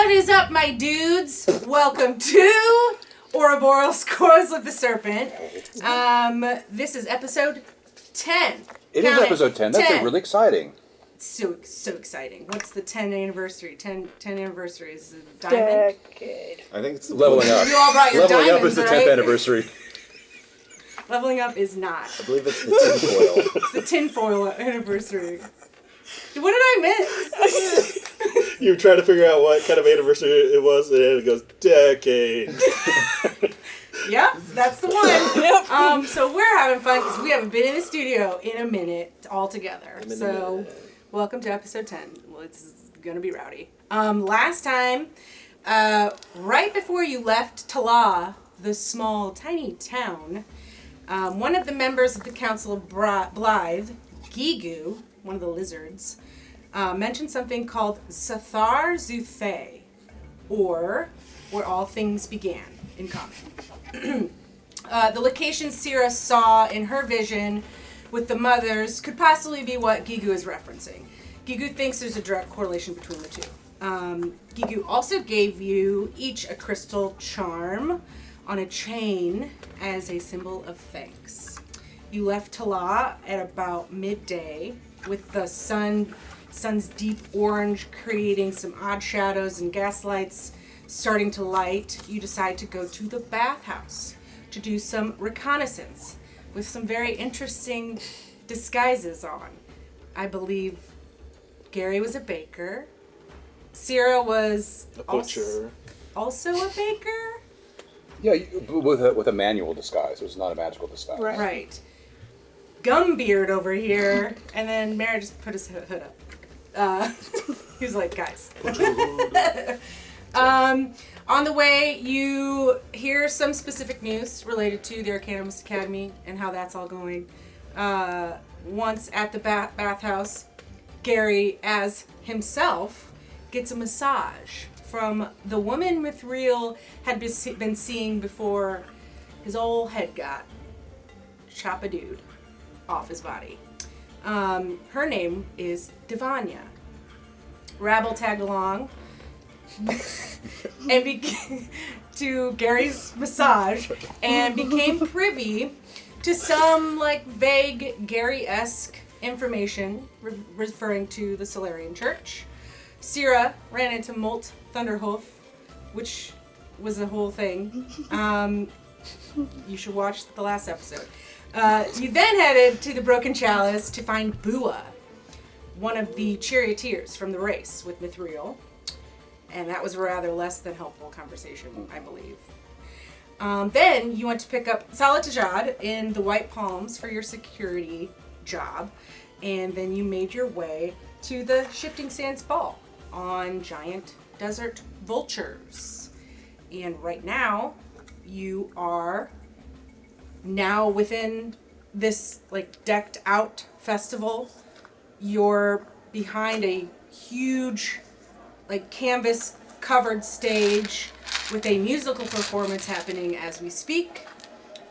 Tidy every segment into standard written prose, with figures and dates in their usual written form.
What is up, my dudes? Welcome to Auroboros, Coils of the Serpent. This is episode 10. It is episode 10. That's really exciting. So exciting. What's the 10 anniversary? 10 anniversaries. Is it diamond? Decade. I think it's Leveling up. You all brought your Leveling diamonds, up is the 10th right? anniversary. Leveling up is not. I believe it's the tinfoil. It's the tinfoil anniversary. What did I miss? You were trying to figure out what kind of anniversary it was, and it goes, decade. Yep, that's the one. Yep. So we're having fun because we haven't been in the studio in a minute all together. So welcome to episode 10. Well, it's going to be rowdy. Last time, right before you left Tala, the small, tiny town, one of the members of the Council of Blythe, Gigu, one of the lizards, mentioned something called Sathar Zuthe, or Where All Things Began, in common. The location Sira saw in her vision with the mothers could possibly be what Gigu is referencing. Gigu thinks there's a direct correlation between the two. Gigu also gave you each a crystal charm on a chain as a symbol of thanks. You left Tala at about midday with the sun's deep orange creating some odd shadows and gaslights starting to light. You decide to go to the bathhouse to do some reconnaissance with some very interesting disguises on. I believe Gary was a baker. Sierra was A butcher. also a baker? Yeah, with a manual disguise. It was not a magical disguise. Right. Gumbeard over here, and then Mary just put his hood up. He was like, guys. On the way, you hear some specific news related to the Arcanumist Academy and how that's all going. Once at the bathhouse, Gary, as himself, gets a massage from the woman Mithril had been seeing before his old head got chop-a-dude off his body. Her name is Divanya. Rabble tagged along and to Gary's massage and became privy to some vague Gary-esque information referring to the Solarian Church. Sira ran into Molt Thunderhoof, which was a whole thing. You should watch the last episode. You then headed to the Broken Chalice to find Bua, one of the charioteers from the race with Mithril. And that was a rather less than helpful conversation, I believe. Then you went to pick up Salatajad in the White Palms for your security job. And then you made your way to the Shifting Sands Ball on giant desert vultures. And right now, you are now within this decked out festival. You're behind a huge canvas covered stage with a musical performance happening as we speak.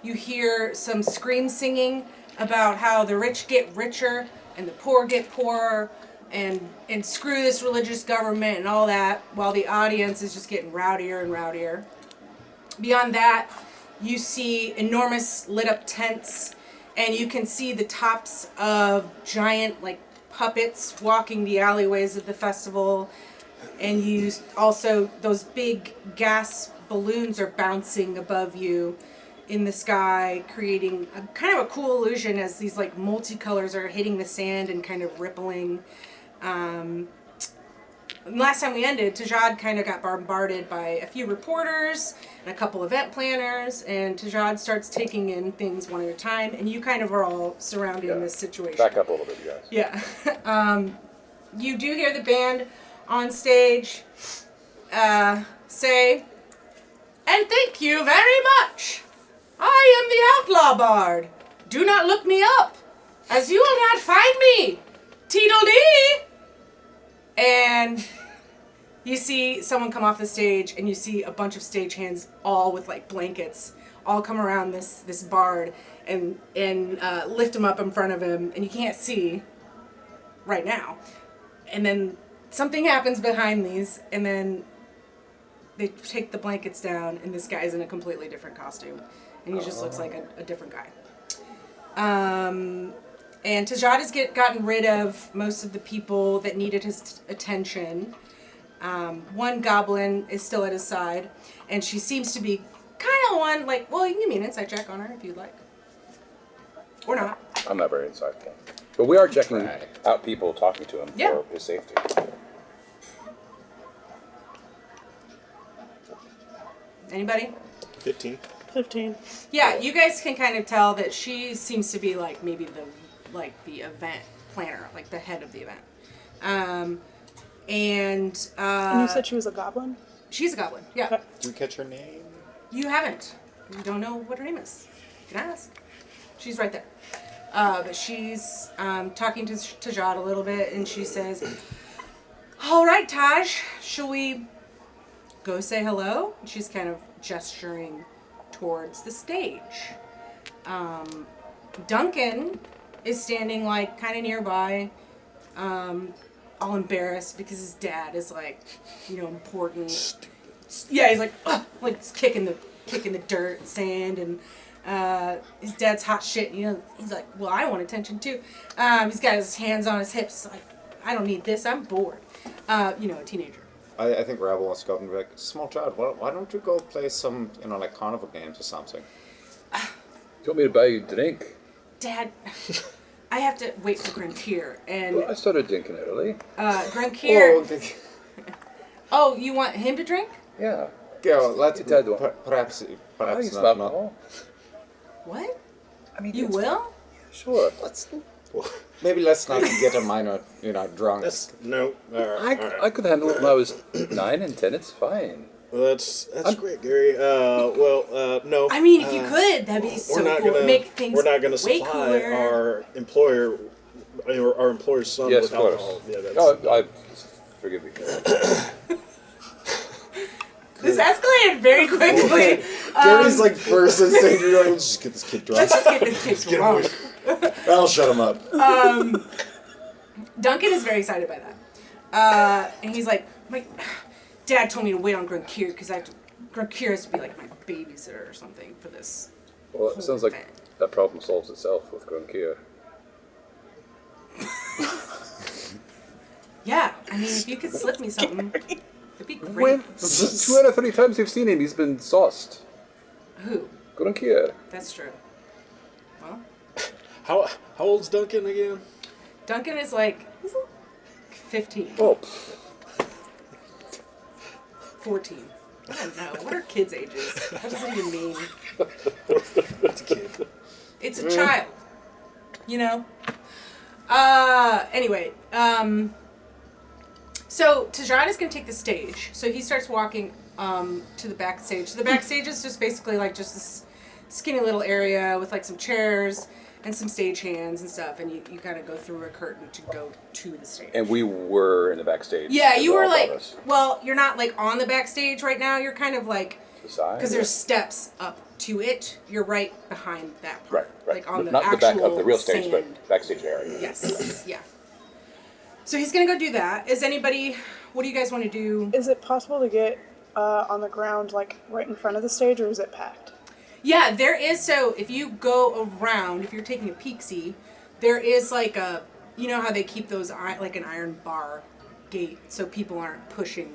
You hear some scream singing about how the rich get richer and the poor get poorer and screw this religious government and all that, while the audience is just getting rowdier and rowdier. Beyond that, you see enormous lit up tents, and you can see the tops of giant puppets walking the alleyways of the festival. And you also, those big gas balloons are bouncing above you in the sky, creating a kind of a cool illusion as these multicolors are hitting the sand and kind of rippling. Last time we ended, Tajad kind of got bombarded by a few reporters and a couple event planners, and Tajad starts taking in things one at a time, and you kind of are all surrounding this situation. Back up a little bit, you guys. Yeah. You do hear the band on stage say, "And thank you very much. I am the Outlaw Bard. Do not look me up, as you will not find me. Teedledee!" And you see someone come off the stage, and you see a bunch of stagehands all with blankets all come around this bard and lift him up in front of him, and you can't see right now. And then something happens behind these, and then they take the blankets down, and this guy's in a completely different costume, and he just looks like a different guy. And Tajad has gotten rid of most of the people that needed his attention. One goblin is still at his side, and she seems to be kind of one, like, well, you can give me an insight check on her if you'd like. Or not. I'm not very insightful. But we are checking out people, talking to him for his safety. Anybody? 15. 15. Yeah, you guys can kind of tell that she seems to be like maybe the event planner, like the head of the event. And you said she was a goblin? She's a goblin, yeah. Okay. Did we catch her name? You haven't. You don't know what her name is. You can ask. She's right there. But she's talking to Tajad a little bit, and she says, "All right, Taj, shall we go say hello?" And she's kind of gesturing towards the stage. Duncan is standing like kind of nearby, all embarrassed because his dad is like, important. Yeah, he's like, ugh, like kicking the dirt and sand, and his dad's hot shit. He's like, well, I want attention too. He's got his hands on his hips, like, I don't need this. I'm bored. A teenager. I think Rabble wants to go up and be like, small child, why don't you go play some, like carnival games or something? Do you want me to buy you a drink? Dad, I have to wait for Grankier, and Well, I started drinking early. Grankier. okay. Oh, you want him to drink? Yeah. Yeah, let's Dad, perhaps I used not. alcohol. What? I mean, You will? Sure. Maybe let's not get a minor, drunk. No. I could handle it when I was 9 and 10. It's fine. Well, that's great, Gary. No. I mean, if you could, that'd be so cool. Make things We're not gonna way supply cooler. our employer, or our employer's son Yes, with of course. alcohol. Yeah, that's, Forgive me. This escalated very quickly. Gary's like first and saying, let's just get this kid drunk. Let's just get this kid drunk. I'll shut him up. Duncan is very excited by that. And he's like, my dad told me to wait on Grankier because Grankier has to be like my babysitter or something for this. Well, it sounds like that problem solves itself with Grankier. Yeah, I mean, if you could slip me something, it'd be great. 2 out of 3 times you've seen him, he's been sauced. Who? Grankier. That's true. Well, How old's Duncan again? Duncan is like 15. Oh, 14. I don't know. What are kids' ages? What does it even mean? It's a kid. It's a child. Anyway, so Tajad is going to take the stage. So he starts walking to the backstage. So the backstage is just basically like just this skinny little area with like some chairs and some stage hands and stuff. And you kind of go through a curtain to go to the stage. and we were in the backstage. Yeah, you were All like, of us. well, you're not like on the backstage right now. You're kind of like, The side? because there's steps up to it. You're right behind that part. Right. Like on the Not actual the back of the real stage, sand. but backstage area. Yes, yeah. So he's gonna go do that. What do you guys want to do? Is it possible to get on the ground, like, right in front of the stage, or is it packed? Yeah, there is, so if you go around, if you're taking a peek-see, there is like a, you know how they keep those, like an iron bar gate, so people aren't pushing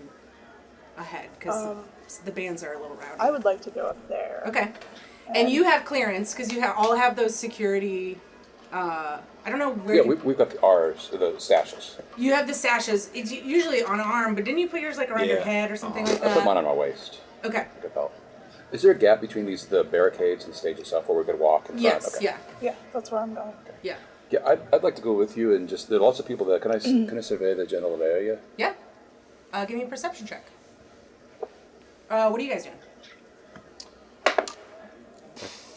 ahead, because the bands are a little rowdy. I would like to go up there. Okay. And you have clearance, because you all have those security, I don't know where Yeah, we've got the sashes. you have the sashes. It's usually on an arm, but didn't you put yours like around your Yeah. head or something I like put that? mine on my waist. Okay. Like a belt. Is there a gap between the barricades and the stage itself where we could walk in front? Yes, Okay. yeah, Yeah, that's where I'm going. yeah. Yeah, I'd like to go with you and just, there are lots of people there. Can I survey the general area? Yeah. Give me a perception check. What are you guys doing?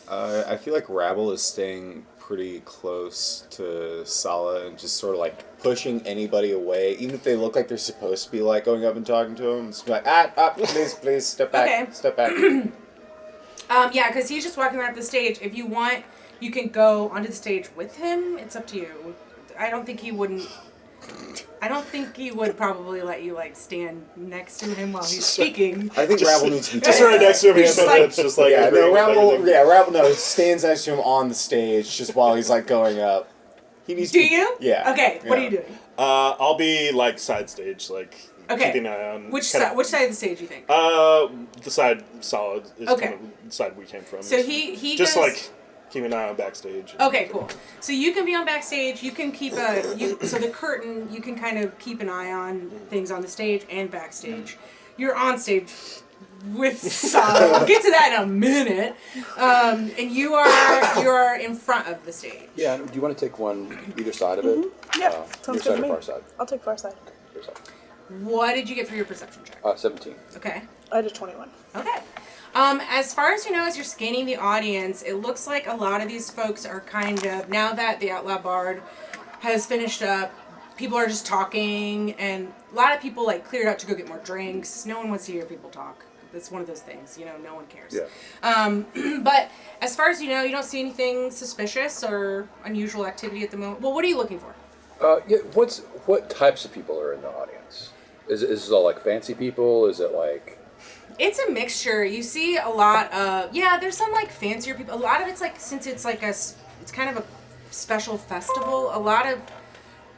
I feel like Rabble is staying pretty close to Sala and just sort of like pushing anybody away, even if they look like they're supposed to be like going up and talking to him. It's like, please, step back, Okay. step back. Yeah, because he's just walking around the stage. If you want, you can go onto the stage with him. It's up to you. I don't think he wouldn't. I don't think he would probably let you like stand next to him while he's speaking. I think Rabble needs to be Just right next to him, He's hands on like- hips, just like Yeah, agreeing no, with Rabble. everything. Yeah, Rabble. No, stands next to him on the stage just while he's like going up. He needs. Do to be, you? Yeah. Okay. What are yeah. you doing? I'll be like side stage, like Okay. keeping an eye on. Which kinda- side? Which side of the stage do you think? The side solid is Okay. kind of the side we came from. So he just goes, like keeping an eye on backstage. Okay, cool. So you can be on backstage. You can keep so the curtain. You can kind of keep an eye on things on the stage and backstage. You're on stage with Sala. We'll get to that in a minute. And you are in front of the stage. Yeah. Do you want to take one either side of it? Yeah, Your sounds side good to or me. far side? I'll take far side. Your side. What did you get for your perception check? 17. Okay. I had a 21. Okay. As far as you know, as you're scanning the audience, it looks like a lot of these folks are kind of, now that the Outlaw Bard has finished up, people are just talking, and a lot of people like cleared out to go get more drinks. No one wants to hear people talk. It's one of those things, no one cares. Yeah. But as far as you know, you don't see anything suspicious or unusual activity at the moment. Well, what are you looking for? Yeah. What types of people are in the audience? Is this all like fancy people? Is it like? It's a mixture. You see a lot of, there's some like fancier people. A lot of it's like, since it's like it's kind of a special festival, a lot of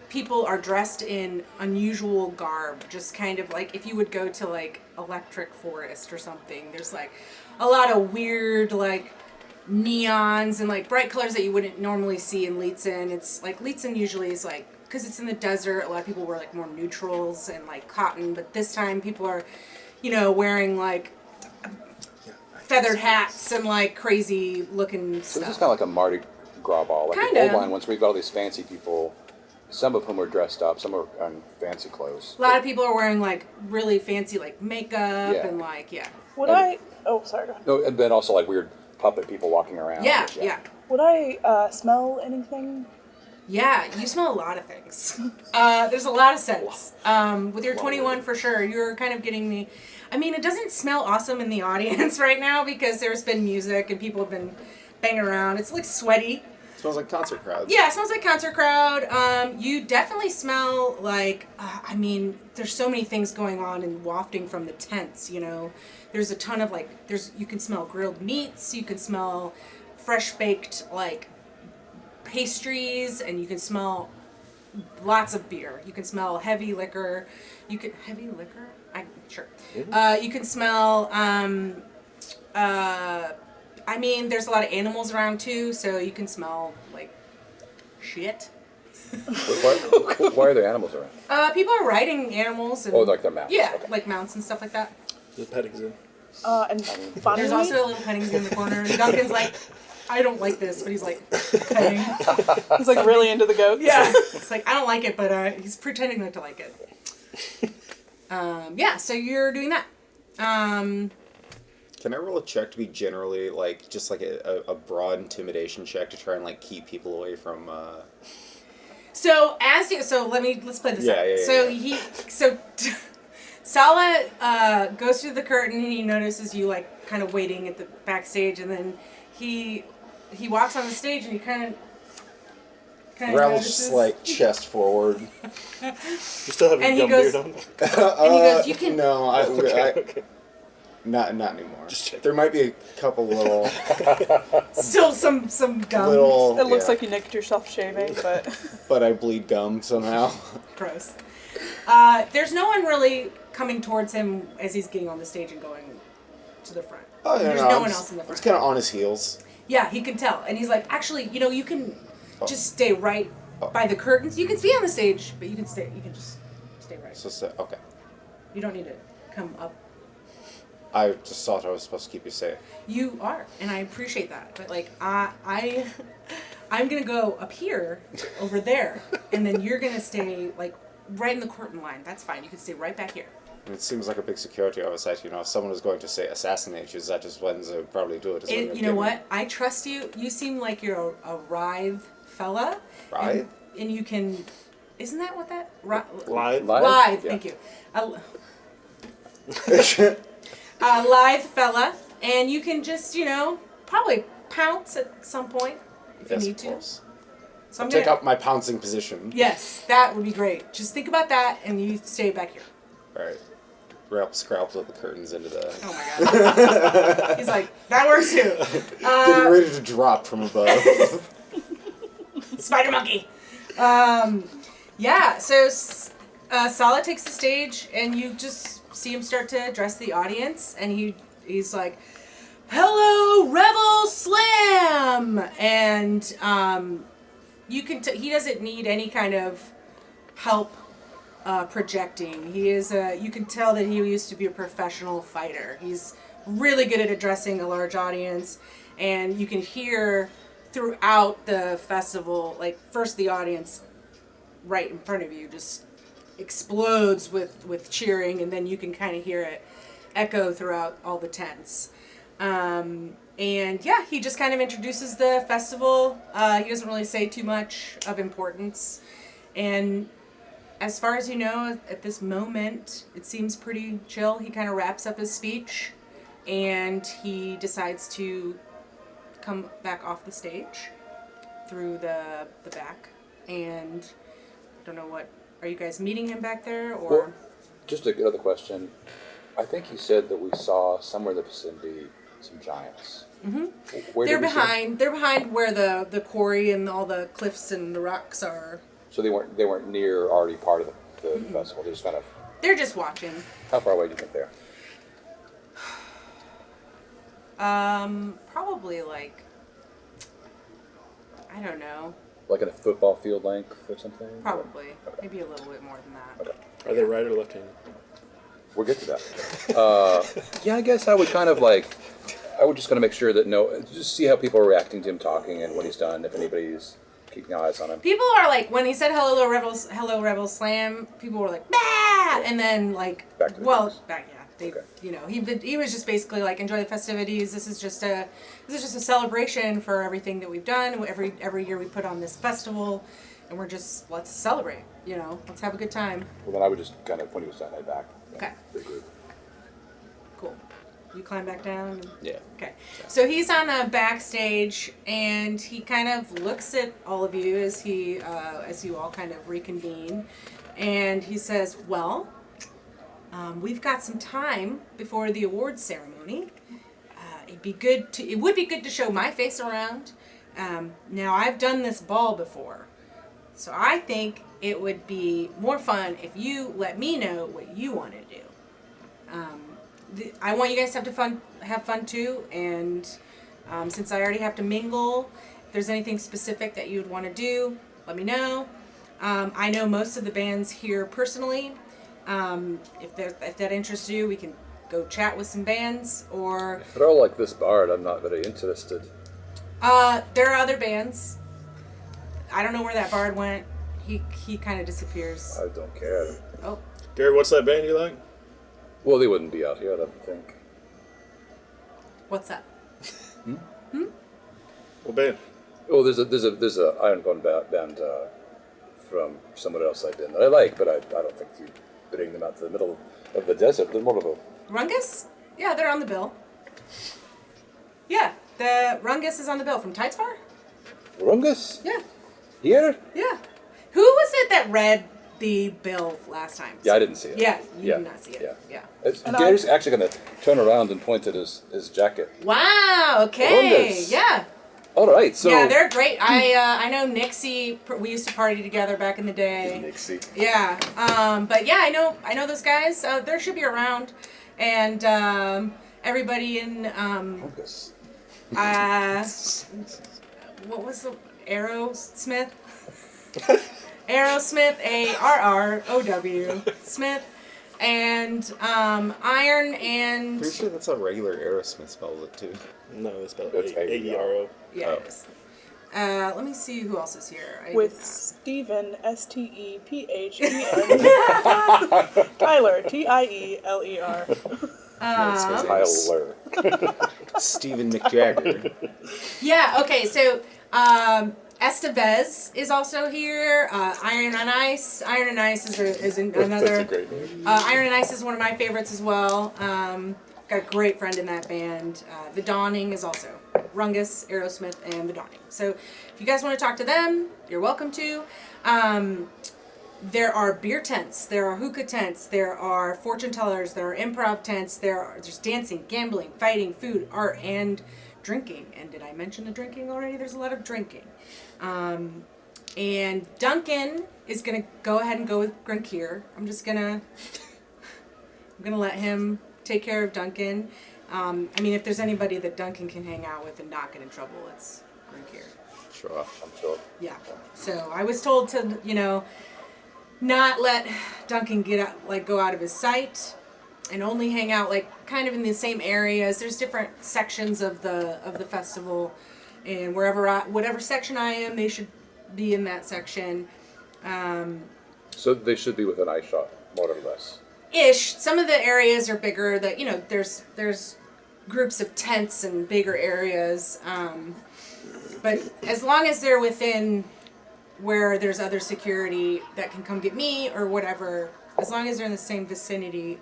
people are dressed in unusual garb. Just kind of like if you would go to like Electric Forest or something, there's like a lot of weird like neons and like bright colors that you wouldn't normally see in Leetzen. It's like Leetzen usually is like, because it's in the desert, a lot of people wear like more neutrals and like cotton, but this time people are wearing like feathered hats and like crazy looking So stuff. this is kind of like a Mardi Gras ball, like Kinda. the old line ones where you've got all these fancy people, some of whom are dressed up, some are in fancy clothes. A lot of people are wearing like really fancy like makeup Yeah. and like Would And- I? Oh, sorry. Go ahead. No, and then also like weird puppet people walking around. yeah. Would I smell anything? Yeah, you smell a lot of things. There's a lot of scents. With your 21 for sure, you're kind of getting the... I mean, it doesn't smell awesome in the audience right now because there's been music and people have been banging around. It's like sweaty. It smells like concert crowds. Yeah, it smells like concert crowd. You definitely smell like, there's so many things going on and wafting from the tents, There's a ton of like, you can smell grilled meats, you can smell fresh baked like pastries, and you can smell lots of beer. You can smell heavy liquor. Heavy liquor? Sure. You can smell, there's a lot of animals around too, so you can smell like shit. Why are there animals around? People are riding animals. And, Oh, like their mounts. Yeah, Okay. like mounts and stuff like that. The petting zoo. And funny. There's also a little petting zoo in the corner, and Duncan's like, I don't like this, but he's like petting. He's like really into the goats. Yeah. It's like, I don't like it, but he's pretending not to like it. So you're doing that. Can I roll a check to be generally like just like a broad intimidation check to try and like keep people away from? So let's play this Yeah, out. yeah, So Sala goes through the curtain and he notices you like kind of waiting at the backstage, and then he walks on the stage and he kind of Ravel's just like chest forward. You still have And your he gum goes- beard on? and he goes, you can No, Okay. not anymore. Just checking. There might be a couple little still some gum. little. It looks yeah, like you nicked yourself shaving, but but I bleed gum somehow. Gross. There's no one really coming towards him as he's getting on the stage and going to the front. Oh, There's no one else in the front. It's kind of on his heels. Yeah, he can tell. And he's like, actually, you can just stay right by the curtains. You can be on the stage, but you can just stay right. So okay. You don't need to come up. I just thought I was supposed to keep you safe. You are, and I appreciate that. But like, I'm gonna go up here, over there, and then you're gonna stay like right in the curtain line. That's fine. You can stay right back here. It seems like a big security oversight. If someone was going to say assassinate you, that just when they would probably do it. Is when And they'd you know give what? I trust you. You seem like you're a writhe fella. Writhe? And you can. Isn't that what that? Live? Lithe. Yeah. Thank you. A lithe fella, and you can just probably pounce at some point if you Yes, need of to. course. So I'm Take gonna, up my pouncing position. yes, that would be great. Just think about that, and you stay back here. All right. Ralph scraps up the curtains into the. Oh my god. He's like, that works too. Getting ready to drop from above. Spider monkey. Yeah. So Sala takes the stage, and you just see him start to address the audience, and he's like, "Hello, Revel Slam," and you can he doesn't need any kind of help projecting. He is you can tell that he used to be a professional fighter. He's really good at addressing a large audience, and you can hear throughout the festival, like first the audience right in front of you just explodes with cheering, and then you can kind of hear it echo throughout all the tents. And yeah, he just kind of introduces the festival. He doesn't really say too much of importance. And as far as you know, at this moment, it seems pretty chill. He kind of wraps up his speech, and he decides to come back off the stage through the back. And I don't know what, are you guys meeting him back there, or? Well, just another question. I think you said that we saw somewhere in the vicinity some giants. Mm-hmm. Where They're did we see them? behind where the quarry and all the cliffs and the rocks are. So they weren't near already part of the festival. They just kind of. They're just watching. How far away do you think they are? Probably like, I don't know. Like in a football field length or something? Probably. Okay. Maybe a little bit more than that. Okay. Are they right or left-handed? We'll get to that. Yeah, I guess I would kind of like. I would just kind of make sure that just see how people are reacting to him talking and what he's done. If anybody's keeping eyes on him. People are like, when he said hello Rebel Slam, people were like, bah! And then like, Back to the business. They, Okay. you know, he was just basically like, enjoy the festivities. This is just a celebration for everything that we've done. Every year we put on this festival, and let's celebrate. You know, let's have a good time. Well, then I would just kind of, when he was done, head back. Okay. Regroup. Cool. You climb back down. Yeah. Okay. So he's on a backstage, and he kind of looks at all of you as you all kind of reconvene, and he says, "Well, we've got some time before the awards ceremony. It would be good to show my face around. Now I've done this ball before, so I think it would be more fun if you let me know what you want to do. I want you guys to have fun too, and since I already have to mingle, if there's anything specific that you would want to do, let me know. I know most of the bands here personally. If that interests you, we can go chat with some bands, or If they're all like this bard, I'm not very interested. there are other bands. I don't know where that bard went. He kind of disappears. I don't care. Oh, Gary, what's that band you like? Well, they wouldn't be out here, I don't think. what's that? What band? Oh, there's a Ironborn band from somewhere else I've been that I like, but I don't think you bring them out to the middle of the desert. They're more of a. Rungus? Yeah, they're on the bill. Yeah, the Rungus is on the bill from Tidesfar? Rungus? Yeah, Here? yeah. Who was it that read the bill last time? Yeah, I didn't see it. Yeah, you did not see it. Yeah. Gary's actually going to turn around and point at his jacket. Wow, okay. Rungus. Yeah. All right, so. Yeah, they're great. I know Nixie. We used to party together back in the day. Nixie. Yeah. But yeah, I know those guys. They should be around, and everybody in Rungus. what was the Aerosmith? Aerosmith, ARROW Smith, and Iron and. Pretty sure that's how regular Aerosmith spells it too. No, they spell It's it A-E-R-O. Yeah, it is. Let me see who else is here. With Stephen, Stephen, Tyler, Tieler. Tyler. Stephen McJagger. Yeah. Okay. So Estevez is also here. Iron and Ice. Iron and Ice is another. That's a great name. Iron and Ice is one of my favorites as well. Got a great friend in that band. The Dawning is also Rungus, Aerosmith, and the Dawning. So if you guys want to talk to them, you're welcome to. There are beer tents, there are hookah tents, there are fortune tellers, there are improv tents, there's dancing, gambling, fighting, food, art, and drinking. And did I mention the drinking already? There's a lot of drinking. And Duncan is going to go ahead and go with Grunkir. I'm going to let him take care of Duncan. I mean, if there's anybody that Duncan can hang out with and not get in trouble, it's Grunkir. Sure. I'm sure. Yeah. So I was told to, not let Duncan go out of his sight and only hang out kind of in the same areas. There's different sections of the festival, and whatever section I am, they should be in that section. So they should be within eye shot, more or less. Ish. Some of the areas are bigger. There's groups of tents and bigger areas. But as long as they're within where there's other security that can come get me or whatever, as long as they're in the same vicinity,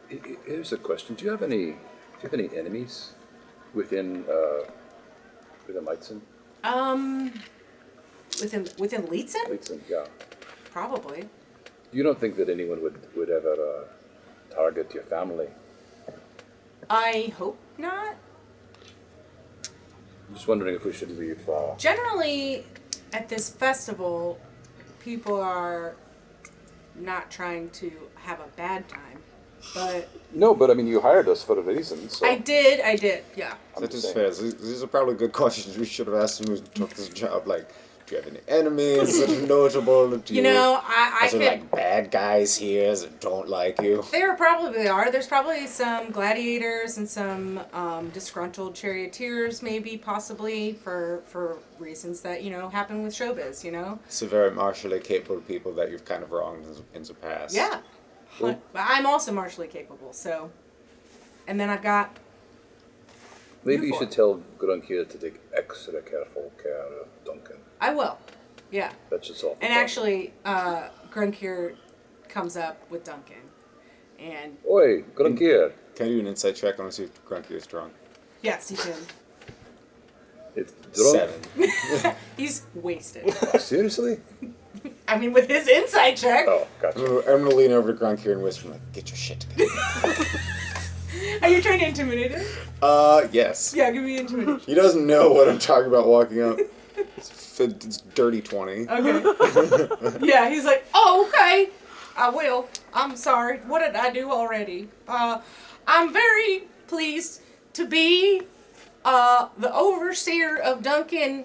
Here's a question: Do you have any enemies within Leitzen? Within Leitzen? Leitzen, yeah. Probably. You don't think that anyone would ever target your family? I hope not. I'm just wondering if we should leave. Generally, at this festival, people are not trying to have a bad time, but No, but I mean, you hired us for a reason. So I did, yeah. That is saying. fair. These are probably good questions. We should have asked him who took this job. Like, do you have any enemies that are notable? I Are could. there bad guys here that don't like you? There probably are. There's probably some gladiators and some disgruntled charioteers, maybe, possibly, for reasons that, happen with showbiz, So very martially capable people that you've kind of wronged in the past. Yeah. But I'm also martially capable, so. And then I've got. Maybe you four. should tell Grunkir to take extra careful care of Duncan. I will. Yeah. That's just all. And actually, Grunkir comes up with Duncan. And Oi, Grunkir. Can you do an insight check on see if Grunky is drunk? yes, he can. It's drunk. 7. He's wasted. Seriously? I mean, with his insight check. Oh, gotcha. I'm gonna lean over to Grunky and whisper, like, get your shit together. Are you trying to intimidate him? Yes. Yeah, give me intimidation. He doesn't know what I'm talking about walking up. It's dirty 20. Okay. Yeah, he's like, oh, okay. I will. I'm sorry. What did I do already? I'm very pleased to be the overseer of Duncan,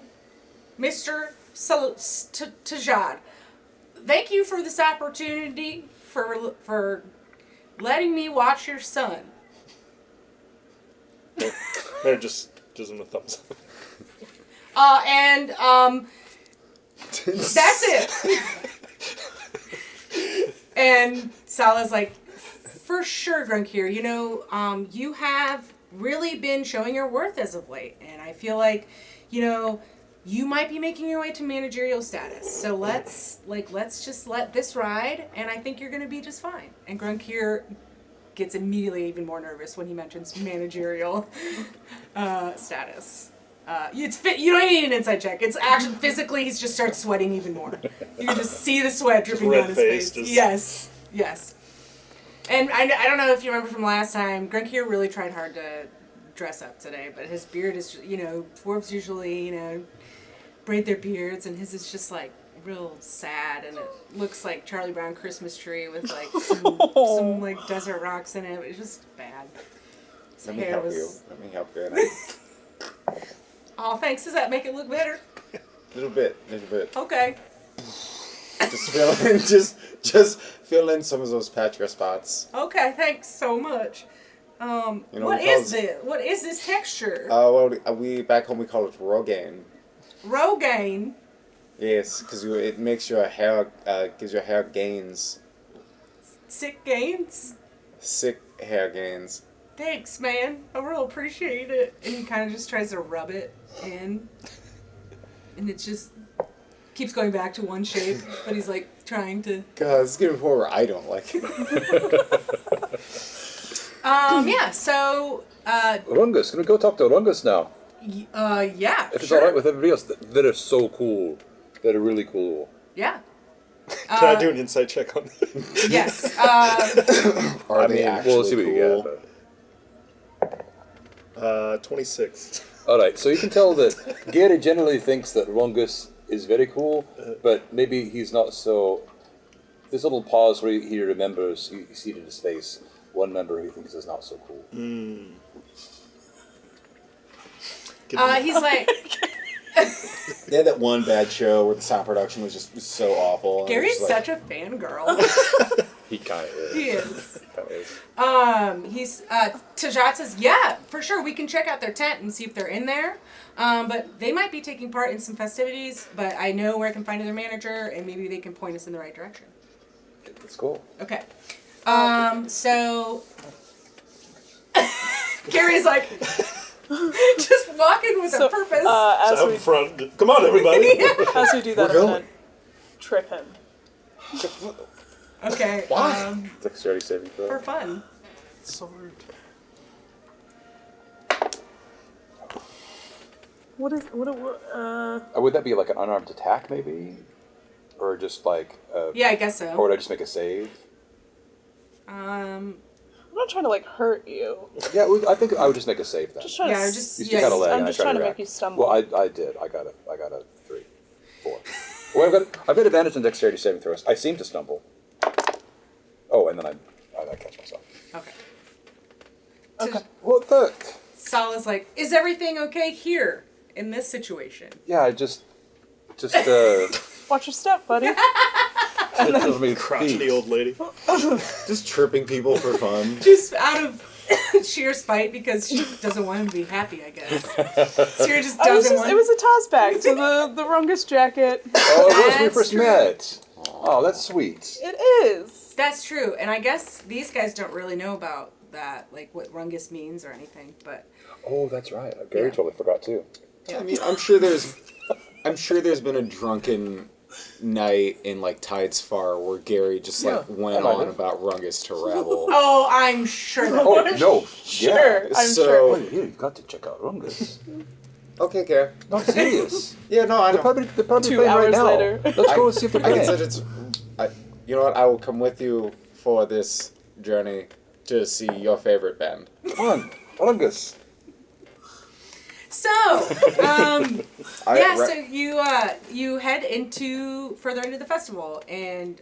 Mr. Tajad. Thank you for this opportunity, for letting me watch your son. Or just gives him a thumbs up. That's it. And Salah's like, for sure, Grunkir, you have really been showing your worth as of late. And I feel like, you might be making your way to managerial status. So let's just let this ride. And I think you're going to be just fine. And Grunkir gets immediately even more nervous when he mentions managerial status. You don't need an inside check. It's actually physically he just starts sweating even more. You can just see the sweat dripping down his face. Yes. And I don't know if you remember from last time, Grunkir really tried hard to dress up today, but his beard is, dwarves usually, braid their beards, and his is just real sad, and it looks like Charlie Brown Christmas tree with some desert rocks in it. It's just bad. His Let me hair help was- you. Let me help you. Oh, thanks. Does that make it look better? Little bit. Okay. Just fill in some of those patchier spots. Okay, thanks so much. What we is call this? What is this texture? We back home we call it Rogaine. Rogaine. Yes, because it makes your hair, gives your hair gains. Sick gains. Sick hair gains. Thanks, man. I real appreciate it. And he kind of just tries to rub it in. And it just keeps going back to one shape. But he's trying to... God, it's getting to the point where I don't like it. Yeah. So. Rungus, can we go talk to Rungus now? Yeah. If it's sure. all right with everybody else, they're so cool. They're really cool. Yeah. Can I do an insight check on them? Yes. Are they actually we'll see what cool? you get. But... 26. All right, so you can tell that Gary generally thinks that Rungus is very cool, but maybe he's not so. There's a little pause where he remembers. You see it in his face. One member he thinks is not so cool. He's like. They had that one bad show where the sound production was just so awful. and it was Gary's just like, such a fangirl. He kind of is. He is. Kind of is. He's Tajat says, yeah, for sure, we can check out their tent and see if they're in there. But they might be taking part in some festivities, but I know where I can find their manager, and maybe they can point us in the right direction. That's cool. Okay. So Gary's like just walking with a purpose. As Out we front. Come on, everybody. as we do that, We're I'm going. gonna trip him. Okay. Dexterity saving throw. For fun. So rude. What? Would that be like an unarmed attack, maybe, or just like? Yeah, I guess so. Or would I just make a save? I'm not trying to like hurt you. Yeah, I think I would just make a save then. Just trying Yeah, to. just You stick out a leg. I'm and just I try trying to react. make you stumble. Well, I did. I got a 3, 4. Well, I've got advantage on dexterity saving throws. I seem to stumble. Oh, and then I catch myself. Okay. Okay. What the? Salah's like, is everything okay here in this situation? Yeah, I just Watch your step, buddy. tells me Crotchety old lady. just tripping people for fun. Just out of sheer spite because she doesn't want him to be happy, I guess. Sierra just doesn't want It was a toss back to the Rungus jacket. Oh, it was when we That's first true. met. Oh, that's sweet. It is. That's true, and I guess these guys don't really know about that, like what Rungus means or anything, but Oh, that's right. Gary Yeah. totally forgot too. I mean, I'm sure there's been a drunken night in like Tides Far where Gary just like Yeah, went I might on have. about Rungus to Rabble. oh, I'm sure that Oh no! Sure, Yeah. I'm So- sure. Well, you've got to check out Rungus. Okay, Gary. Not serious. Yeah, no, I They're know. probably 2 playing right hours now. later. Let's go and see if they're I playing. said you know what? I will come with you for this journey to see your favorite band. Come on, Rungus. So, so you head further into the festival, and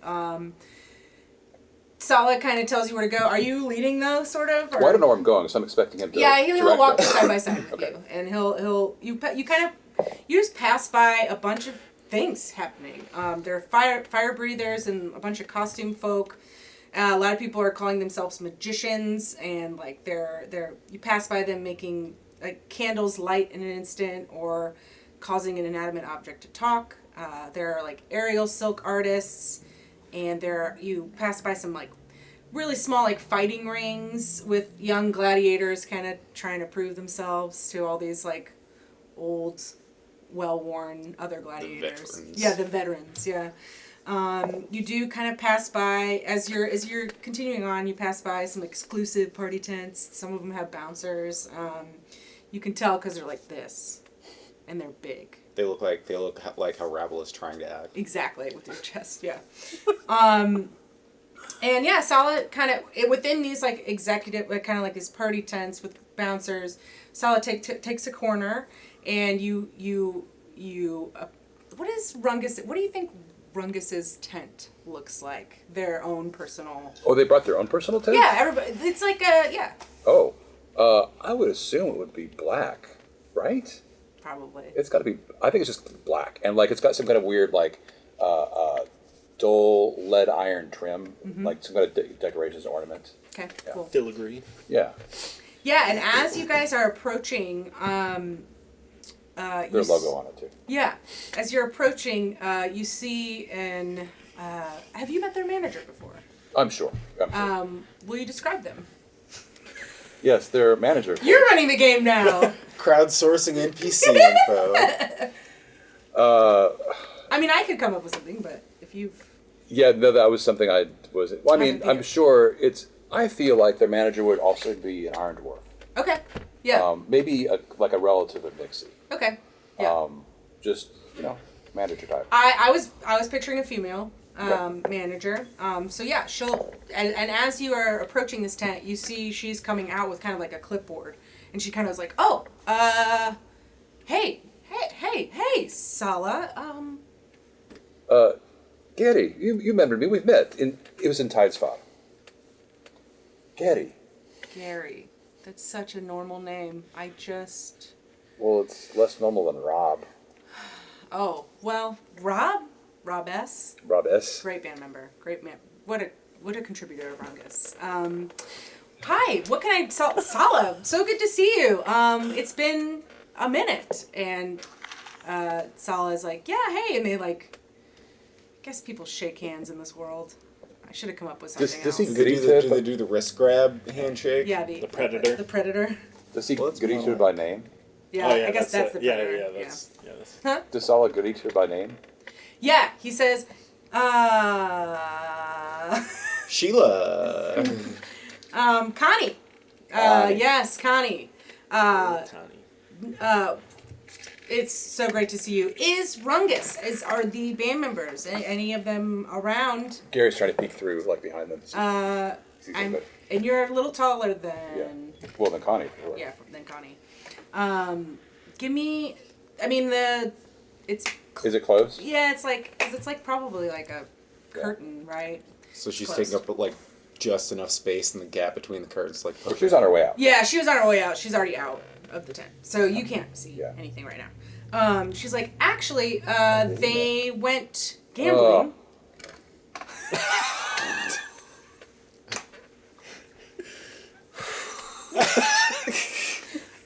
Salah kind of tells you where to go. Are you leading though, sort of? Or? Well, I don't know where I'm going, so I'm expecting him to. Yeah, he'll direct walk us. side by side with Okay. you, and you just pass by a bunch of things happening. There are fire breathers and a bunch of costume folk. A lot of people are calling themselves magicians, and like you pass by them making like candles light in an instant or causing an inanimate object to talk. There are like aerial silk artists, and you pass by some like really small like fighting rings with young gladiators kind of trying to prove themselves to all these like old, well-worn other gladiators. veterans. Yeah, the veterans. Yeah. You do kind of pass by as you're continuing on. You pass by some exclusive party tents. Some of them have bouncers. You can tell because they're like this, and they're big. They look like how Rabble is trying to act. Exactly, with your chest, yeah. And yeah, Salah kind of within these like executive, like kind of like these party tents with bouncers. Salah takes a corner, and you what is Rungus? What do you think Rungus's tent looks like? Their own personal. Oh, they brought their own personal tent? Yeah, everybody. It's like yeah, Oh, I would assume it would be black, right? probably. It's got to be. I think it's just black, and like it's got some kind of weird like dull lead iron trim, like some kind of decorations and ornament. Okay, cool. Filigree. Yeah, Yeah, and as you guys are approaching, their logo on it too. Yeah, as you're approaching, you see have you met their manager before? I'm sure. Will you describe them? Yes, their manager. You're running the game now. Crowdsourcing NPC info. I mean, I could come up with something, but if you've... Yeah, no, that was something I was. Well, I mean, Haven't I'm sure I feel like their manager would also be an Iron Dwarf. Okay. Yeah. Maybe like a relative of Nixie. Okay. Yeah. Just, manager type. I was picturing a female manager. So yeah, she'll and as you are approaching this tent, you see she's coming out with kind of like a clipboard, and she kind of was like, hey, Sala. Gary, you remember me? We've met. It was in Tidesfall. Gary. Gary. That's such a normal name. Well, it's less normal than Rob. Oh, well, Rob S. Rob S. Great band member. Great man. What a contributor, Rungus. Hi, what can I... Sala, so good to see you. It's been a minute. And Sala's like, yeah, hey. And they I guess people shake hands in this world. I should have come up with something else. Do they do the wrist grab handshake? Yeah, the predator. The predator. Does he greet her by name? Yeah, I guess that's the predator. That's Huh? Does Sala greet her by name? Yeah, he says, Sheila. Connie. Yes, Connie. It's so great to see you. Is Rungus? Are the band members? Any of them around? Gary's trying to peek through, behind them. And you're a little taller than. Yeah. Well, than Connie. Sure. Yeah, than Connie. Give me. I mean It's. Is it close? Yeah, it's probably like a curtain, right? So she's taking up just enough space in the gap between the curtains, She was on her way out. Yeah, she was on her way out. She's already out of the tent, so you can't see anything right now. She's like, actually, they went gambling.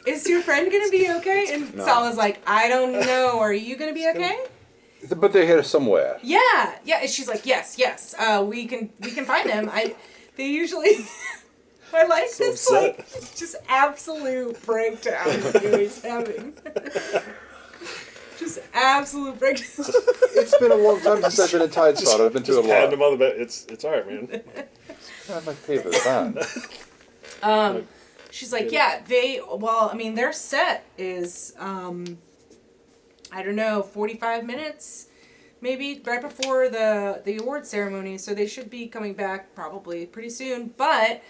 Is your friend gonna be okay? And No. Sala's like, I don't know. Are you gonna be okay? But they're here somewhere. Yeah. And she's like, yes. We can find them. They usually. I like So this upset. just absolute breakdown he's having. Just absolute breakdown. It's been a long time since I've been in Tidesfall. I've been through a Just pat lot. him on the back. It's alright, man. Kind of my favorite band. She's like, yeah, their set is, I don't know, 45 minutes, maybe, right before the award ceremony, so they should be coming back probably pretty soon, but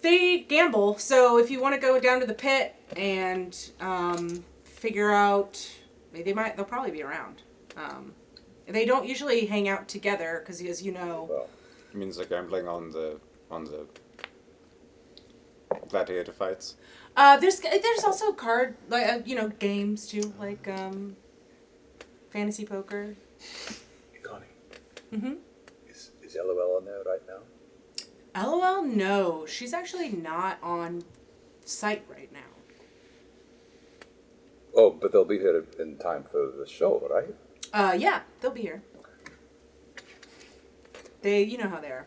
they gamble, so if you want to go down to the pit and figure out, they'll probably be around. They don't usually hang out together, because as you know... Well, It means gambling on the gladiator fights. There's also card games too, like fantasy poker. hey, Connie. Mm-hmm. Is LOL on there right now? LOL, no, she's actually not on site right now. Oh, but they'll be here in time for the show, right? Yeah, they'll be here. You know how they are.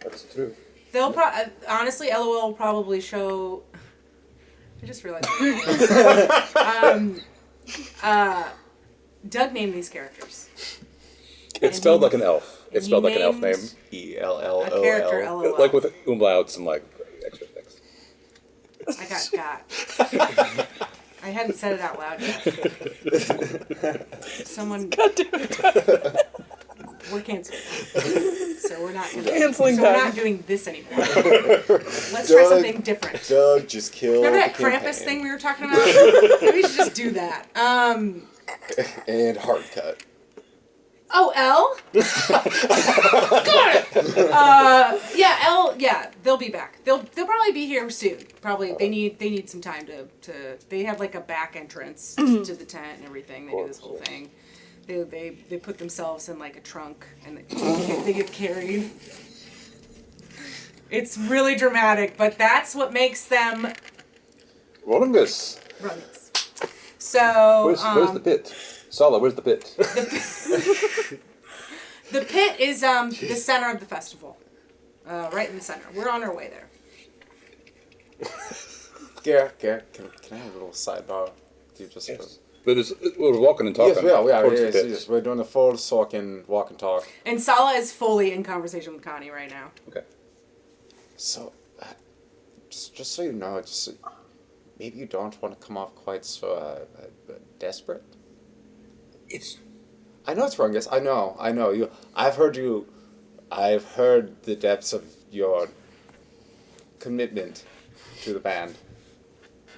That's true. They'll honestly, LOL will probably show. I just realized. Doug named these characters. It's spelled like an elf. It's spelled like an elf name. A character ELLOL. LOL. Like with umlauts and extra things. I got. I hadn't said it out loud yet. Someone. We're canceling. So we're not Canceling we're that. not doing this anymore. Let's try something different. Doug just killed. Remember that the Krampus campaign. thing we were talking about? Maybe we should just do that. And hard cut. Oh, L? Yeah, they'll be back. They'll probably be here soon. Probably they need some time to they have like a back entrance to the tent and everything. They do this whole thing. They put themselves in like a trunk and they get carried. It's really dramatic, but that's what makes them Rungus. Rungus. So Where's the pit? Sala, where's the pit? The pit is the center of the festival. Right in the center. We're on our way there. Garrett, can I have a little sidebar? Do you just Yes. But we're walking and talking. Yes, we are. towards the pit. Yes. We're doing the full walk and talk. And Sala is fully in conversation with Connie right now. Okay. So, just so you know, maybe you don't want to come off quite so desperate. I know it's Rungus. I know you. I've heard the depths of your commitment to the band.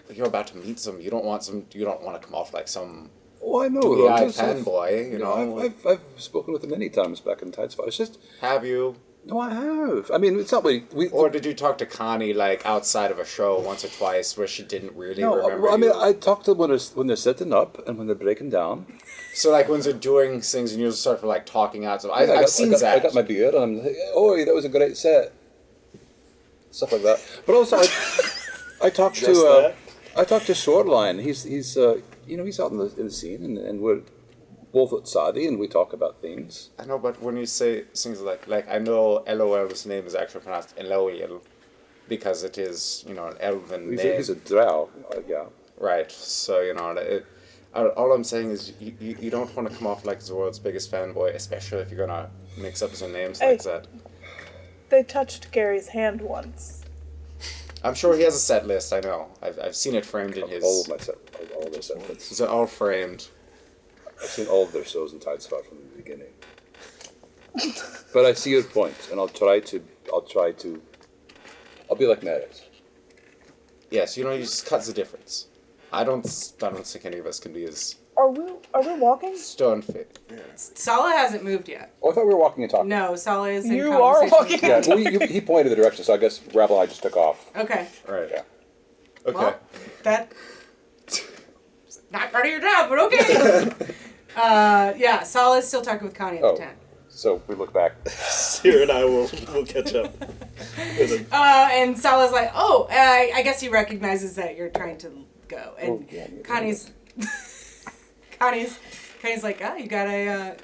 But you're about to meet some. You don't want to come off like some. Oh, I know. Dewy-eyed fanboy. You know. I've spoken with him many times back in Tidespot. It's just. Have you? No, I have. I mean, it's not we. Or did you talk to Connie like outside of a show once or twice where she didn't really remember well, I mean, you? I talk to them when they're sitting up and when they're breaking down. So like when they're doing things and you just start like talking out. So I've seen that. I got my beard and I'm like, oh, that was a great set. Stuff like that. But also, I talked to Shoreline. He's out in the scene and we're both at Sadi and we talk about things. I know, but when you say things like I know LOL's name is actually pronounced LOL because it is, an elven name. He's a drow, yeah. Right, so, all I'm saying is you don't want to come off like the world's biggest fanboy, especially if you're going to mix up some names like that. They touched Gary's hand once. I'm sure he has a set list, I know. I've seen it framed in his... All of their set lists. Is it all framed? I've seen all of their shows in Tidespot from the beginning. But I see your point, and I'll be like Meredith. Yes, you just cut the difference. I don't think any of us can be as Are we walking? stone fit. Sala hasn't moved yet. Oh, I thought we were walking and talking. No, Sala is in You are conversation. walking. Yeah, well, he pointed the direction, so I guess Rabble and I just took off. Okay. Right. Yeah. Okay. Well, that... Not part of your job, but okay. Yeah, Sala's still talking with Connie at the tent. So we look back. Sierra and I will catch up. And Sala's like, I guess he recognizes that you're trying to go. And Connie's like, you gotta,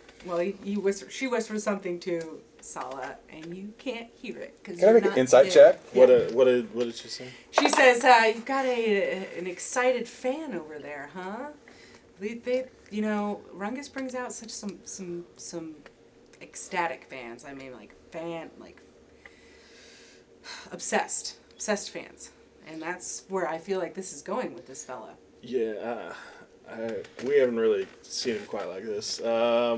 she whispers something to Sala, and you can't hear it. Can I make an insight check? What did she say? She says, you've got an excited fan over there, huh? They Rungus brings out such some ecstatic fans. I mean, obsessed fans. And that's where I feel like this is going with this fella. Yeah, we haven't really seen him quite like this. Oh,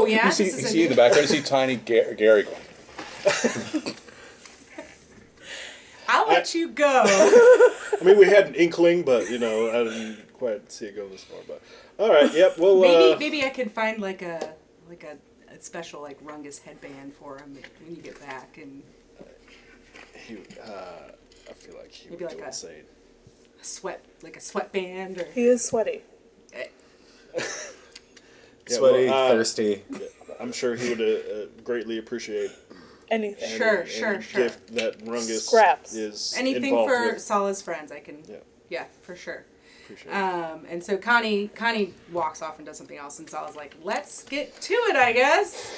yeah? You see in the background, you see tiny Gary going. I'll let you go. I mean, we had an inkling, but, I didn't quite see it go this far. But all right, yep, well... Maybe I could find, like a special, like, Rungus headband for him when you get back. And I feel like he maybe would like go a insane. a sweatband. Or... He is sweaty. Sweaty, thirsty. Yeah, I'm sure he would greatly appreciate Anything. Sure. gift that Rungus Scraps. is Anything involved for with. Sala's friends, I can. Yeah. Yeah, for sure. Appreciate it. And so Connie walks off and does something else, and Sala's like, "Let's get to it, I guess."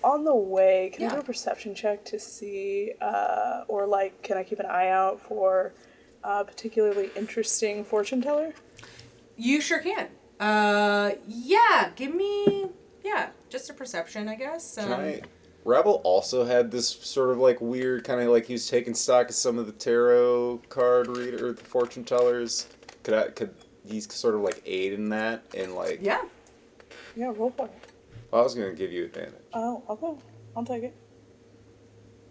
On the way, can I do Yeah. a perception check to see, or can I keep an eye out for a particularly interesting fortune teller? You sure can. Yeah. Give me just a perception, I guess. Rebel also had this sort of weird kind of he was taking stock of some of the tarot card reader, the fortune tellers. Could he sort of aid in that and Yeah. Yeah, roll for it. Well, I was gonna give you advantage. Oh, okay. I'll take it.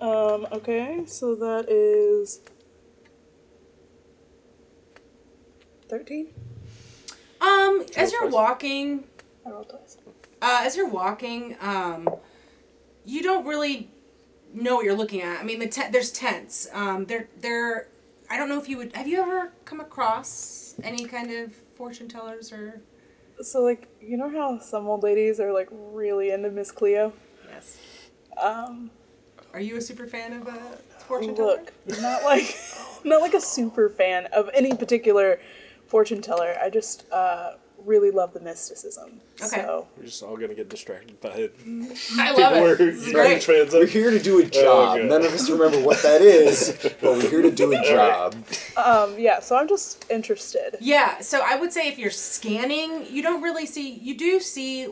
Okay, so that is 13. As you're walking, I rolled twice. You don't really know what you're looking at. I mean, there's tents. They're. I don't know if you would. Have you ever come across any kind of fortune tellers or? So, you know how some old ladies are, really into Miss Cleo? Yes. Are you a super fan of a fortune teller? Look, not like a super fan of any particular fortune teller. I just really love the mysticism. Okay. So. We're just all gonna get distracted by it. I love it. This is great. fans We're here to do a job. Okay. None of us remember what that is, but we're here to do a job. Yeah, so I'm just interested. Yeah, so I would say if you're scanning, you don't really see. You do see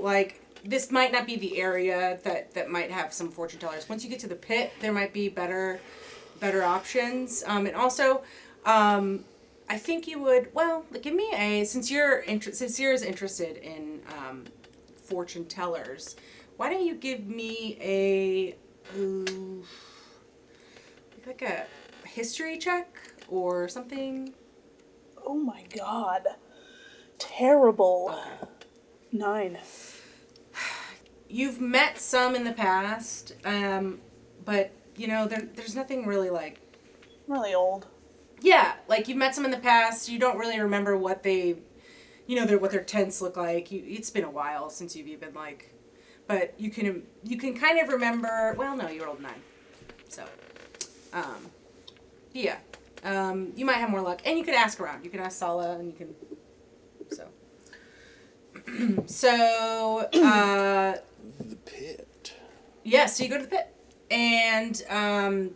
this might not be the area that might have some fortune tellers. Once you get to the pit, there might be better options. And also, I think you would, well, give me since Sierra's interested in fortune tellers, why don't you give me like a history check or something? Oh my god. Terrible. Okay. 9. You've met some in the past, but, there's nothing really like... I'm really old. Yeah, like you've met some in the past, you don't really remember what they... what their tents look like. It's been a while since you've even, like... But you can kind of remember... Well, no, you're old 9. So, yeah. You might have more luck. And you could ask around. You can ask Sala, and you can... So... So, The pit. yeah, so you go to the pit. And,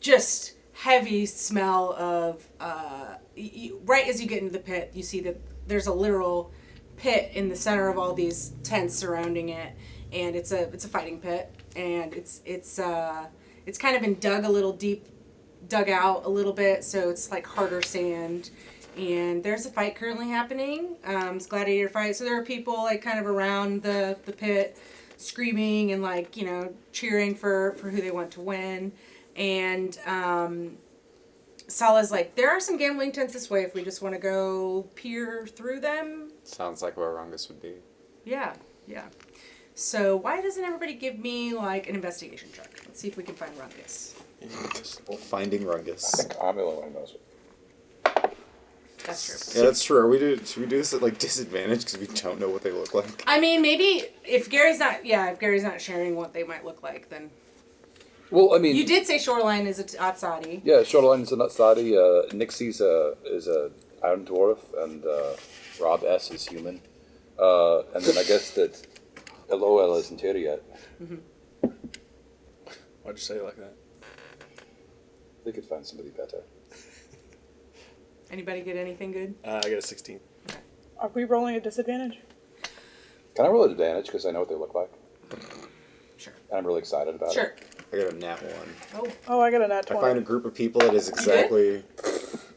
just heavy smell of, right as you get into the pit, you see that there's a literal pit in the center of all these tents surrounding it. And it's a fighting pit. And it's kind of been dug out a little bit, so it's like harder sand. And there's a fight currently happening. It's a gladiator fight. So there are people like kind of around the pit screaming and like, cheering for who they want to win. And Sala's like, there are some gambling tents this way if we just want to go peer through them. Sounds like where Rungus would be. Yeah. So why doesn't everybody give me like an investigation check? Let's see if we can find Rungus. Finding Rungus. I'm the only one who knows it. That's true. Yeah, that's true. Should we do this at like disadvantage because we don't know what they look like? I mean, maybe if Gary's not sharing what they might look like, then. Well, I mean, You did say Shoreline is a Atsadi. yeah, Shoreline is a Nutsadi. Nixie's is a Iron Dwarf, and Rob S is human. And then I guess that LOL isn't here yet. Why'd you say it like that? They could find somebody better. Anybody get anything good? I got a 16. Are we rolling a disadvantage? Can I roll an advantage because I know what they look like? Sure. And I'm really excited about Sure. it. I got a nat 1. Oh. Oh, I got a nat I 20. find a group of people that is exactly...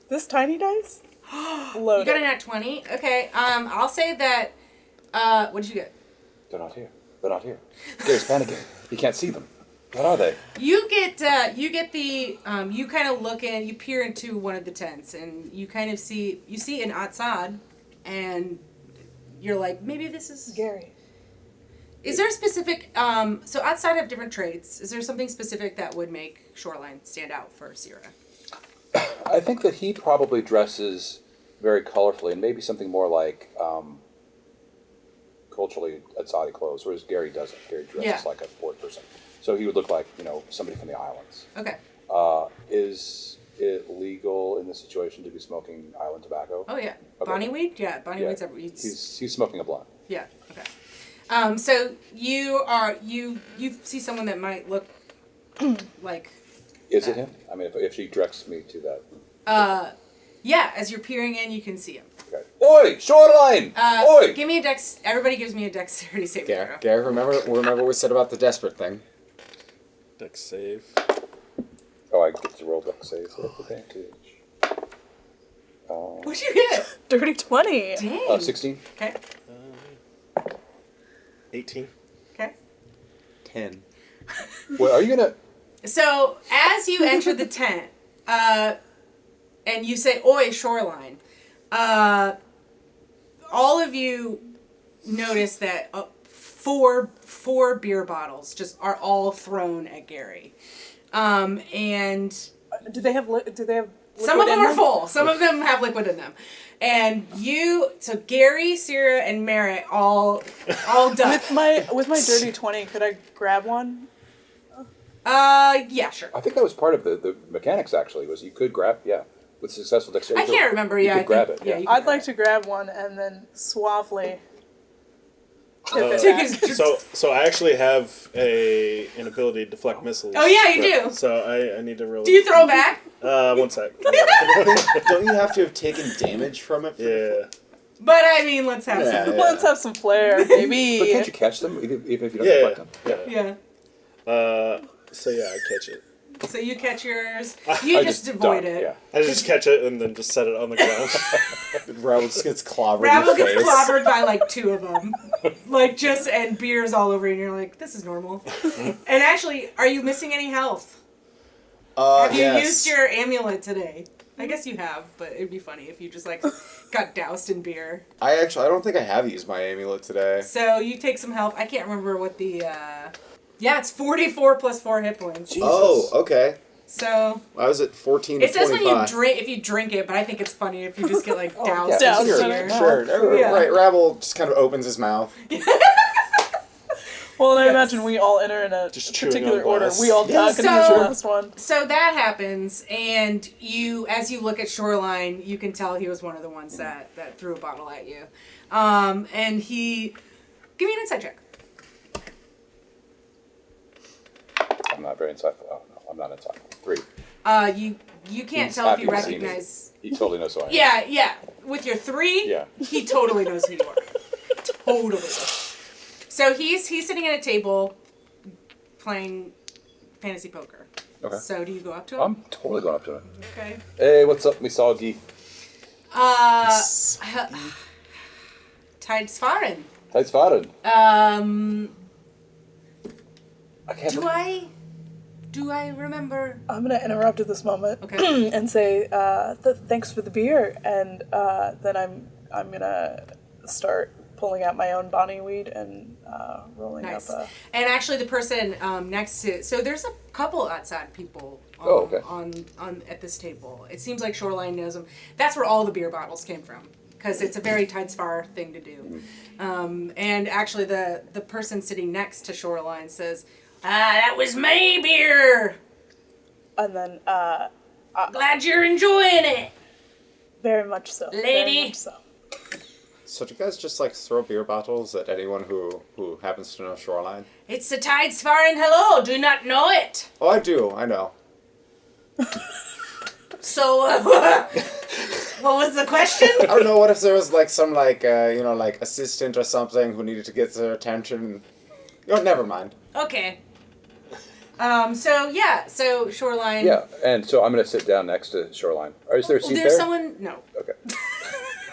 This tiny dice? You Loaded. got a nat 20? Okay. I'll say that. What did you get? They're not here. They're not here. Gary's panicking. He can't see them. What are they? You get the. You kind of look in. You peer into one of the tents, and you kind of see an Atsad, and you're like, maybe this is Gary. Is there a specific, so outside have different traits, is there something specific that would make Shoreline stand out for Sierra? I think that he probably dresses very colorfully, and maybe something more like culturally Atsadi clothes, whereas Gary doesn't. Gary dresses like a port person. So he would look like, somebody from the islands. Okay. Is it legal in this situation to be smoking island tobacco? Oh, yeah. Okay. Bonnie weed? Yeah, Bonnie weed's He's smoking a blunt. Yeah, okay. So you see someone that might look like... Is it him? I mean, if she directs me to that. Yeah, as you're peering in, you can see him. Okay. Oi! Shoreline! Oi! Give me a dex... Everybody gives me a dexterity saving throw. Gary, remember what we said about the desperate thing? Dex save. Oh, I get to roll dex saves with advantage. What'd you get? Dirty 20. Dang. 16. Okay. 18. Okay. 10. Well, are you gonna... So, as you enter the tent, and you say, "Oi, Shoreline," all of you notice that four beer bottles just are all thrown at Gary, and Do they have some of liquid them in are full. Some of them have liquid in them, and so Gary, Sierra, and Merritt all done. With my dirty 20, could I grab one? Yeah, sure. I think that was part of the mechanics, actually, was you could grab, with successful dexterity. I can't remember. You Yeah, could grab think, it. Yeah, you I'd could like grab to grab one and then suavely Take his- So I actually have an ability to deflect missiles. Oh, yeah, you do. So I need to roll. Do you throw back? 1 sec. Don't you have to have taken damage from it? Yeah. But I mean, let's have Yeah, some. yeah. Let's have some flair, baby. But can't you catch them even if you don't Yeah, collect them? yeah. Yeah. So yeah, I catch it. So you catch yours. You I just avoid duck, it. Yeah. I just catch it and then just set it on the ground. Rabble just gets clobbered Rabble in the gets face. clobbered by like 2 of them. Like just, and beer's all over you, and you're like, this is normal. And actually, are you missing any health? Have you Yes. used your amulet today? I guess you have, but it'd be funny if you just like got doused in beer. I don't think I have used my amulet today. So you take some health. I can't remember what the, yeah, it's 44 plus 4 hit points. Oh, okay. So I was at 14 to it says 25. when you drink, if you drink it, but I think it's funny if you just get like doused yeah, in doused beer. in it. Sure. Yeah. Right, Rabble just kind of opens his mouth. Well, and I Yes. imagine we all enter in a Just chewing particular on order. glass. We all duck and So- he's the last one. So that happens, and you, as you look at Shoreline, you can tell he was one of the ones that threw a bottle at you. And he, give me an insight check. I'm not very insightful. Oh, no, I'm not insightful. 3. You can't He's tell if you happy to see me. recognize. He totally knows who I am. Yeah. With your 3, Yeah. he totally knows who you are. Totally. So he's sitting at a table playing fantasy poker. Okay. So do you go up to him? I'm totally going up to him. Okay. Hey, what's up, Misagi? Tide's Farin. How's Farin? I can't. Do I remember? I'm gonna interrupt at this moment Okay. and say thanks for the beer, and then I'm gonna start pulling out my own Bonnie weed and rolling Nice. up. And actually, the person next to, so there's a couple outside people Oh, okay. on at this table. It seems like Shoreline knows them. That's where all the beer bottles came from, because it's a very Tidesfar thing to do. And actually, the person sitting next to Shoreline says, that was my beer. And then Glad you're enjoying it. very much so, Lady. Very much so. So do you guys just like throw beer bottles at anyone who happens to know Shoreline? It's the Tidesfar and hello. Do you not know it? Oh, I do. I know. So, what was the question? I don't know. What if there was like some like like assistant or something who needed to get their attention? Oh, never mind. Okay. So Shoreline. Yeah, and so I'm going to sit down next to Shoreline. Or is there a seat There's there? someone. No. Okay.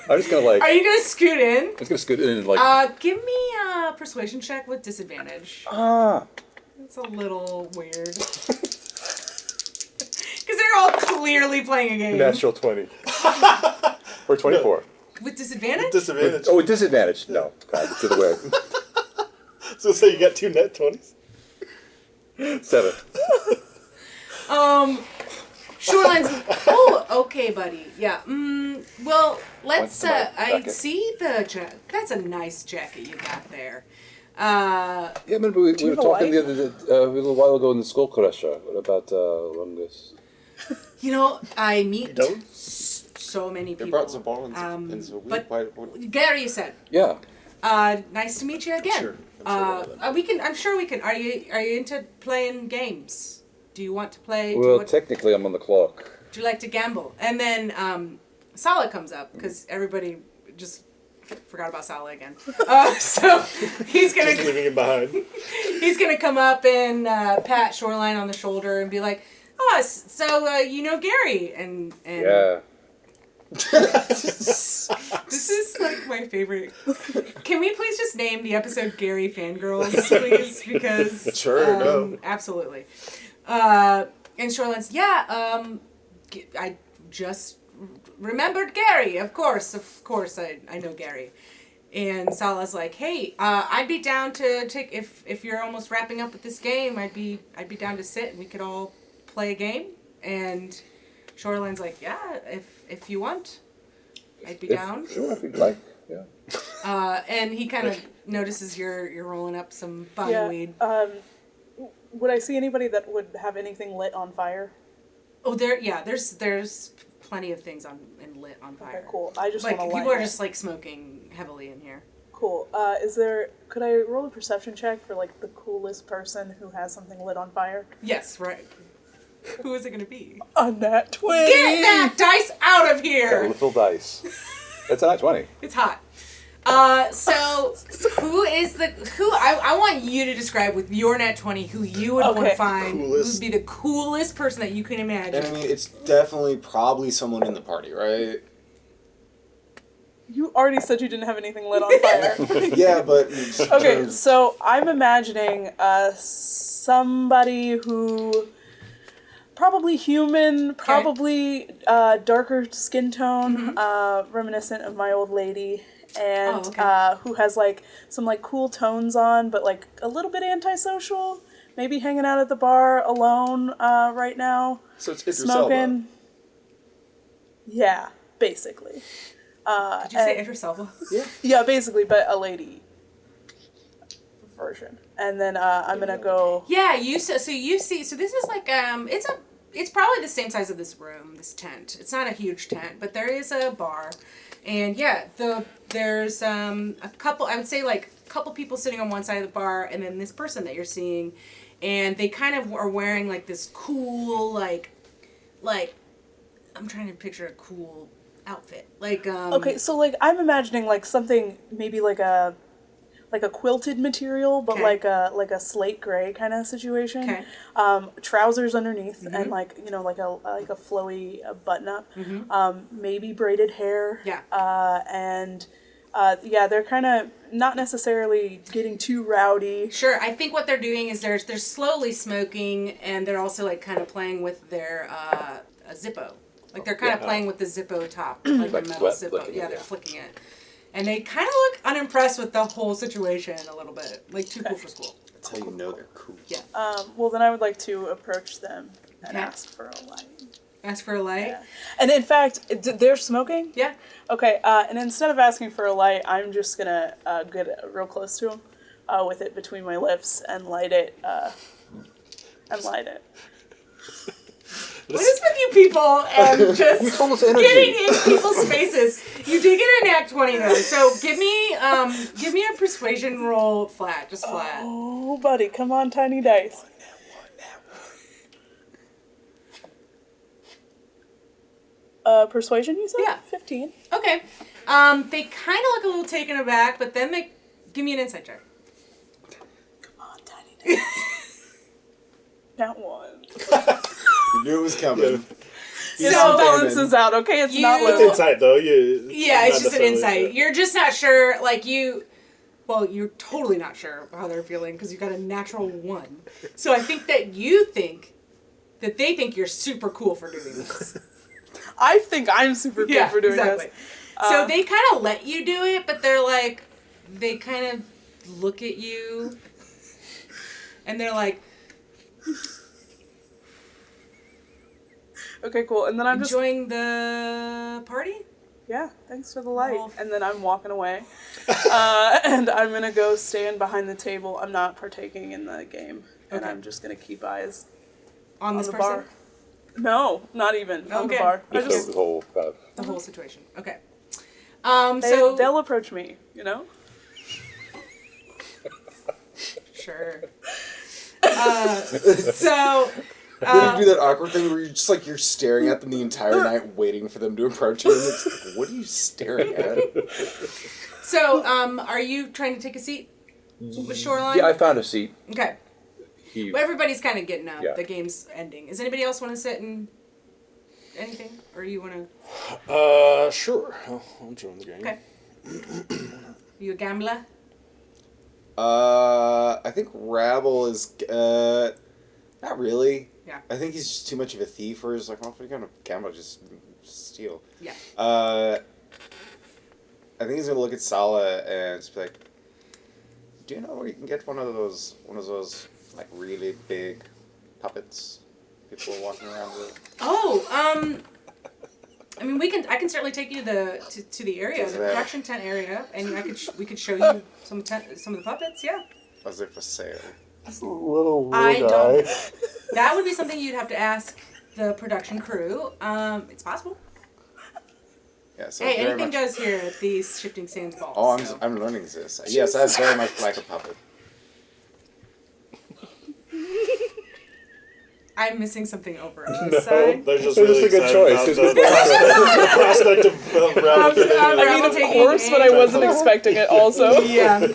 I'm just going to Are you gonna scoot in? I'm just going to scoot in and like... Give me a persuasion check with disadvantage. Ah. It's a little weird. Because they're all clearly playing a game. Natural 20. Or 24. With disadvantage? Disadvantage. Oh, with disadvantage. No. God, it's the other way. So say you got 2 net 20s. 7. Shoreline's. Oh, okay, buddy. Yeah. Well, let's. What's my I jacket? see the jacket. That's a nice jacket you got there. Yeah, remember we were have a talking wife? a little while ago in the Skull Crusher about Rungus. You know, I meet don't? so many people. brought the ball and but Gary, you said. Yeah. Nice to meet you again. Sure. I'm sure we can. I'm sure we can. Are you into playing games? Do you want to play? Well, technically I'm on the clock. Do you like to gamble? And then Sala comes up because everybody just forgot about Sala again. So he's Just gonna leaving him behind. he's gonna come up and pat Shoreline on the shoulder and be like, "Oh, so you know Gary?" And Yeah. This is like my favorite. Can we please just name the episode Gary Fangirls, please? Because Sure, no. absolutely. And Shoreline's, I just remembered Gary. Of course, I know Gary. And Sala's like, hey, I'd be down to take if you're almost wrapping up with this game. I'd be down to sit and we could all play a game. And Shoreline's like, yeah, if you want, I'd be down. Sure, if you'd like. Yeah. And he kind of notices you're rolling up some bun weed. Would I see anybody that would have anything lit on fire? Oh, there's plenty of things and lit on fire. Okay, cool. I just Like want to people are just like smoking heavily in here. Cool. Could I roll a perception check for like the coolest person who has something lit on fire? Yes, right. Who is it gonna be? A nat 20! Get that dice out of Got here! little dice. It's a nat 20. It's hot. So I want you to describe with your nat 20 who you would want to find who would be the coolest person that you can imagine. And I mean, it's definitely probably someone in the party, right? You already said you didn't have anything lit on fire. Yeah, but... Okay, so I'm imagining somebody who... Probably human, probably darker skin tone, reminiscent of my old lady, and who has like some like cool tones on, but like a little bit antisocial. Maybe hanging out at the bar alone right now. So it's Idris smoking. Elba. Yeah, basically. Did you say Idris Elba? Yeah. Yeah, basically, but a lady version. And then I'm gonna go. Yeah, so this is like it's probably the same size of this room, this tent. It's not a huge tent, but there is a bar, and there's a couple. I would say like a couple people sitting on one side of the bar, and then this person that you're seeing, and they kind of are wearing like this cool like I'm trying to picture a cool outfit Okay, so like I'm imagining like something maybe like a quilted material, but like a slate gray kind of situation. Okay. Trousers underneath and like like a flowy button up. Maybe braided hair. Yeah. They're kind of not necessarily getting too rowdy. Sure, I think what they're doing is they're slowly smoking, and they're also like kind of playing with their Zippo. Like they're kind of playing with the Zippo top, like the metal Zippo. Yeah, they're flicking it. And they kind of look unimpressed with the whole situation a little bit. Like, too cool for school. That's how you know they're cool. Yeah. Well, then I would like to approach them and ask for a light. Ask for a light? Yeah. And in fact, they're smoking? Yeah. Okay, and instead of asking for a light, I'm just going to get real close to them with it between my lips and light it. What is with you people and just getting in people's faces? You did get an Act 20 though, so give me a persuasion roll flat, just flat. Oh, buddy, come on, tiny dice. Persuasion, you said? Yeah. 15. Okay. They kind of look a little taken aback, but then they give me an insight check. Come on, tiny dice. Not one. You knew it was coming. It all balances out, okay? It's not low. It's insight, though. Yeah, it's just an insight. You're just not sure, like, you're totally not sure how they're feeling because you got a natural 1. So I think that they think you're super cool for doing this. I think I'm super cool for doing this. So they kind of let you do it, but they're like, they kind of look at you and they're like, okay, cool. And then I'm enjoying the party? Yeah, thanks for the light. And then I'm walking away. And I'm going to go stand behind the table. I'm not partaking in the game. And I'm just going to keep eyes on this the person? bar. No, not even on the bar. Just the whole the whole situation. Okay. They'll approach me, Sure. Then you do that awkward thing where you're staring at them the entire night, waiting for them to approach you. And it's like, what are you staring at? So, are you trying to take a seat with Shoreline? Yeah, I found a seat. Okay. Well, everybody's kind of getting up. Yeah. The game's ending. Does anybody else want to sit and anything, or you want to? Sure. I'll join the game. Okay. You a gambler? I think Rabble is not really. Yeah. I think he's just too much of a thief, or he's like, well, if we're gonna gamble, just steal. Yeah. I think he's gonna look at Sala and just be like, "Do you know where you can get one of those like really big puppets people are walking around with?" Oh, I mean, I can certainly take you to the area, the production tent area, and we could show you some of the puppets. Yeah. Was it for sale? Little I don't. That would be something you'd have to ask the production crew. It's possible. Yeah, so hey, anything goes here at these Shifting Sands balls. Oh, so. I'm learning this. Yes, that's very much like a puppet. I'm missing something over on No, this side. they're just They're really just a good excited choice. about the prospect of Rabbit fitting in. I mean, of taking course, but I a- wasn't expecting it also. Yeah.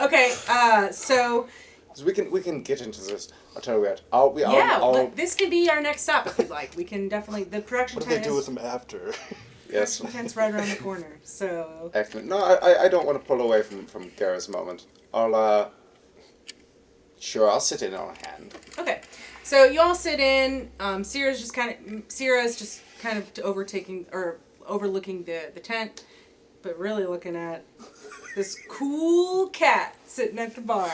Okay. So So we can get into this. I'll tell you what. this could be our next stop if you'd like. We can definitely. The production What do tent they do with is them after? Yes. production tent's right around the corner. So Excellent. No, I don't want to pull away from Gareth's moment. I'll sit in on a hand. okay. So you all sit in. Sierra's just kind of overlooking the tent, but really looking at this cool cat sitting at the bar.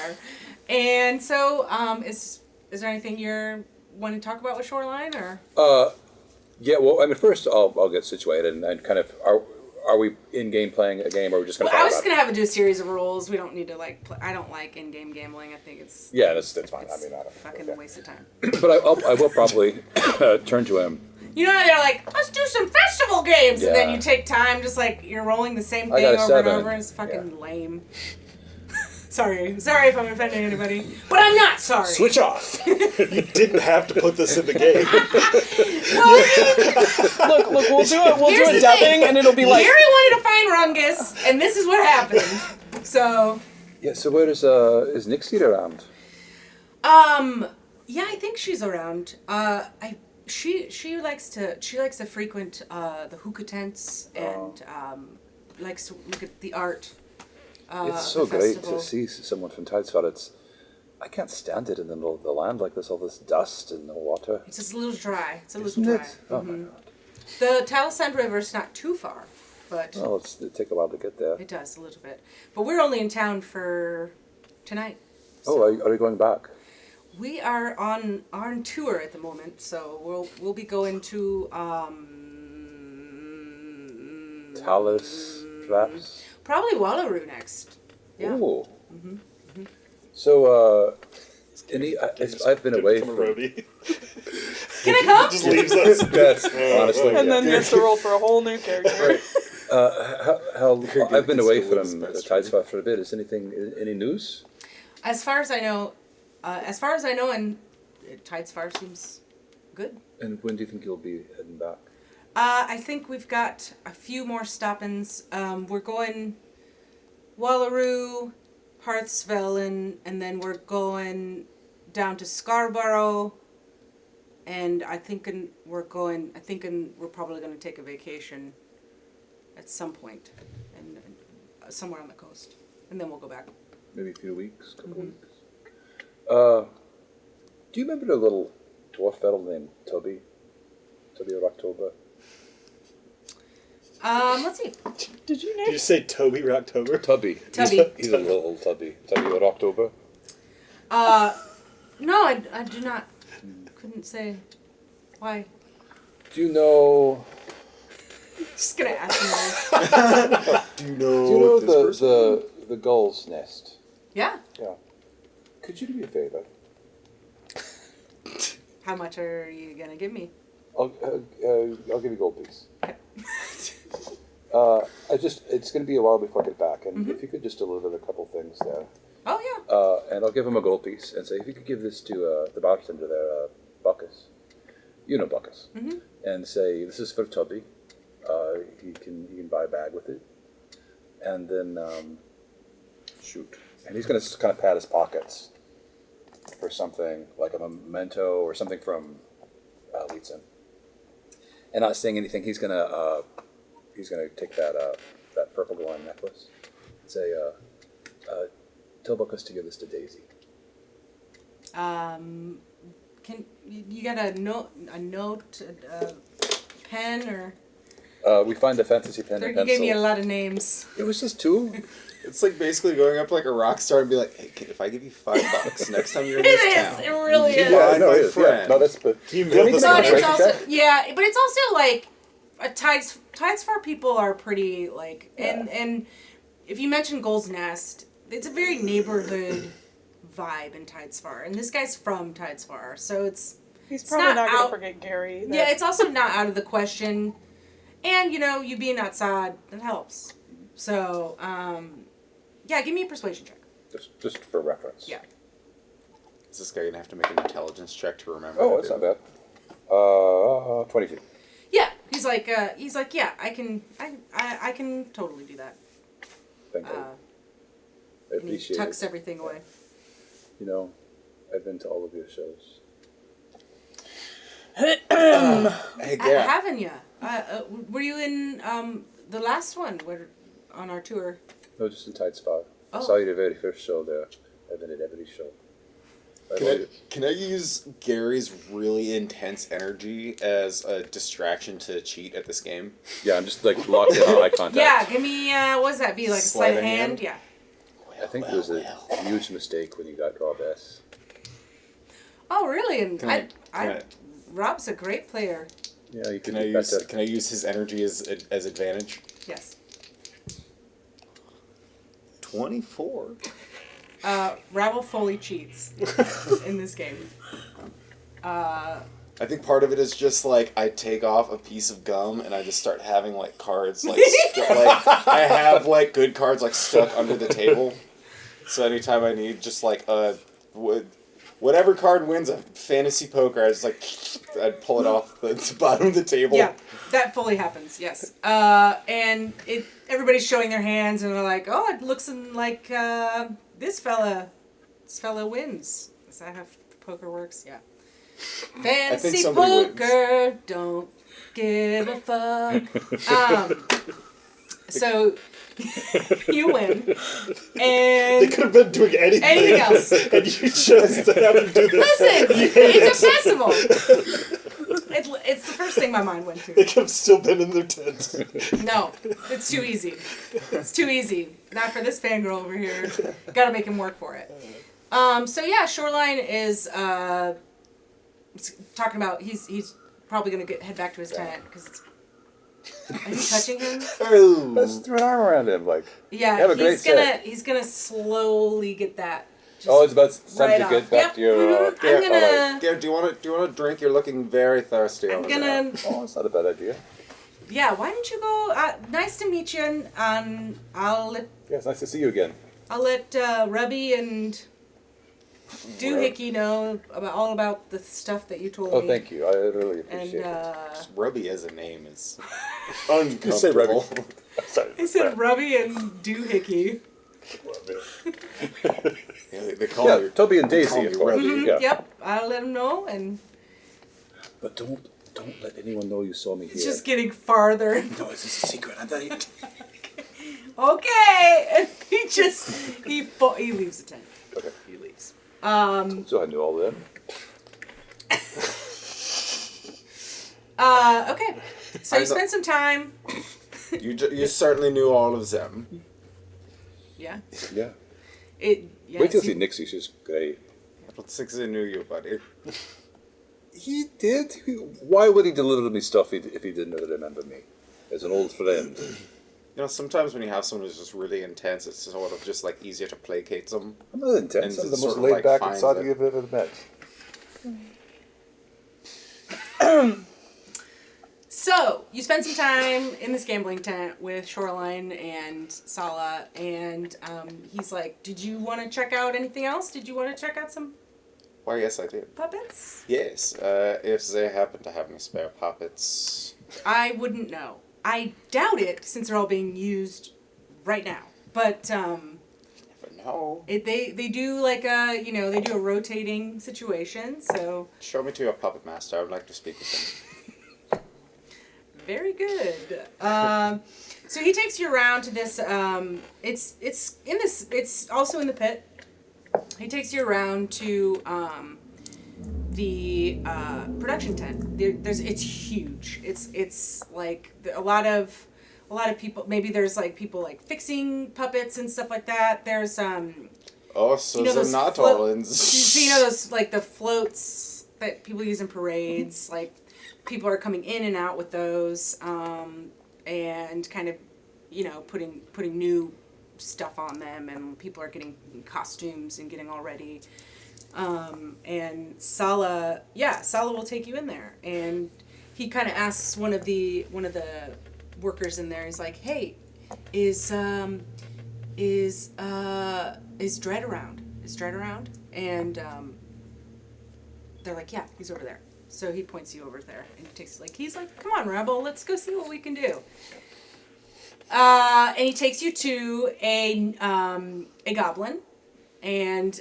And so, is there anything you're wanting to talk about with Shoreline, or? Yeah, well, I mean, first I'll get situated and kind of are we in game playing a game or are we just going to? I was just gonna have to do a series of rules. We don't need to I don't like in-game gambling. I think it's that's fine. it's I mean, I don't. fucking Okay. waste of time. But I will probably turn to him. You know how they're like, let's do some festival games, and then Yeah. you take time, just like you're rolling the same I thing got a over 7. and over, and it's fucking lame. Sorry if I'm offending anybody, but I'm not sorry. Switch off. You didn't have to put this in the game. Look, we'll do it. We'll Here's do the a dubbing, thing. and it'll be like. Gary wanted to find Rungus, and this is what happened. So, Yeah. So where is Nixie around? yeah, I think she's around. She likes to frequent the hookah tents and likes to look at the art. It's so the great festival. to see someone from Tidesford. I can't stand it in the middle of the land like this, all this dust and no water. It's just a little dry. It's a little Isn't dry. it? Oh my god. The Talisand River's not too far, but Well, it'll take a while to get there. it does a little bit. But we're only in town for tonight. Oh, are you going back? We are on tour at the moment, so we'll be going to Talus, perhaps? probably Wallaroo next. Yeah. Ooh. So, I've been away Become a from... roadie. Can I come? Just leaves us. That's honestly... And yeah. then he has to roll for a whole new character. I've been away Still from lives best Tidesford for a bit. Is any news? As far as I know, and Tidesfar seems good. And when do you think you'll be heading back? I think we've got a few more stop-ins. We're going Wallaroo, Hearthsville, and then we're going down to Scarborough. And we're probably going to take a vacation at some point, and somewhere on the coast, and then we'll go back. Maybe a few weeks, couple weeks. Do you remember the little dwarf fellow named Tubby? Tubby or October? Let's see. Did you Did name? you say Toby Rocktober? Tubby. Tubby. He's a little Tubby. Tubby or October? No, I do not. Couldn't say why. Do you know? Just gonna ask him. Do you know, Do you know this the gull's nest? Yeah. Yeah. Could you do me a favor? How much are you gonna give me? I'll give you a gold piece. It's going to be a while before I get back, and if you could just deliver a couple things there, Oh yeah. and I'll give him a gold piece and say if you could give this to the bartender there, Buckus, you know Buckus, and say this is for Tubby. He can buy a bag with it, and then shoot, and he's going to kind of pat his pockets for something like a memento or something from Leetzen. And not saying anything, he's gonna take that purple glowing necklace and say, tell Buckus to give this to Daisy. Can you got a note, a pen, or We find a fantasy pen you and pencil. gave me a lot of names. It was just 2. It's like basically going up like a rock star and be like, "Hey, kid, if I give you $5 next time you're in It this is. town, It really you is. find no, my it is. Yeah, friend." no, that's but. Can you Do you mail need this to But make a it's persuasion also check? but it's also like Tidesfar people are pretty like and if you mention Gold's Nest, it's a very neighborhood vibe in Tidesfar, and this guy's from Tidesfar, so He's It's probably not not going out- to forget Gary. yeah, it's also not out of the question, and you being outside that helps. So yeah, give me a persuasion check. Just for reference. Yeah. Is this guy gonna have to make an intelligence check to remember? Oh, to that's do not it? bad. 22. Yeah, he's like, yeah, I can totally do that. Thank you. I And he appreciate tucks it. everything away. You know, I've been to all of your shows. Hey, yeah. Haven't you? Were you in the last one on our tour? No, just in Tides 5. I Oh. saw your very first show there. I've been at every show. Can I use Gary's really intense energy as a distraction to cheat at this game? Yeah, I'm just like locked in on eye contact. Yeah, give me, what does that be? Like a sleight of hand? Yeah. I think it was a huge mistake when you got Rob S. Oh, really? And Can I- Rob's a great player. Yeah, you could Can I be use better. Can I use his energy as advantage? Yes. 24. Rabble fully cheats in this game. I think part of it is just like I take off a piece of gum and I just start having like cards like I have like good cards like stuck under the table. So anytime I need just like whatever card wins a fantasy poker, I just like I'd pull it off the bottom of the table. Yeah, that fully happens, yes. And everybody's showing their hands and they're like, oh, it looks like this fella wins. Is that how poker works? Yeah. Fancy somebody poker, don't give a fuck. So you win, They and could have been doing anything else. and you chose to have to do this. Listen, it's a festival. It's the first thing my mind went They to. could have still been in their tents. No, it's too easy. It's too easy. Not for this fangirl over here. Gotta make him work for it. So yeah, Shoreline is talking about he's probably gonna head back to his tent because it's. Are you touching him? Let's throw an arm around him, like. Yeah, Have a great set. he's gonna slowly get that. just Oh, it's about time right to off. get back Yep, to your. I'm gonna. Garrett, do you want a drink? You're looking very thirsty. I'm over gonna. there. Oh, that's not a bad idea. Yeah, why don't you go? Nice to meet you, and I'll let Yeah, it's nice to see you again. Rubby and Doohickey know all about the stuff that you told me. Oh, thank you. I really And appreciate it. Rubby as a name is You say Rubby. uncomfortable. Sorry. I said Rubby and Doohickey. Yeah, they call Yeah, me Toby and call Daisy, me of course. Rubby. Mhm, Yeah. Yep, I'll let him know, and But don't let anyone know you saw me here. it's just getting farther. No, it's just a secret. I tell you. Okay, and he leaves the tent. Okay. He leaves. So I knew all that. Okay, so you spend some time. You certainly knew all of them. Yeah. Yeah. Yeah. Wait till you see Nixie. She's great. But six I knew you, buddy. He did. Why would he deliver me stuff if he didn't remember me? As an old friend. You know, sometimes when you have someone who's just really intense, it's sort of just like easier to placate them. I'm not intense. And I'm the sort most of, laid like, back finds inside it. you've ever met. So you spend some time in this gambling tent with Shoreline and Sala, and he's like, "Did you want to check out anything else? Did you want to check out some Why, yes, I did. puppets?" Yes, if they happen to have any spare puppets. I wouldn't know. I doubt it, since they're all being used right now. But Never know. they do like they do a rotating situation. So Show me to your puppet master. I would like to speak with him. very good. So he takes you around to this. It's also in the pit. He takes you around to the production tent. It's huge. It's like a lot of people. Maybe there's like people like fixing puppets and stuff like that. There's Oh, so You know they're those not float- all in. so you know those like the floats that people use in parades. Like people are coming in and out with those, and kind of putting new stuff on them, and people are getting costumes and getting all ready. And Sala will take you in there, and he kind of asks one of the workers in there. He's like, "Hey, is Dread around? Is Dread around?" And they're like, yeah, he's over there. So he points you over there, and he's like, come on, Rebel, let's go see what we can do. And he takes you to a goblin, and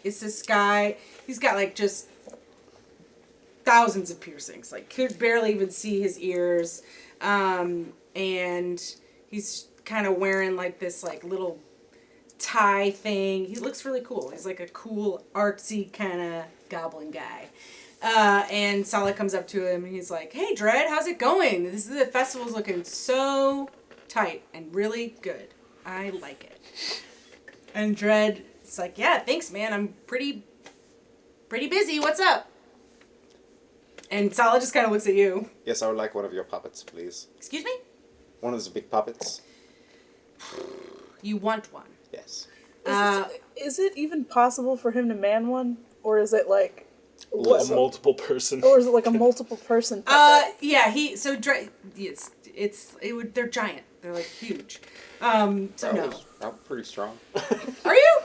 it's this guy. He's got like just thousands of piercings, like could barely even see his ears, and he's kind of wearing like this like little tie thing. He looks really cool. He's like a cool artsy kind of goblin guy. And Sala comes up to him and he's like, hey Dread, how's it going? The festival's looking so tight and really good. I like it. And Dread's like, yeah, thanks man, I'm pretty busy. What's up? And Sala just kind of looks at you. Yes, I would like one of your puppets, please. Excuse me? One of those big puppets. You want one? Yes. Is it even possible for him to man one? Or is it like... A multiple person. Or is it like a multiple person puppet? Yeah, they're giant. They're like huge. So no. Rabble pretty strong. Are you?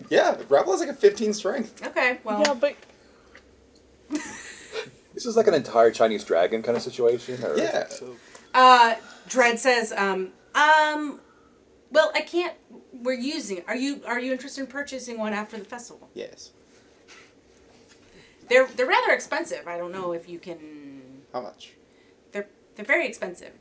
Yeah, Rabble has like a 15 strength. Okay, well. Yeah, but... This is like an entire Chinese dragon kind of situation? Or? Yeah. Dread says, well, I can't, are you interested in purchasing one after the festival? Yes. They're rather expensive. I don't know if you can. How much? They're very expensive.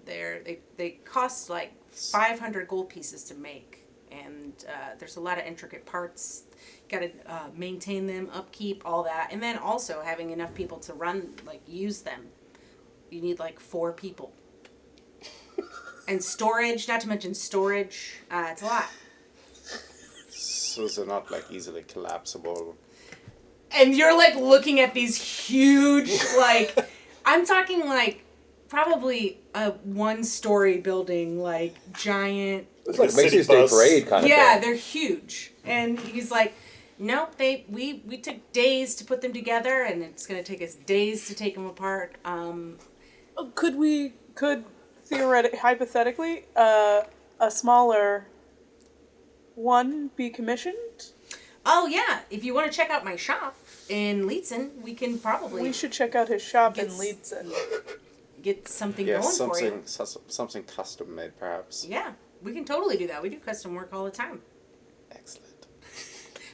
They cost like 500 gold pieces to make, and there's a lot of intricate parts. Got to maintain them, upkeep, all that, and then also having enough people to use them. You need like 4 people, and storage. Not to mention storage. It's a lot. So they're not like easily collapsible. And you're like looking at these huge, like, I'm talking like probably a 1-story building, like giant. It's like Macy's Day Parade kind of thing. Yeah, they're huge. And he's like, nope, we took days to put them together, and it's going to take us days to take them apart. Could theoretically, hypothetically, a smaller one be commissioned? Oh, yeah. If you want to check out my shop in Leetzen, we can probably... We should check out his shop in Leetzen. Get something going for you. Something custom made, perhaps. Yeah, we can totally do that. We do custom work all the time. Excellent.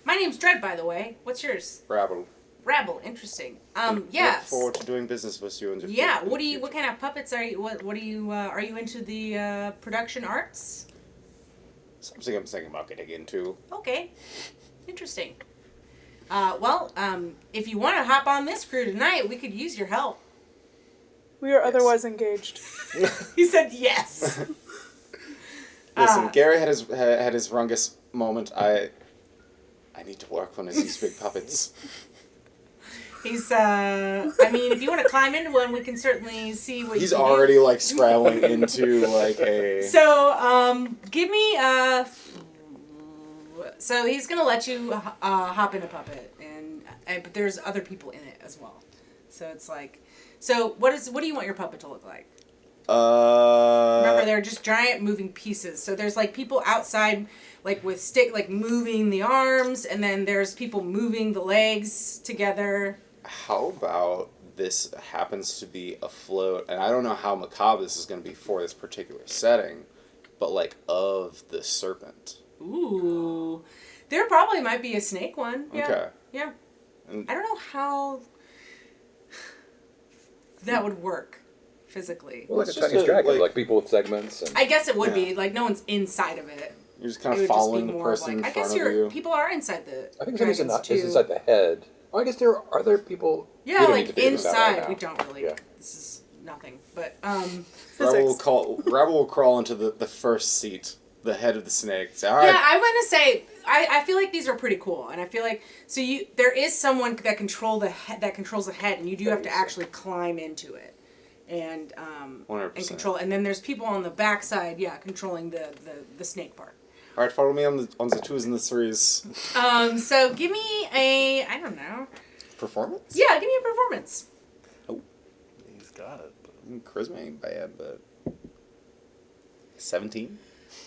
My name's Dread, by the way. What's yours? Rabble. Rabble. Interesting. Look Yes. forward to doing business with you in the Yeah. future. What kind of puppets are you? What are you? Are you into the production arts? Something I'm thinking about getting into. Okay. Interesting. If you want to hop on this crew tonight, we could use your help. We are otherwise engaged. He said yes. Listen, Gary had his Rungus moment. I need to work on these big puppets. He's, I mean, if you want to climb into one, we can certainly see what He's you can already, do. like, scrabbling into, like, a... So, give me, so he's going to let you hop in a puppet, but there's other people in it as well. So it's like, so what do you want your puppet to look like? Remember, they're just giant moving pieces. So there's like people outside, like with like moving the arms, and then there's people moving the legs together. How about this happens to be a float, and I don't know how macabre this is going to be for this particular setting, but like of the Serpent. Ooh, there probably might be a snake one. Yeah. Okay. Yeah. And I don't know how that would work physically. Well, like a It's just Chinese dragon, like- like people with segments. And... I guess it would Yeah. be like no one's inside of it. you're just kind It of would just be following the more of person like, in I guess front of you. people are inside the. I think somebody's dragons, is too. inside the head. Oh, I guess are there people... Yeah, We don't like need to figure this out right inside. now. We don't really. Yeah. This is nothing. But Rabble will crawl into the first seat, the head of the snake. Say, all right. yeah, I want to say I feel like these are pretty cool, and I feel like there is someone that controls the head, and you do have to actually climb into it, and 100%. and control. And then there's people on the backside, controlling the snake part. All right, follow me on the 2s and the 3s. So give me a Performance? Yeah, give me a performance. He's got it. Charisma ain't bad, but 17.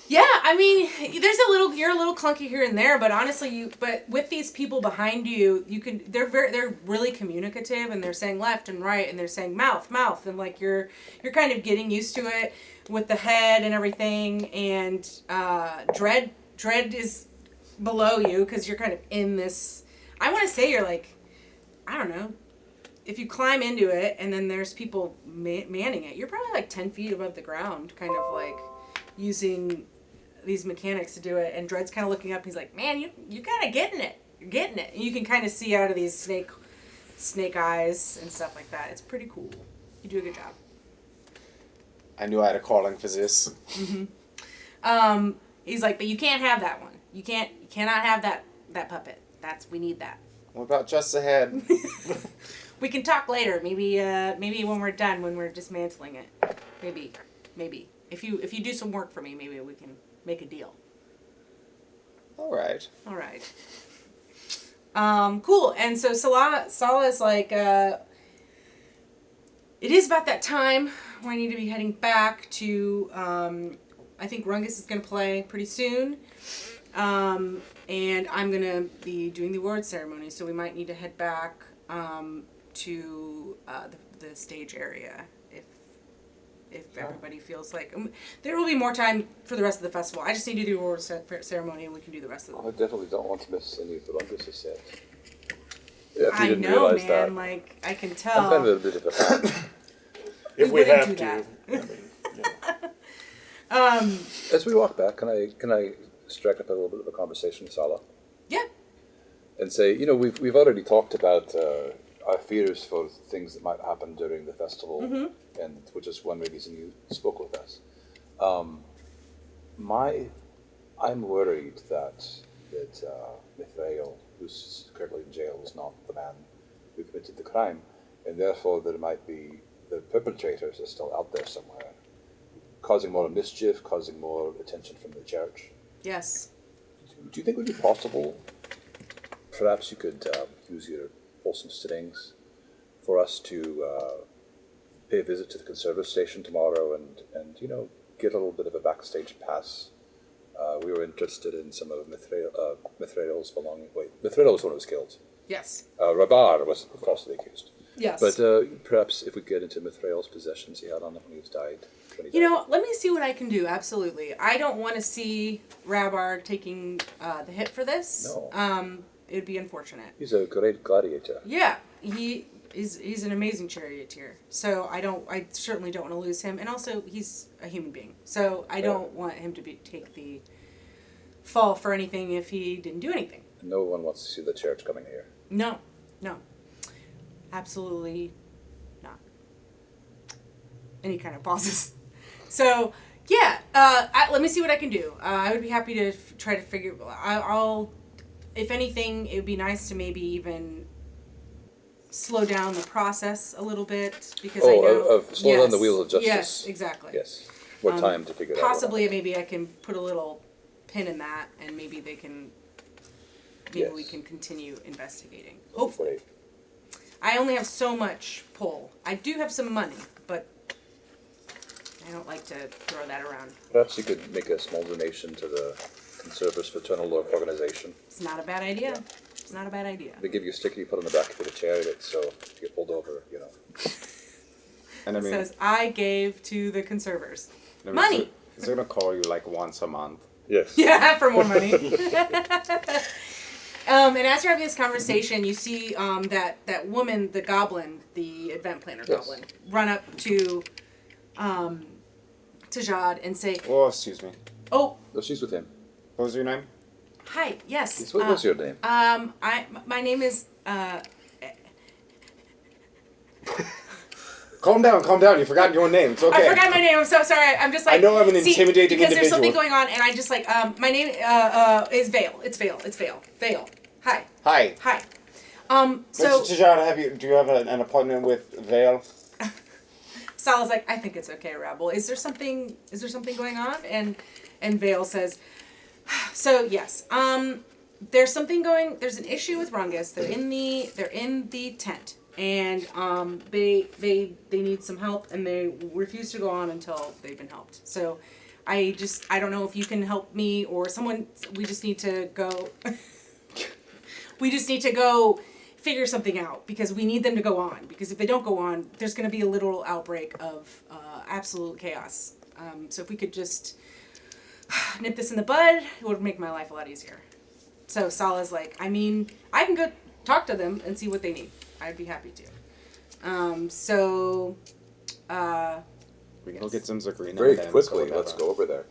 Yeah, I mean, you're a little clunky here and there, but honestly, but with these people behind you, they're really communicative, and they're saying left and right, and they're saying mouth, and like you're kind of getting used to it with the head and everything, and dread is below you because you're kind of in this. I want to say you're like, I don't know, if you climb into it, and then there's people manning it, you're probably like 10 feet above the ground, kind of like using these mechanics to do it, and Dread's kind of looking up. He's like, "Man, you kind of getting it. You're getting it." And you can kind of see out of these snake eyes and stuff like that. It's pretty cool. You do a good job. I knew I had a calling for this. He's like, "But you can't have that one. You cannot have that puppet. We need that. What about just ahead? We can talk later. Maybe when we're done, when we're dismantling it. Maybe if you do some work for me, maybe we can make a deal." All right. Cool. And so Sala's like, it is about that time where I need to be heading back to, I think Rungus is going to play pretty soon. And I'm going to be doing the award ceremony, so we might need to head back to the stage area if everybody feels like there will be more time for the rest of the festival. I just need to do the award ceremony, and we can do the rest of it. I definitely don't want to miss any of the Rungus set. Yeah, if you I didn't know, realize man. that. Like I can tell. I'm kind of a bit of a fan. If we wouldn't have do to. that. I mean, As we walk back, can I strike up a little bit of a conversation with Sala? Yeah. And say, we've already talked about our fears for things that might happen during the festival, and which is one reason you spoke with us. I'm worried that Mithrael, who's currently in jail, is not the man who committed the crime, and therefore there might be the perpetrators are still out there somewhere, causing more mischief, causing more attention from the church. Yes. Do you think it would be possible? Perhaps you could use your wholesome strings for us to pay a visit to the conservative station tomorrow and get a little bit of a backstage pass. We were interested in some of Mithrael's belongings. Wait, Mithrael was one who was killed. Yes. Rabar was falsely accused. Yes. But perhaps if we get into Mithrael's possessions he had on him when he died. Let me see what I can do. Absolutely. I don't want to see Rabar taking the hit for this. No. It'd be unfortunate. He's a great gladiator. Yeah, he's an amazing charioteer. So I certainly don't want to lose him. And also, he's a human being. So I don't want him to take the fall for anything if he didn't do anything. No one wants to see the church coming here. No. Absolutely not. Any kind of pauses. So, yeah, let me see what I can do. I would be happy to try to figure... I'll... If anything, it would be nice to maybe even slow down the process a little bit, because I know... slow down the wheels of justice. Yes, exactly. Yes. More time to figure it out. Possibly, maybe I can put a little pin in that, and maybe they can... Maybe we can continue investigating. Hopefully. I only have so much pull. I do have some money, but I don't like to throw that around. Perhaps you could make a small donation to the Conservatives Fraternal Organization. It's not a bad idea. Yeah. It's not a bad idea. They give you a sticker you put on the back of the chariot, so if you get pulled over, And I mean, it says, I gave to the conservators. Money! Is it going to call you like once a month? Yes. Yeah, for more money. And as you're having this conversation, you see that woman, the goblin, the event planner goblin, run up to Jad and say, Oh, excuse me. Oh. No, she's with him. What was your name? Hi, yes. What was your name? My name is, Calm down. You forgot your name. It's okay. I forgot my name. I'm so sorry. I'm just like... I know I'm an intimidating because individual. there's something going on, and I just like, my name is Vale. It's Vale. Vale. Hi. So... Mr. Tijara, do you have an appointment with Vale? Sal's like, I think it's okay, Rabble. Is there something going on? And Vale says, so yes, there's an issue with Rungus. They're in the tent, and they need some help, and they refuse to go on until they've been helped. So I don't know if you can help me or someone. We just need to go. We just need to go figure something out because we need them to go on. Because if they don't go on, there's going to be a literal outbreak of absolute chaos. So if we could just nip this in the bud, it would make my life a lot easier. So Sala's like, I mean, I can go talk to them and see what they need. I'd be happy to. We can go get some Zagrina. Very quickly, let's go over there.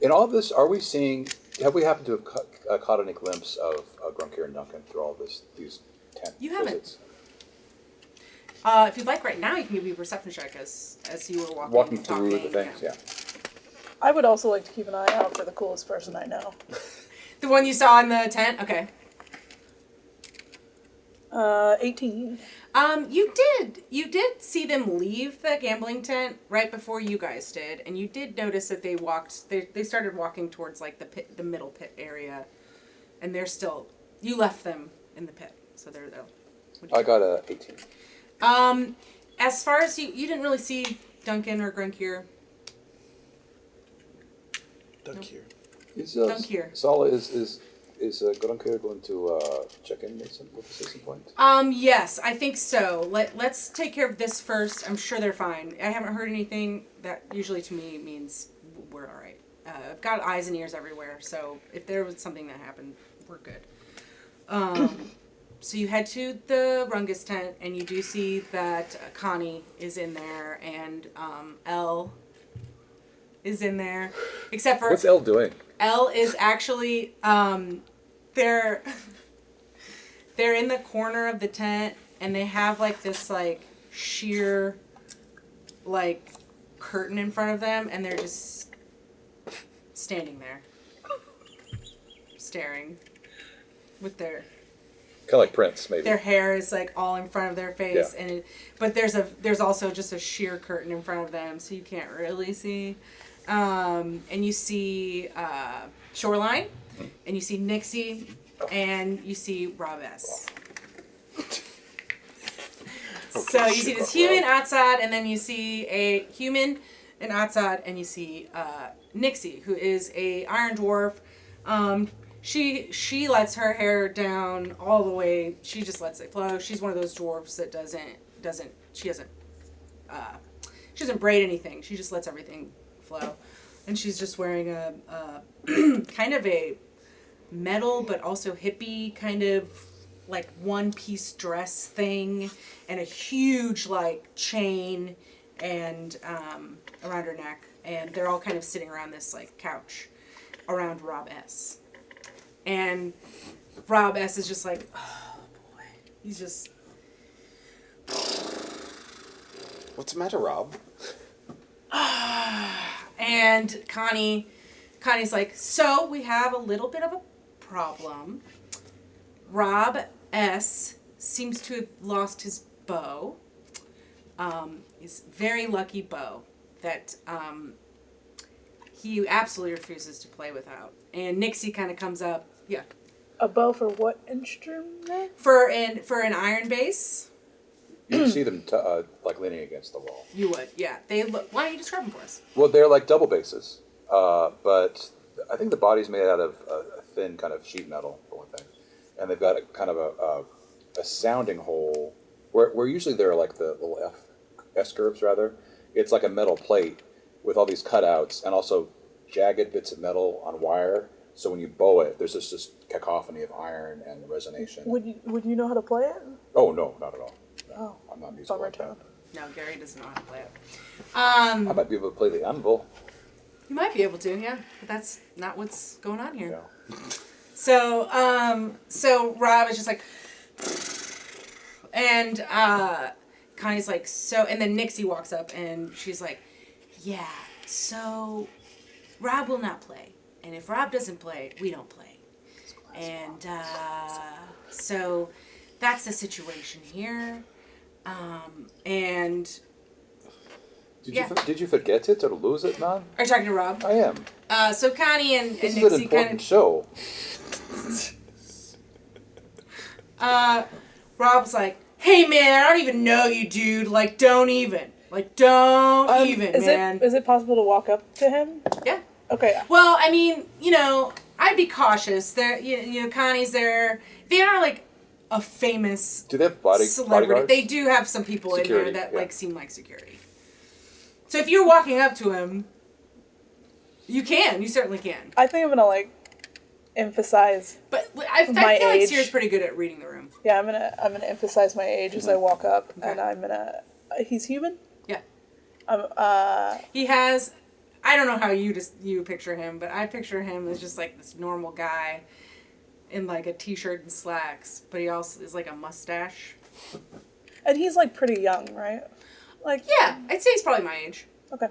In all this, have we happened to have caught any glimpse of Grunkier and Duncan through all these tent You haven't. visits? If you'd like right now, you can give me a perception check as you were Walking and through the talking, things, yeah. I would also like to keep an eye out for the coolest person I know. The one you saw in the tent? Okay. 18. You did see them leave the gambling tent right before you guys did, and you did notice that they started walking towards like the middle pit area, and you left them in the pit, so they're there. I got a 18. As far as you didn't really see Duncan or Grunkier. Dunkier. Dunkier. Sala, is Grunkier going to check in with us at some point? Yes, I think so. Let's take care of this first. I'm sure they're fine. I haven't heard anything. That usually to me means we're all right. I've got eyes and ears everywhere, so if there was something that happened, we're good. So you head to the Rungus tent, and you do see that Connie is in there, and Elle is in there, except for... What's Elle doing? Elle is actually, they're in the corner of the tent, and they have like this like sheer like curtain in front of them, and they're just standing there, staring with their... Kind of like Prince, maybe. Their hair is like all in front of their face, Yeah. but there's also just a sheer curtain in front of them, so you can't really see. And you see Shoreline, and you see Nixie, and you see Rob S. So you see this human outside, and then you see a human, an outside, and you see Nixie, who is a Iron Dwarf. She lets her hair down all the way. She just lets it flow. She's one of those dwarves that she doesn't braid anything. She just lets everything flow. And she's just wearing a kind of a metal but also hippie kind of like one-piece dress thing, and a huge like chain and around her neck. And they're all kind of sitting around this like couch around Rob S. And Rob S. is just like, oh boy. He's just... What's the matter, Rob? And Connie's like, so we have a little bit of a problem. Rob S. seems to have lost his bow. His very lucky bow that he absolutely refuses to play without. And Nixie kind of comes up. Yeah. A bow for what instrument? For an iron base. You see them like leaning against the wall. You would, yeah. They look. Why don't you describe them for us? Well, they're like double bases, but I think the body's made out of a thin kind of sheet metal, for one thing, and they've got a kind of a sounding hole where usually there are like the little S curves rather. It's like a metal plate with all these cutouts and also jagged bits of metal on wire. So when you bow it, there's this cacophony of iron and resonation. Would you know how to play it? Oh no, not at all. No, Oh, I'm not musical bummer like that. No, Gary doesn't know how to play it. I might be able to play the anvil. You might be able to, yeah. But that's not what's going on here. Yeah. So Rob is just like, and Connie's like, so, and then Nixie walks up and she's like, yeah, so Rob will not play. And if Rob doesn't play, we don't play. And so that's the situation here. And Did you forget it or lose it, man? are you talking to Rob? I am. So Connie and This is an Nixie important kind show. of, Rob's like, hey man, I don't even know you, dude. Like, don't even. Like, don't even, is man. Is it possible to walk up to him? Yeah. Okay. Well, I mean, I'd be cautious. There, Connie's there. They are like a famous Do they have celebrity. bodyguards? They do have some people Security, in there that yeah. like seem like security. So if you're walking up to him, you certainly can. I think I'm gonna like emphasize. But I My feel like age. Seer's pretty good at reading the room. Yeah, I'm gonna emphasize my age as I walk up, and I'm gonna. He's human. Yeah. He has. I don't know how you picture him, but I picture him as just like this normal guy in like a t-shirt and slacks, but he also is like a mustache. And he's like pretty young, right? Like Yeah, I'd say he's probably my age. okay.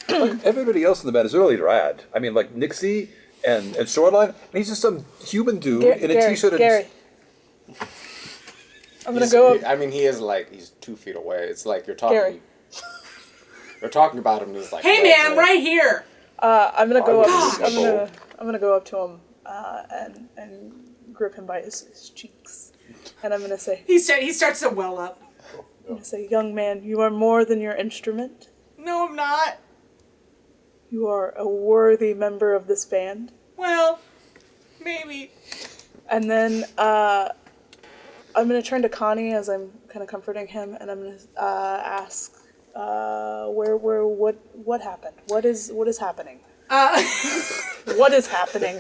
Like, everybody else in the band is really rad. I mean, like Nixie and Shoreline. And he's just some human dude in a Gary, t-shirt. Gary. I'm gonna go up. I mean, he is like he's 2 feet away. It's like you're talking. Gary. You're talking about him. And he's like, Hey man, I'm right here. I'm gonna go Gosh. up. I'm gonna go up to him and grip him by his cheeks, and I'm gonna say, He starts to well up. I'm gonna say, young man, you are more than your instrument. No, I'm not. You are a worthy member of this band. Well, maybe. And then I'm gonna turn to Connie as I'm kind of comforting him, and I'm gonna ask, what happened? What is happening? What is happening?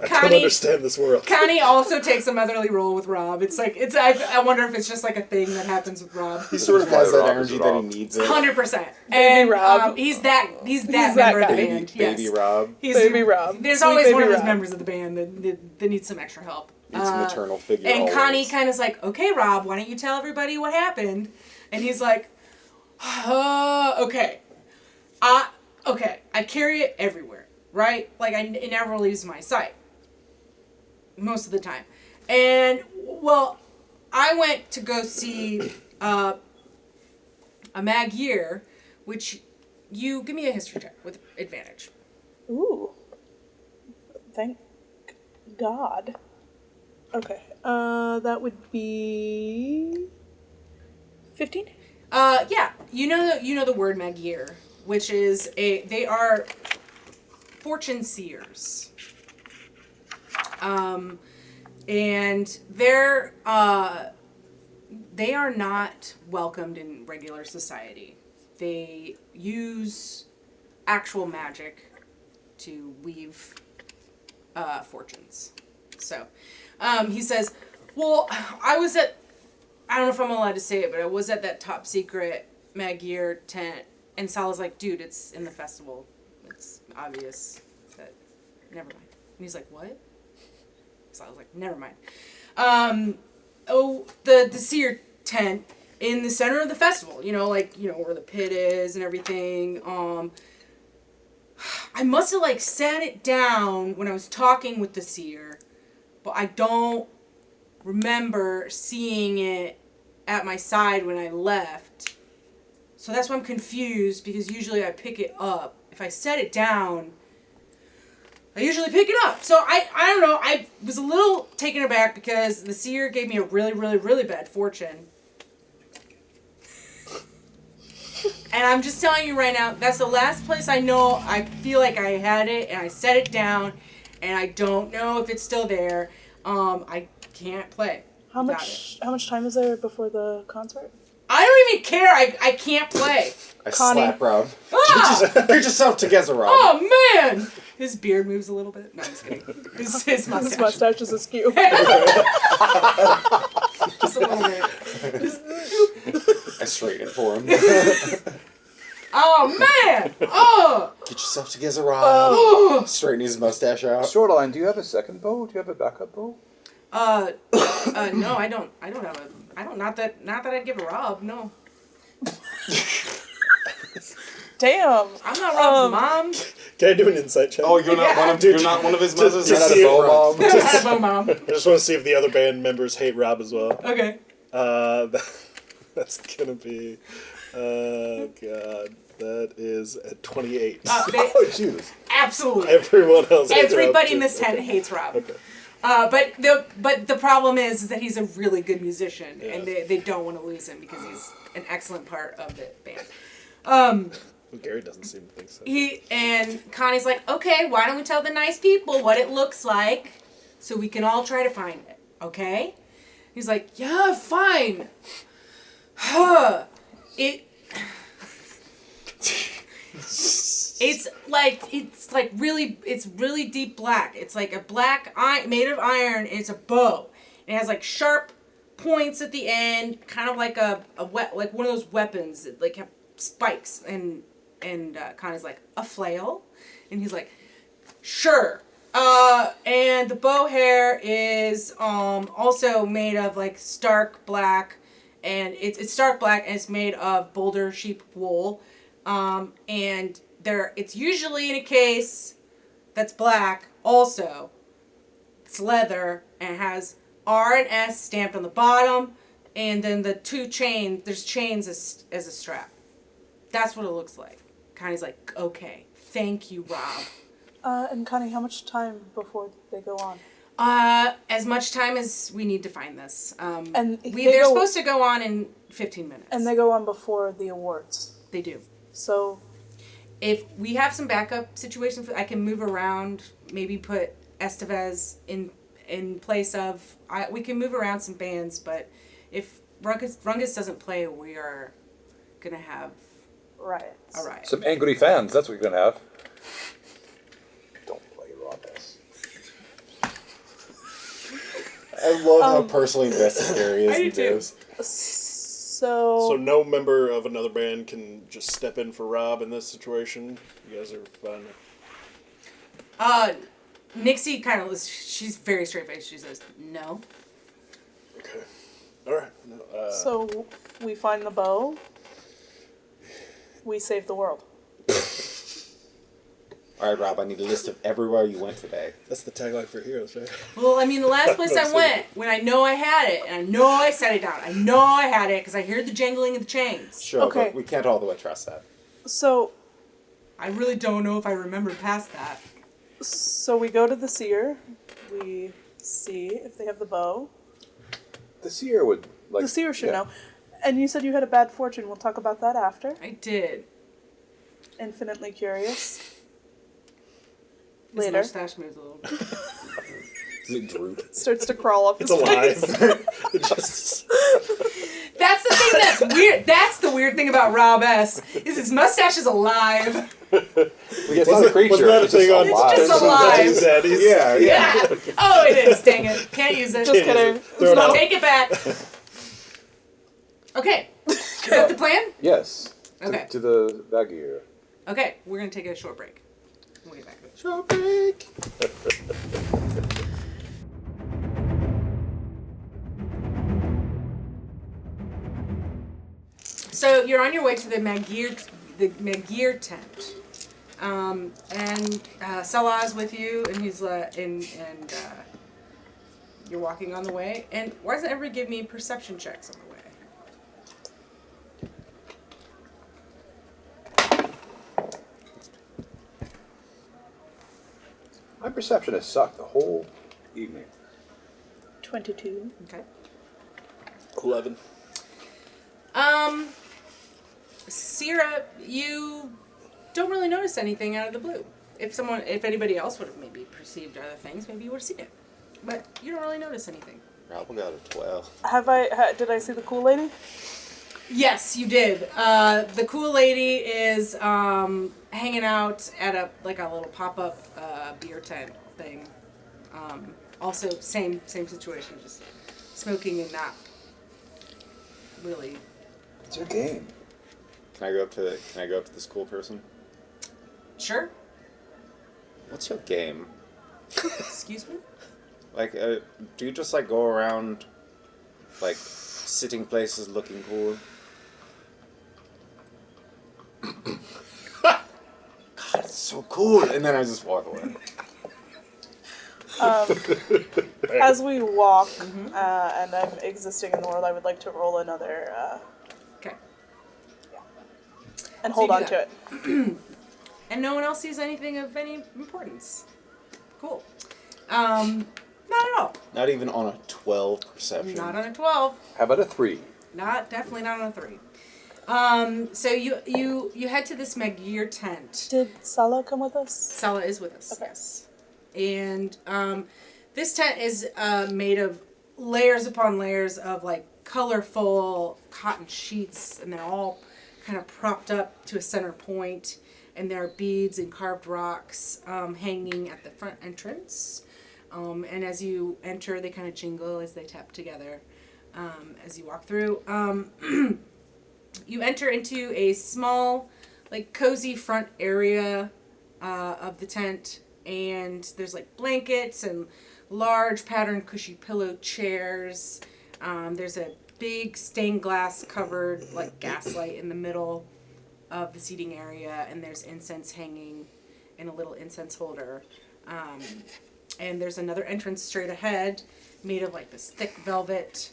I don't understand this world. Connie also takes a motherly role with Rob. I wonder if it's just like a thing that happens with Rob. He sort of has that Rob energy is that he Rob. needs it. 100%. And Rob. he's that that member of the guy. band. Baby Yes. Rob. He's, Baby Rob. There's Sweet always baby one of those Rob. members of the band that needs some extra help. Needs a maternal figure. And always. Connie kind of's like, okay, Rob, why don't you tell everybody what happened? And he's like, okay. I carry it everywhere, right? Like, it never leaves my sight. Most of the time. And, well, I went to go see a Mag Year, which you give me a history check with advantage. Ooh. Thank God. Okay. That would be 15? Yeah. You know the word Magir, which is they are fortune seers. And they are not welcomed in regular society. They use actual magic to weave fortunes. So, he says, well, I don't know if I'm allowed to say it, but I was at that top secret Magir tent, and Salah's like, dude, it's in the festival. It's obvious that, never mind. And he's like, what? Salah's like, never mind. The seer tent in the center of the festival, where the pit is and everything. I must have sat it down when I was talking with the seer, but I don't remember seeing it at my side when I left. So that's why I'm confused, because usually I pick it up. If I set it down, I usually pick it up. So I don't know, I was a little taken aback because the seer gave me a really, really, really bad fortune. And I'm just telling you right now, that's the last place I know I feel like I had it, and I set it down, and I don't know if it's still there. I can't play. How much time is there before the concert? I don't even care. I can't play. I Connie. slap Rob. Ah! Get yourself together, Rob. Oh, man! His beard moves a little bit. No, I'm just kidding. His mustache. His mustache is askew. Just a little bit. I straighten it for him. Oh, man! Oh! Get yourself together, Rob. Oh! Straighten his mustache out. Shoreline, do you have a second bow? Do you have a backup bow? No, I don't have a, not that I'd give a Rob, no. Damn. I'm not Rob's mom. Can I do an insight check? Oh, you're not one of you're not one of his mothers. to You're not see a it, bow Rob. mom. I'm not a Bo mom. I just want to see if the other band members hate Rob as well. Okay. That's gonna be, oh god, that is at 28. Oh, Jesus. Absolutely. Everyone else hates Rob, Everybody too. in this tent Okay. hates Rob. Okay. But the problem is that he's a really good musician, Yeah. and they don't want to lose him because he's an excellent part of the band. Gary doesn't seem to think so. And Connie's like, okay, why don't we tell the nice people what it looks like so we can all try to find it, okay? He's like, yeah, fine. It's really deep black. It's like a black eye made of iron. And it's a bow. It has like sharp points at the end, kind of like like one of those weapons that like have spikes. And Connie's like, a flail? And he's like, sure. And the bow hair is also made of like stark black, and it's stark black and it's made of boulder sheep wool. And it's usually in a case that's black also. It's leather and it has R and S stamped on the bottom, and then the there's chains as a strap. That's what it looks like. Connie's like, okay, thank you, Rob. And Connie, how much time before they go on? As much time as we need to find this. And they're supposed to go on in 15 minutes. And they go on before the awards. They do. So, if we have some backup situations, I can move around. Maybe put Estevez in place of. We can move around some bands, but if Rungus doesn't play, we are gonna have riots. a riot. Some angry fans, that's what you're going to have. Don't play Rungus. I love how personally invested Gary is I do in too. this. So no member of another band can just step in for Rob in this situation? You guys are fine? Nixie kind of she's very straight faced. She says no. Okay. Alright. No, So, we find the bow. We save the world. Alright, Rob, I need a list of everywhere you went today. that's the tagline for Heroes, right? Well, I mean, the last place I went, when I know I had it, and I know I set it down, I know I had it because I heard the jangling of the chains. Sure, Okay. but we can't all the way trust that. So I really don't know if I remember past that. So we go to the seer. We see if they have the bow. The seer would like. The seer should yeah. know. And you said you had a bad fortune. We'll talk about that after. I did. Infinitely curious. His Later. mustache moves a little bit. Does it droop? Starts to crawl up It's his face. alive. It just, That's the thing that's weird. That's the weird thing about Rob S. Is his mustache is alive. It's not a creature. wasn't that a It's just thing on alive. It's just alive. He's dead. He's- Yeah. Yeah. Oh, it is. Dang it. Can't use it. Just kidding. Throw it out. Take it back. Okay. Is that the plan? Yes. Okay. To the Vagir. Okay. We're going to take a short break. We'll get back to it. Short break. So you're on your way to the Magir tent, and Salah's with you, and he's you're walking on the way. And why doesn't everybody give me perception checks on the way? My perception has sucked the whole evening. 22. Okay. 11. Sierra, you don't really notice anything out of the blue. If anybody else would have maybe perceived other things, maybe you would have seen it. But you don't really notice anything. Rob got a 12. Did I see the cool lady? Yes, you did. The cool lady is hanging out at a little pop-up beer tent thing. Also, same situation, just smoking and not really. It's your game. Can I go up to this cool person? Sure. What's your game? Excuse me. Like, do you just like go around, like, sitting places looking cool? God, it's so cool. And then I just walk away. As we walk, and I'm existing in the world, I would like to roll another, Okay. and So hold you on do to it. And no one else sees anything of any importance. Cool. Not at all. Not even on a 12 perception. Not on a 12. How about a 3? Definitely not on a 3. So you head to this Magir tent. Did Sala come with us? Sala is with us. Okay. Yes. And this tent is made of layers upon layers of like colorful cotton sheets, and they're all kind of propped up to a center point. And there are beads and carved rocks hanging at the front entrance. And as you enter, they kind of jingle as they tap together as you walk through. You enter into a small, like, cozy front area of the tent. And there's, like, blankets and large patterned cushy pillow chairs. There's a big stained glass covered, like, gaslight in the middle of the seating area, and there's incense hanging in a little incense holder. And there's another entrance straight ahead made of like this thick velvet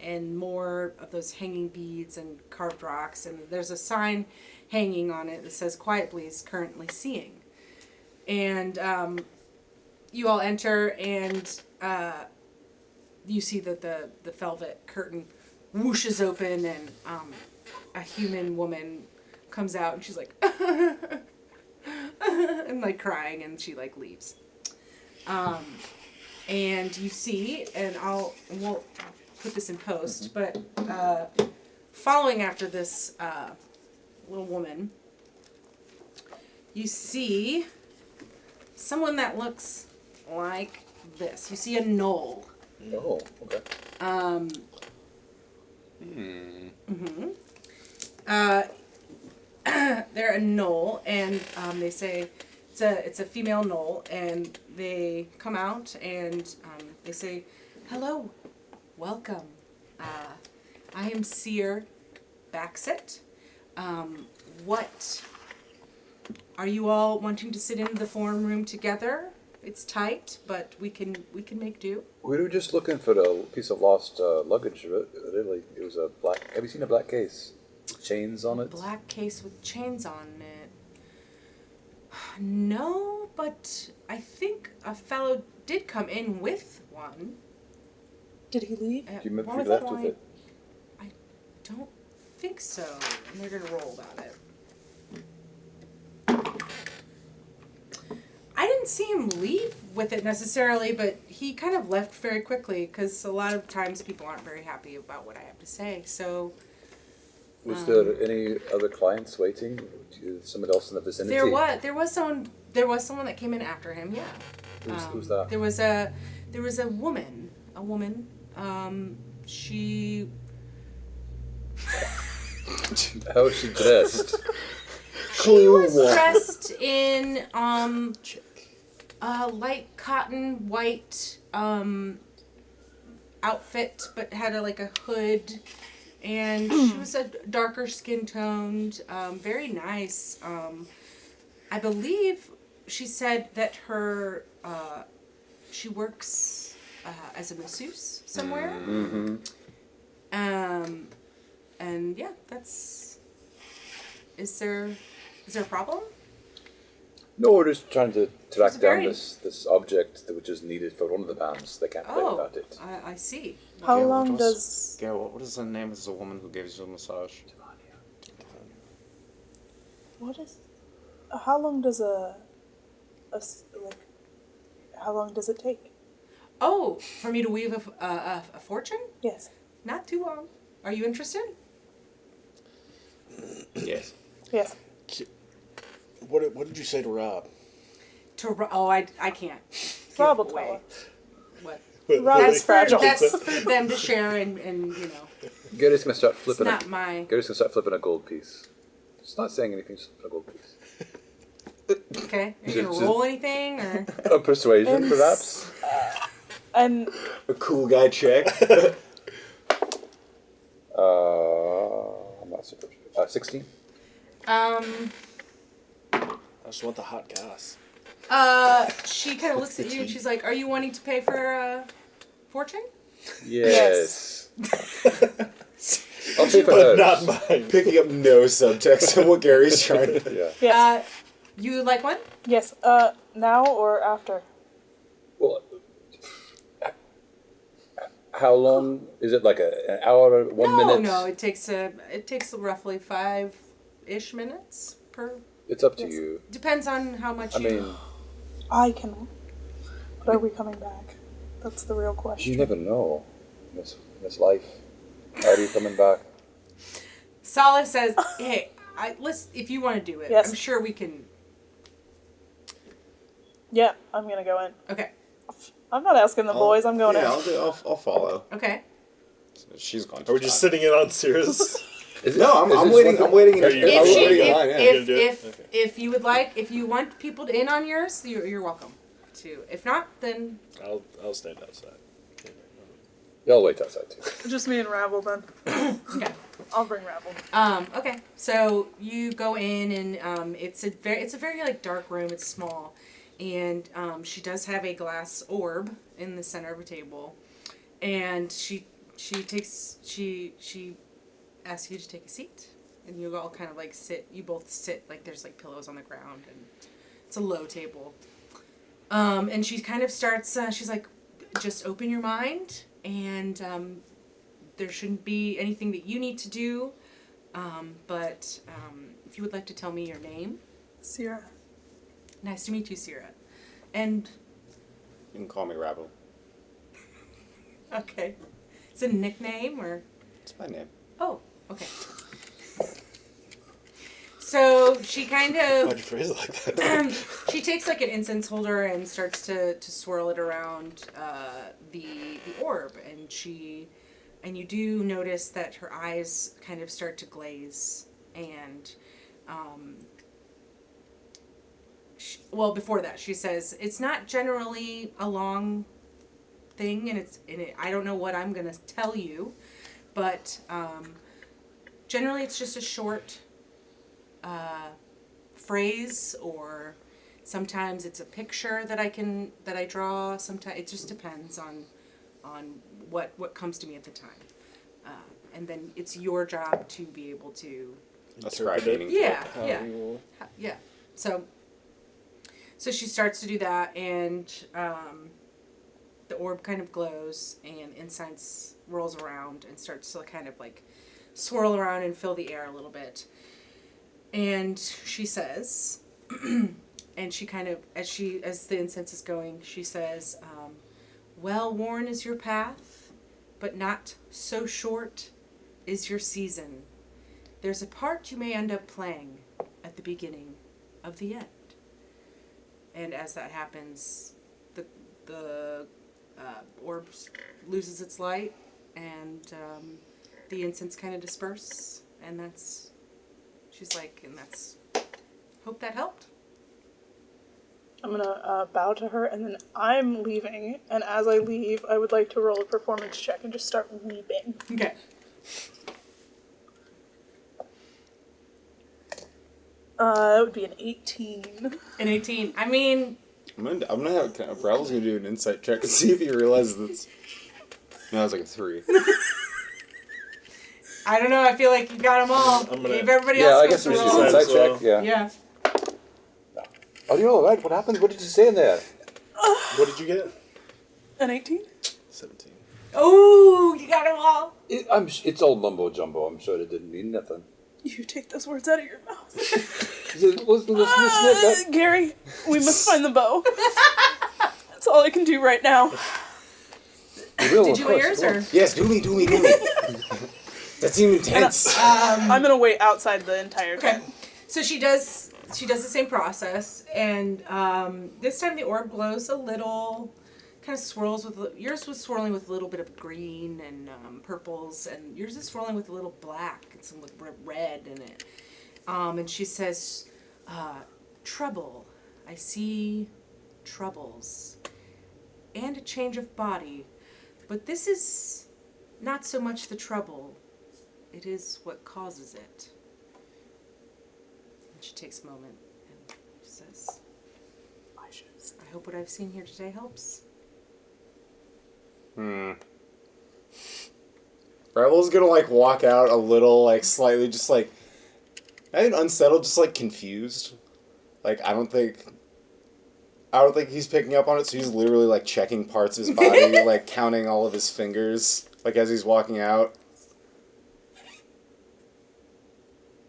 and more of those hanging beads and carved rocks. And there's a sign hanging on it that says "Quiet Please, currently seeing." And you all enter, and you see that the velvet curtain whooshes open, and a human woman comes out, and she's like, and like crying, and she like leaves. And you see, and we'll put this in post, but following after this little woman, you see someone that looks like this. You see a gnoll. Oh, okay. They're a gnoll, and they say it's a female gnoll, and they come out and they say, "Hello, welcome. I am Seer Baxet. What are you all wanting to sit in the form room together? It's tight, but we can make do." We were just looking for a piece of lost luggage. Really, it was a black. Have you seen a black case? Chains on it. Black case with chains on it. No, but I think a fellow did come in with one. Did he leave? Do you remember One if you left point, with it? I don't think so. And they're gonna roll about it. I didn't see him leave with it necessarily, but he kind of left very quickly because a lot of times people aren't very happy about what I have to say. So Was there any other clients waiting? Someone else in the vicinity? there was someone that came in after him. Yeah. Who's that? There was a woman. She. How was she dressed? She was dressed in light cotton white outfit, but had a hood, and she was a darker skin toned, very nice. I believe she said that she works as a masseuse somewhere. Mm-hmm. And yeah, that's. Is there a problem? No, we're just trying to track It's down very- this object that which is needed for one of the bands. They can't play without it. I see. How Yeah, long what does... Yeah, what is the name of the woman who gives you a massage? What is... How long does how long does it take? Oh, for me to weave a fortune? Yes. Not too long. Are you interested? Yes. Yes. What did you say to Rob? I can't. give Rob will away tell what. Rob is fragile. That's for them to share, and Gary's gonna start it's flipping. not my. Gary's gonna start flipping a gold piece. It's not saying anything. Just a gold piece. Okay, are you gonna roll anything or? A persuasion, And- perhaps. And A cool guy check. I'm not super sure. 16. I just want the hot gas. She kind of looks at you and she's like, "Are you wanting to pay for fortune?" Yes. I'll pay for hers. Not mine. Picking up no subtext of what Gary's trying to... Yeah. yes. You would like one? Yes. Now or after? Well, how long? Is it like an hour, 1 minute? No. It takes roughly 5-ish minutes per. It's up to you. Depends on how much I mean, I can. But are we coming back? That's the real question. you never know, Miss Life. Are you coming back? Sala says, "Hey, let's. If you want to do it, Yes. I'm sure we can." Yeah, I'm gonna go in. Okay. I'm not asking the boys. I'm going in. I'll follow. Okay. She's going. Are we just sitting in on Cirrus? No, I'm waiting. I'm waiting in. Are you- If, waiting in line. if you would like, if you want people in on yours, you're welcome to. If not, then I'll stand outside. Y'all wait outside too. Just me and Rabble then. okay. I'll bring Rabble. Okay. So you go in, and it's a very like dark room. It's small, and she does have a glass orb in the center of a table, and she asks you to take a seat, and you all kind of like sit. You both sit like there's like pillows on the ground, and it's a low table. And she kind of starts. She's like, just open your mind, and there shouldn't be anything that you need to do. But if you would like to tell me your name. Sierra. Nice to meet you, Sierra. And You can call me Rabble. okay, is it a nickname or? It's my name. Oh, okay. So she kind Why'd of you phrase it like that? she takes like an incense holder and starts to swirl it around the orb, and you do notice that her eyes kind of start to glaze, and before that she says it's not generally a long thing, and I don't know what I'm gonna tell you, but generally it's just a short phrase, or sometimes it's a picture that I draw. Sometimes it just depends on what comes to me at the time, and then it's your job to be able to Ascribe Interpret it. meaning. yeah. So she starts to do that, and the orb kind of glows, and incense rolls around and starts to kind of like swirl around and fill the air a little bit. And she says, and she kind of, as the incense is going, she says, well worn is your path, but not so short is your season. There's a part you may end up playing at the beginning of the end. And as that happens, the orb loses its light, and the incense kind of disperses, and that's, she's like, and that's, hope that helped. I'm gonna bow to her, and then I'm leaving. And as I leave, I would like to roll a performance check and just start weeping. Okay. That would be an 18. An 18. I mean, I'm gonna have Rabble's gonna do an insight check and see if he realizes that's. No, it's like a 3. I don't know. I feel like you got them all. I'm gonna- If everybody Yeah, else I gets guess to we should roll. insight So- check. Yeah. Yeah. Are you all right? What happened? What did you say in there? What did you get? An 18? 17. Oh, you got them all. It's all mumbo jumbo. I'm sure it didn't mean nothing. You take those words out of your mouth. Gary, we must find the bow. That's all I can do right now. Did you want yours or? Yes, do me. That seemed intense. I'm gonna wait outside the entire Okay. time. So she does the same process, and this time the orb glows a little, kind of swirls with, yours was swirling with a little bit of green and purples, and yours is swirling with a little black and some with red in it. And she says, trouble. I see troubles. And a change of body. But this is not so much the trouble. It is what causes it. And she takes a moment and she says, I hope what I've seen here today helps. Rabble's gonna like walk out a little like slightly just like not even unsettled, just like confused. Like I don't think I don't think he's picking up on it, so he's literally like checking parts of his body, like counting all of his fingers, like as he's walking out.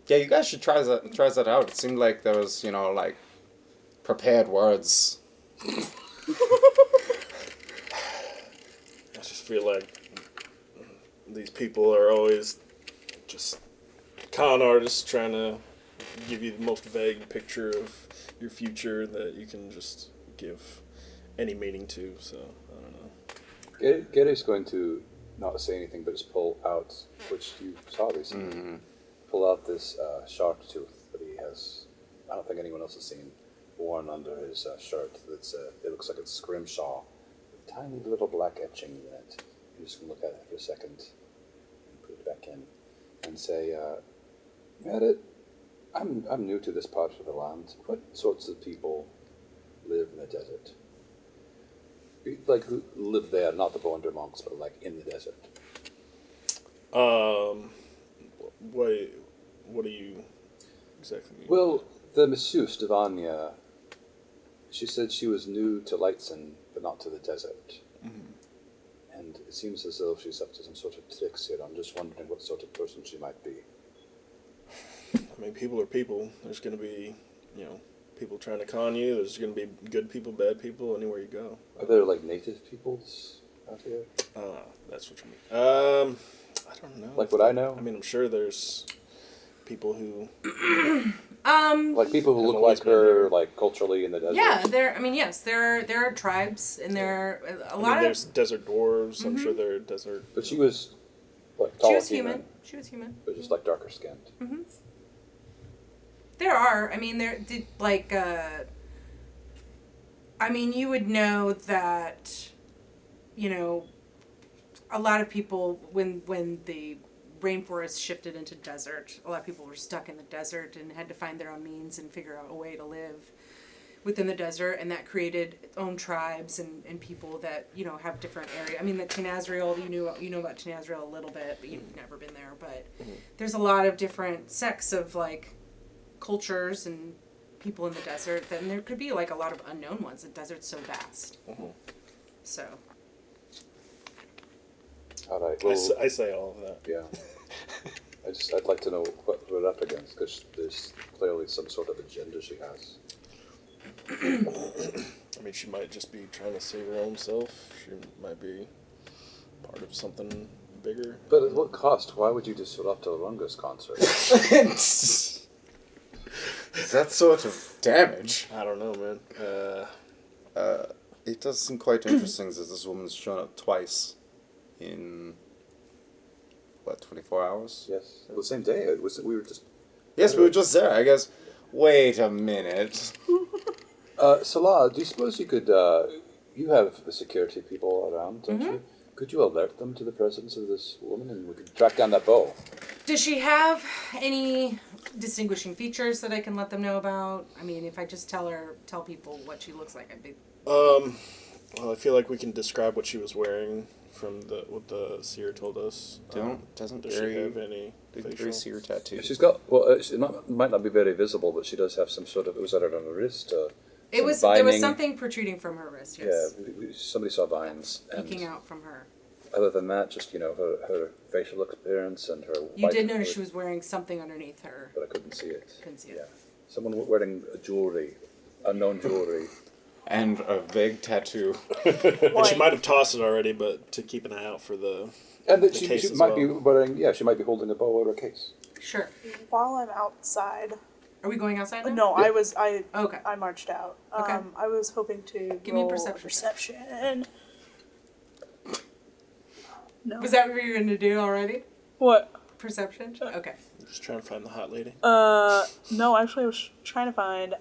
Yeah, you guys should try that out. It seemed like there was, like prepared words. I just feel like these people are always just con artists trying to give you the most vague picture of your future that you can just give any meaning to, so I don't know. Gary's going to not say anything but just pull out, which you saw recently, pull out this shark tooth that he has, I don't think anyone else has seen, worn under his shirt. It looks like it's scrimshaw with tiny little black etchings in it. You're just going to look at it for a second and put it back in and say, Meredith, I'm new to this part of the land. What sorts of people live in the desert? Like, who live there, not the Bonder monks, but like in the desert? What do you exactly mean? Well, the masseuse, Devania, she said she was new to Lightson, but not to the desert. Mm-hmm. And it seems as though she's up to some sort of tricks here. I'm just wondering what sort of person she might be. I mean, people are people. There's going to be, people trying to con you. There's going to be good people, bad people, anywhere you go. Are there, like, native peoples out here? That's what you mean. I don't know. Like what I know? I mean, I'm sure there's people who... like people who look like her, like, culturally in the desert? Yeah, there are tribes, and there are a lot there's desert dwarves. I'm sure there are desert... But she was, like, tall human. She was human. But just, like, darker skinned. Mm-hmm. There are. You would know that, a lot of people, when the rainforest shifted into desert, a lot of people were stuck in the desert and had to find their own means and figure out a way to live within the desert, and that created its own tribes and people that, have different areas. I mean, the Tenazriel, you know about Tenazriel a little bit, but you've never been there, but there's a lot of different sects of, like, cultures and people in the desert, then there could be like a lot of unknown ones. The desert's so vast. So. All right. Well, I say all of that. Yeah. I'd like to know what we're up against, because there's clearly some sort of agenda she has. I mean, she might just be trying to save her own self. She might be part of something bigger. But at what cost? Why would you disrupt a Rungus concert? That sort of damage. I don't know, man. It does seem quite interesting that this woman's shown up twice in, 24 hours? Yes. The same day. We were just... Yes, we were just there, I guess. Wait a minute. Salah, do you suppose you could... you have the security people around, don't you? Could you alert them to the presence of this woman and we could track down that bow? Does she have any distinguishing features that I can let them know about? I mean, if I just tell people what she looks like, I'd be... Well, I feel like we can describe what she was wearing from what the seer told us. Does she have any facial? seer tattoo? She's got... Well, it might not be very visible, but she does have some sort of... Was that on her wrist? There was something protruding from her wrist, yes. Yeah, somebody saw vines. Peeking out from her. Other than that, just, her facial appearance and her... You did notice she was wearing something underneath her. But I couldn't see it. Yeah. Someone wearing unknown jewelry. And a big tattoo. And she might have tossed it already, but to keep an eye out for the she might be wearing... Yeah, she might be holding a bow or a case. Sure. While I'm outside... Are we going outside now? No, yeah. I marched out. Okay. I was hoping to give me a perception. Perception. No. Was that what you were going to do already? What? Perception? Okay. Just trying to find the hot lady. No, actually I was trying to find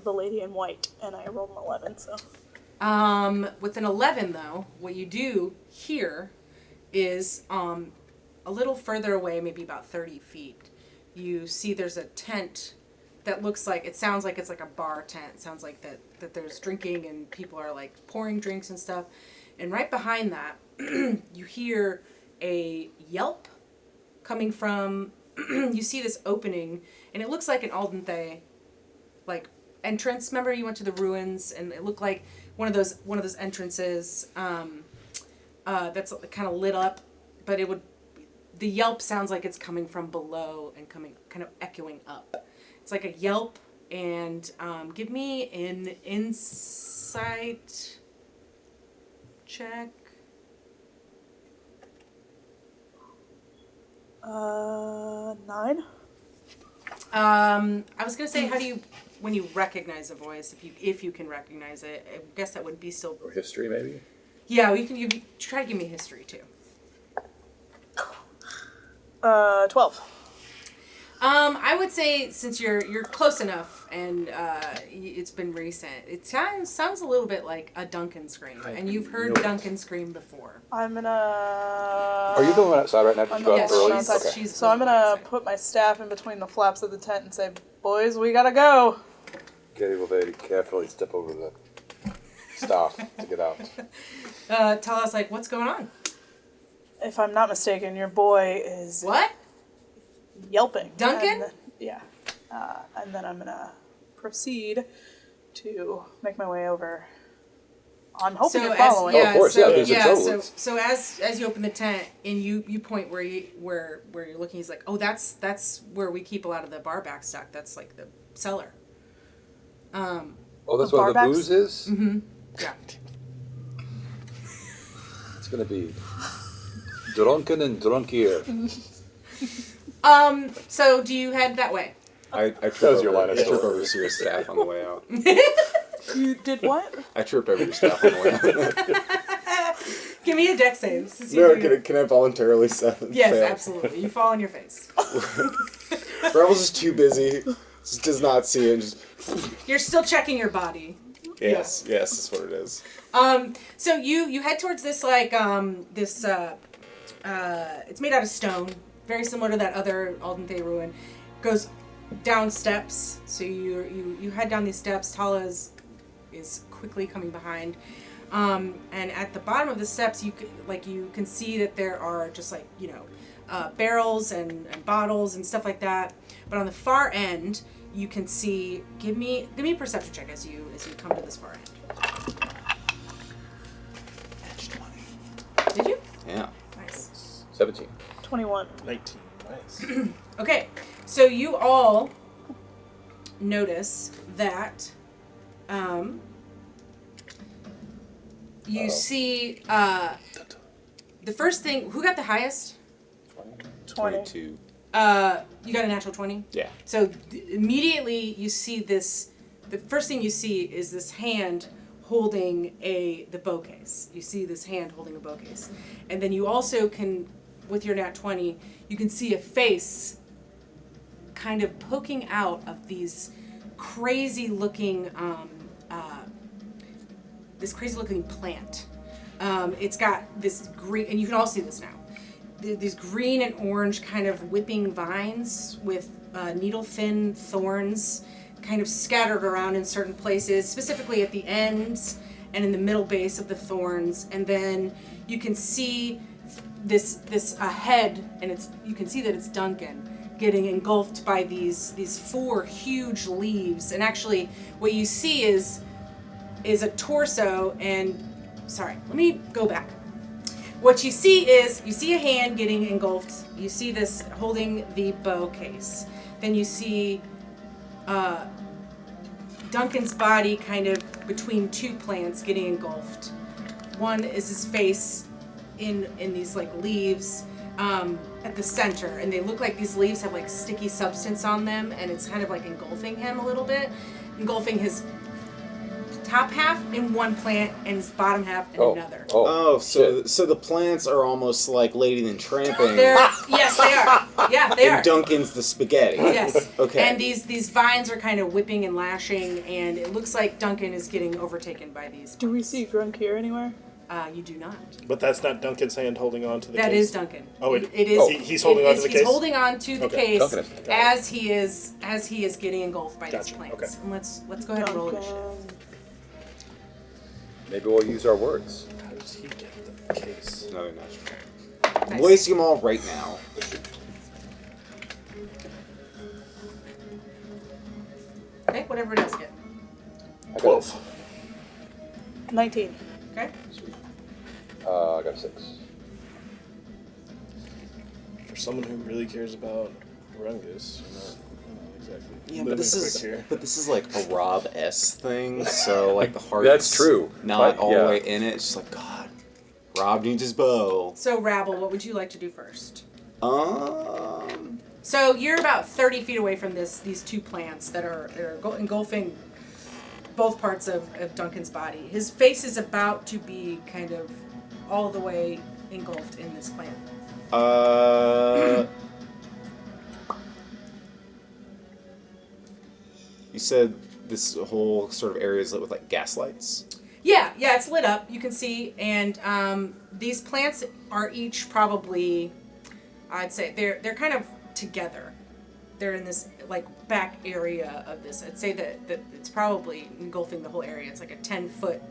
the lady in white, and I rolled an 11, so. With an 11, though, what you do here is, a little further away, maybe about 30 feet, you see there's a tent that sounds like it's like a bar tent. It sounds like that there's drinking and people are like pouring drinks and stuff. And right behind that, you hear a yelp coming from, you see this opening, and it looks like an al dente, like entrance. Remember, you went to the ruins, and it looked like one of those entrances that's kind of lit up, but the yelp sounds like it's coming from below and coming kind of echoing up. It's like a yelp, and give me an insight check. 9. I was gonna say, how do you, when you recognize a voice, if you can recognize it, I guess that would be still. Or history, maybe? Yeah, you try to give me history too. 12. I would say, since you're close enough and it's been recent, it sounds a little bit like a Duncan scream, and you've heard Duncan scream before. I'm gonna. Are you going outside right now? Did you go out Yes, early? she's- Okay. she's So I'm gonna outside. put my staff in between the flaps of the tent and say, "Boys, we gotta go." Gary will very carefully step over the staff to get out. Tell us, like, what's going on? If I'm not mistaken, your boy is What? yelping. Duncan? Yeah. And then I'm gonna proceed to make my way over. I'm hoping you're following. Oh, of course, yeah, there's a total. So as you open the tent and you point where you're looking, he's like, oh, that's where we keep a lot of the bar back stock. That's like the cellar. Oh, that's The where the barbacks? booze is? Mm-hmm. Yeah. It's going to be drunken and drunkier. So do you head that way? I tripped That was your over, line of I tripped story. over your staff on the way out. You did what? I tripped over your staff on the way out. Give me a deck save. To see No, if you- can I voluntarily Yes, fail? absolutely. You fall on your face. Rebel's just too busy. Just does not see it. Just, You're still checking your body. yes, that's what it is. So you head towards this it's made out of stone, very similar to that other Aldenthay ruin. Goes down steps. So you head down these steps. Tala is quickly coming behind. And at the bottom of the steps, you can see that there are just barrels and bottles and stuff like that. But on the far end, you can see. Give me a perception check as you come to this far end. Did you? Yeah. Nice. 17. 21. 19. Nice. Okay, so you all notice that you see the first thing. Who got the highest? 20. 22. You got a natural 20? Yeah. So immediately you see this. The first thing you see is this hand holding the bow case. You see this hand holding a bow case, and then you also can, with your nat 20, you can see a face kind of poking out of these crazy looking plant. It's got this green, and you can all see this now. These green and orange kind of whipping vines with needle thin thorns kind of scattered around in certain places, specifically at the ends and in the middle base of the thorns. And then you can see this head, and you can see that it's Duncan getting engulfed by these 4 huge leaves. And actually what you see is a torso, and sorry, let me go back. What you see is, you see a hand getting engulfed. You see this holding the bow case. Then you see Duncan's body kind of between 2 plants getting engulfed. One is his face in these leaves at the center, and they look like these leaves have sticky substance on them, and it's kind of engulfing him a little bit, engulfing his top half in one plant and his bottom half in another. Oh, so the plants are almost like Lady and Tramping. Yes, they are. Yeah, they are. And Duncan's the spaghetti. Yes. Okay. And these vines are kind of whipping and lashing, and it looks like Duncan is getting overtaken by these. Do we see Grunk here anywhere? You do not. But that's not Duncan's hand holding on to the case? That is Duncan. Oh, it is. He's holding on to the case? He's holding on to the Okay. case Duncan is- as he is getting engulfed by these Gotcha. plants. Okay. And let's go ahead and roll initiative. Duncan. Maybe we'll use our words. How does he get the case? Another natural. Nice. I'm wasting them all right now. Okay, whatever it is, get. 19. Okay. Sweet. I got a 6. For someone who really cares about Rungus, you're not exactly. Yeah, but moving this is quick here. like a Rob S thing, so like the heart's That's true. not But, all the yeah. way in it. It's just like God, Rob needs his bow. So, Rabble, what would you like to do first? So So you're about 30 feet away from these two plants that are engulfing both parts of Duncan's body. His face is about to be kind of all the way engulfed in this plant. You said this whole sort of area is lit with like gas lights. Yeah, it's lit up. You can see, and these plants are each probably, I'd say they're kind of together. They're in this like back area of this. I'd say that it's probably engulfing the whole area. It's like a 10-foot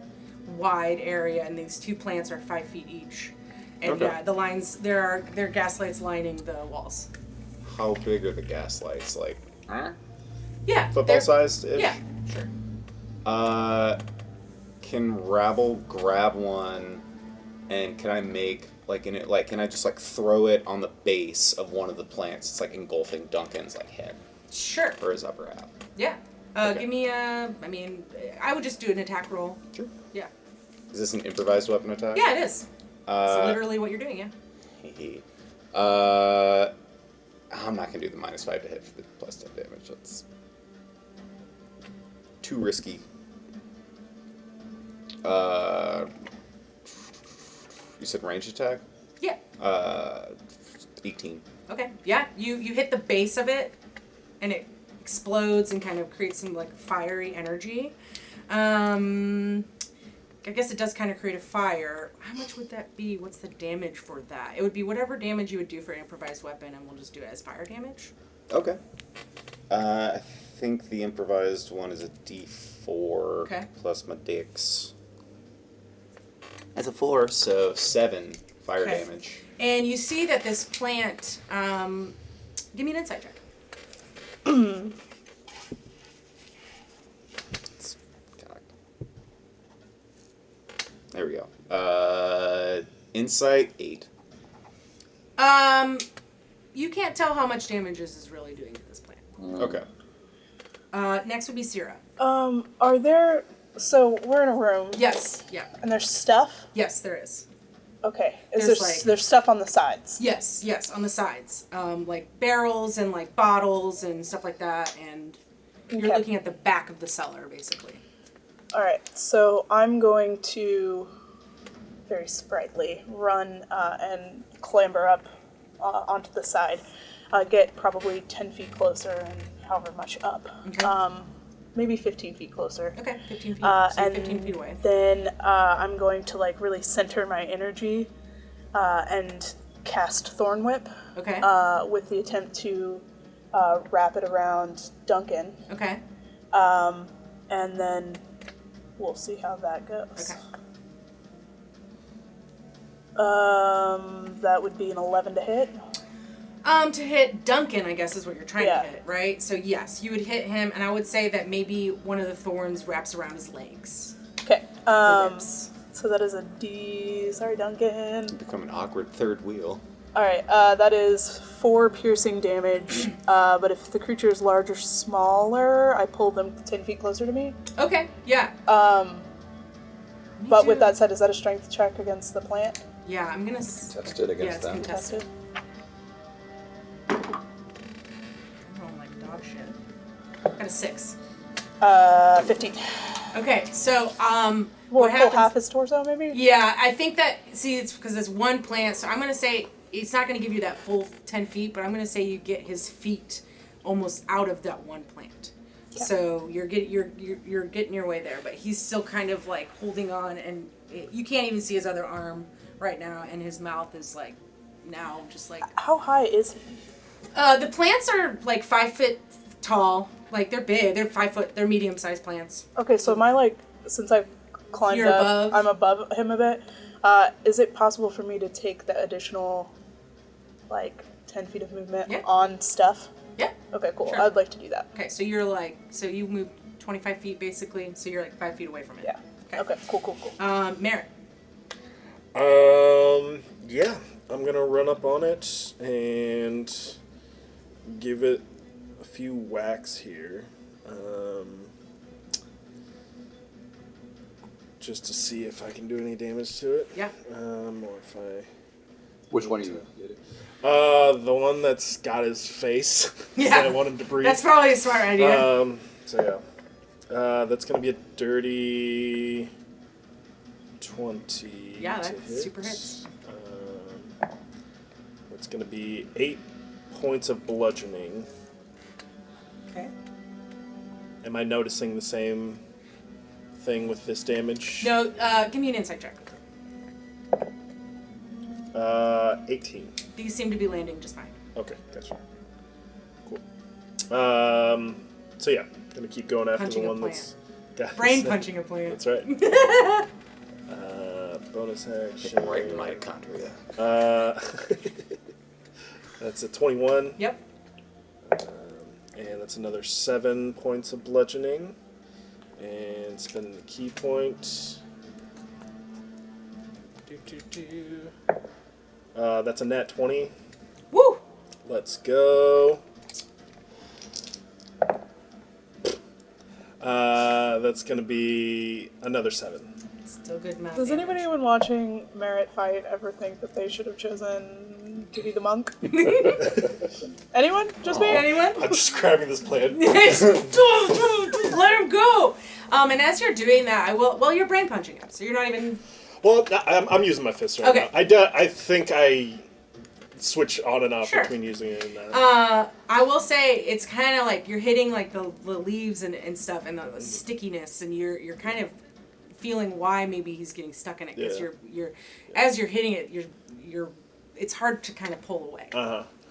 wide area, and these two plants are 5 feet each. And Okay. yeah, the lines there are gas lights lining the walls. How big are the gas lights? Like Yeah, football they're- sized ish? Yeah, sure. Can Rabble grab one and can I make like in it like can I just like throw it on the base of one of the plants? It's like engulfing Duncan's like head Sure. or his upper half. Yeah. Okay. Give me a. I mean, I would just do an attack roll. Sure. Yeah. Is this an improvised weapon attack? Yeah, it is. It's Uh, literally what you're doing. Yeah. I'm not gonna do the -5 to hit for the +10 damage. That's too risky. You said range attack? Yeah. 18. Okay. Yeah. You hit the base of it, and it explodes and kind of creates some like fiery energy. I guess it does kind of create a fire. How much would that be? What's the damage for that? It would be whatever damage you would do for an improvised weapon, and we'll just do it as fire damage. Okay. I think the improvised one is a D4 Okay. plus my dex. That's a 4, so 7 fire Okay. damage. And you see that this plant. Give me an insight check. There we go. Insight 8. You can't tell how much damage this is really doing to this plant. Okay. Next would be Syrah. Are there... So, we're in a room, Yes. Yeah. and there's stuff? Yes, there is. Okay. There's There's stuff on the sides? Yes, on the sides. Like barrels and like bottles and stuff like that. And you're Okay. looking at the back of the cellar, basically. Alright, so I'm going to, very sprightly, run and clamber up onto the side. Get probably 10 feet closer and however much up. Okay. Maybe 15 feet closer. Okay, 15 feet. So you're And 15 feet away. then I'm going to like really center my energy and cast Thorn Whip Okay. with the attempt to wrap it around Duncan. Okay. And then we'll see how that goes. Okay. That would be an 11 to hit. To hit Duncan, I guess is what you're trying Yeah. to hit, right? So yes, you would hit him, and I would say that maybe one of the thorns wraps around his legs. Okay. The ribs. So that is a D. Sorry, Duncan. Become an awkward third wheel. All right. That is 4 piercing damage. But if the creature is large or smaller, I pull them 10 feet closer to me. Okay. Yeah. But with that said, is that a strength check against the plant? Yeah, I'm gonna. Test it Yeah, against it's them. contested. Tested. I'm rolling like dog shit. Got a 6. 15. Okay, so We'll what pull happens? half his torso, maybe? Yeah, I think that, see, it's because it's one plant, so I'm going to say it's not going to give you that full 10 feet, but I'm going to say you get his feet almost out of that one plant. Yeah. So you're getting your way there, but he's still kind of like holding on, and you can't even see his other arm right now, and his mouth is like now just like... How high is he? The plants are like 5 foot tall. Like they're big. They're 5 foot. They're medium-sized plants. Okay, so am I like, since I've climbed You're up, above? I'm above him a bit. Is it possible for me to take the additional, like, 10 feet of movement Yeah. on stuff? Yeah. Okay, cool. Sure. I'd like to do that. Okay, so you're like, so you move 25 feet basically, so you're like 5 feet away from it. Yeah. Okay, cool. Merritt. Yeah, I'm gonna run up on it and give it a few whacks here. Just to see if I can do any damage to it. Yeah. Or if I... Which one are you? The one that's got his face. Yeah. That I want him to breathe. That's probably a smart idea. So yeah. That's gonna be a dirty 20. Yeah, to that hit. super hits. It's gonna be 8 points of bludgeoning. Okay. Am I noticing the same thing with this damage? No, give me an insight check. 18. These seem to be landing just fine. Okay, gotcha. Cool. So yeah, gonna keep going after Punching the a one plant. that's got Brain his- punching a plant. That's right. Bonus action. Right in the mitochondria. That's a 21. Yep. And that's another 7 points of bludgeoning. And spending the key point. That's a nat 20. Woo! Let's go. That's going to be another 7. Still good math. Does damage. anybody when watching Merritt fight ever think that they should have chosen to be the monk? Anyone? Just me? Anyone? I'm just grabbing this plant. Just let him go. And as you're doing that, I will. Well, you're brain punching him, so you're not even. Well, I'm using my fist right Okay. now. I think I switch on and off Sure. between using it and that. I will say it's kind of like you're hitting like the leaves and stuff and the stickiness, and you're kind of feeling why maybe he's getting stuck in it because Yeah. you're as you're hitting it, you're it's hard to kind of pull away.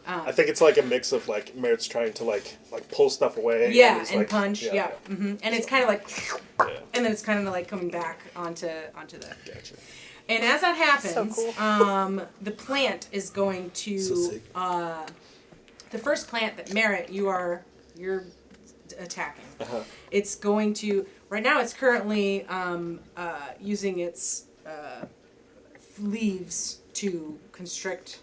I think it's like a mix of like Merritt's trying to like pull stuff away. Yeah, he's and like, punch. Yeah. Mm-hmm. And it's kind of like, Yeah. and then it's kind of like coming back onto the. Gotcha. And as that happens, So cool. the plant is going So to sick. the first plant that Merritt you're attacking. Uh-huh. It's going to right now. It's currently using its leaves to constrict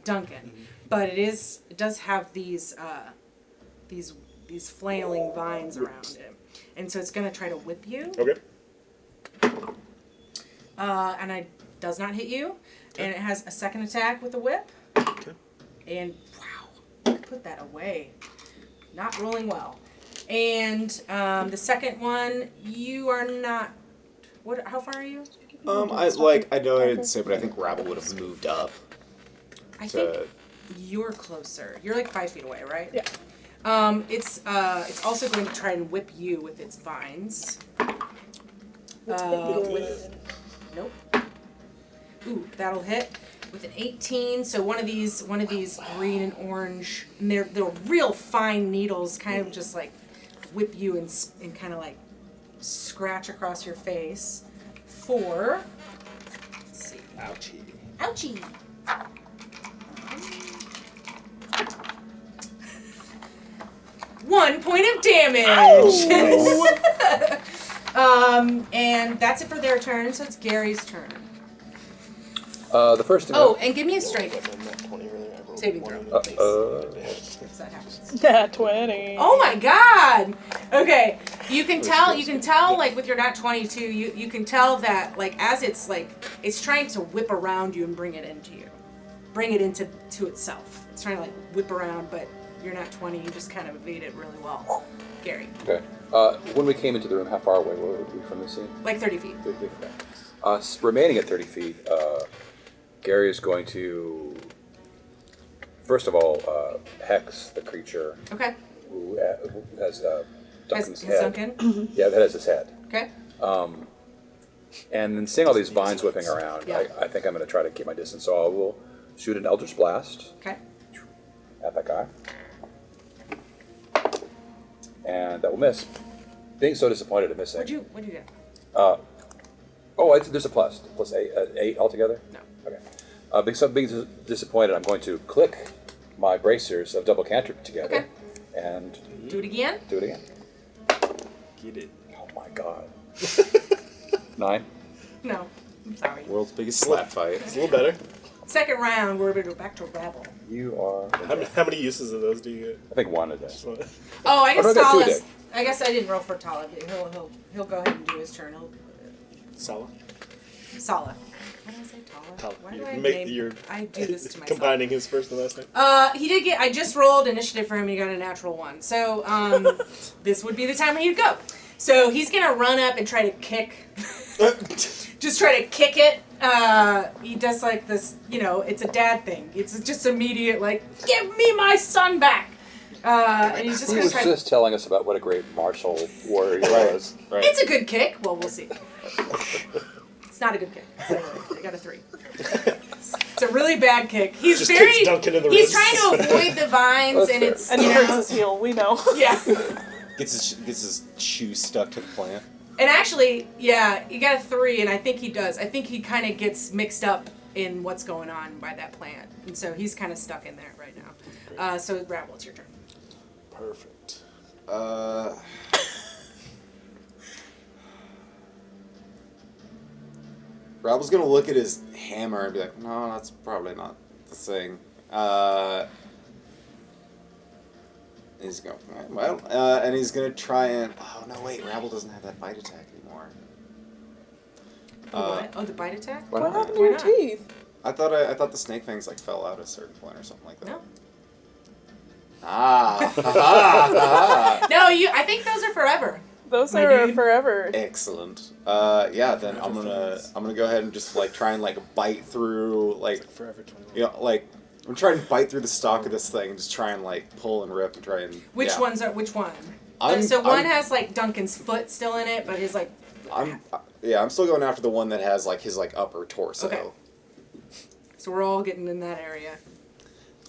Duncan, but it does have these flailing vines around it, and so it's going to try to whip you. Okay. And it does not hit you, and it has a second attack with the whip. Okay. And wow, put that away. Not rolling well. And the second one, you are not. What? How far are you? I know I didn't say, but I think Rabble would have moved up. I to- think you're closer. You're like 5 feet away, right? Yeah. It's also going to try and whip you with its vines. Nope. Ooh, that'll hit with an 18. So one of these green and orange, and they're real fine needles, kind of just like whip you and kind of like scratch across your face. For let's see, ouchie. 1 point of damage. And that's it for their turn. So it's Gary's turn. The first thing. Oh, and give me a strength. Saving throw. Please. If that happens. Yeah, 20. Oh my god! Okay, you can tell like with your nat 22, you can tell that like as it's trying to whip around you and bring it into itself. It's trying to like whip around, but you're not 20, you just kind of evade it really well. Gary. Okay. When we came into the room, how far away were we from the scene? Like 30 feet. 30 feet. Okay. Remaining at 30 feet, Gary is going to, first of all, hex the creature Okay. who has Duncan's Has head. Duncan? Yeah, that has his head. Okay. And then seeing all these vines whipping around, Yeah. I think I'm going to try to keep my distance. So I will shoot an Eldritch Blast Okay. at that guy. And that will miss. Being so disappointed at missing. What'd you get? There's a plus 8 altogether? No. Okay. Being disappointed, I'm going to click my bracers of double cantrip together. Okay. And Do it again? do it again. Get it. Oh my god. 9. No, I'm sorry. World's biggest slap fight. It's a little better. Second round, we're going to go back to Rabble. You are. How many uses of those do you get? I think 1 a day. Just one. Oh, I guess no, I got 2 a Tala's. day. I guess I didn't roll for Tala. He'll go ahead and do his turn. Sala. Sala. Why did I say Tala? Tala. Why do You I make- name? you're I do this to myself. Combining his first and last name. He did get. I just rolled initiative for him. He got a natural 1. So this would be the time when he'd go. So he's gonna run up and try to kick. Just try to kick it. He does like this. It's a dad thing. It's just immediate. Like, give me my son back. And he's just He gonna was try. just telling us about what a great martial warrior he was. Right. It's a good kick. Well, we'll see. It's not a good kick. So I got a 3. It's a really bad kick. He's Just very. kicks Duncan in the He's ribs. trying to avoid the vines, and it's And he hurts his heel, we know. Yeah. Gets his shoe stuck to the plant. And actually, yeah, he got a 3, and I think he does. I think he kind of gets mixed up in what's going on by that plant, and so he's kind of stuck in there right now. So Rabble, it's your turn. Perfect. Rabble's gonna look at his hammer and be like, no, that's probably not the thing. He's going, well, and he's gonna try and. Oh no, wait, Rabble doesn't have that bite attack anymore. What? Oh, the bite attack? Why What not? happened to your not? teeth? I thought the snake fangs like fell out at a certain point or something like that. No. No, I think those are forever. Those My are dude. forever. Excellent. Yeah, then I'm gonna go ahead and just like try and like bite through like Forever 21. like I'm trying to bite through the stalk of this thing and just try and like pull and rip and try and Which yeah. ones are which one? I'm- So one I'm- has like Duncan's foot still in it, but his like. I'm still going after the one that has like his like upper torso. Okay. So we're all getting in that area.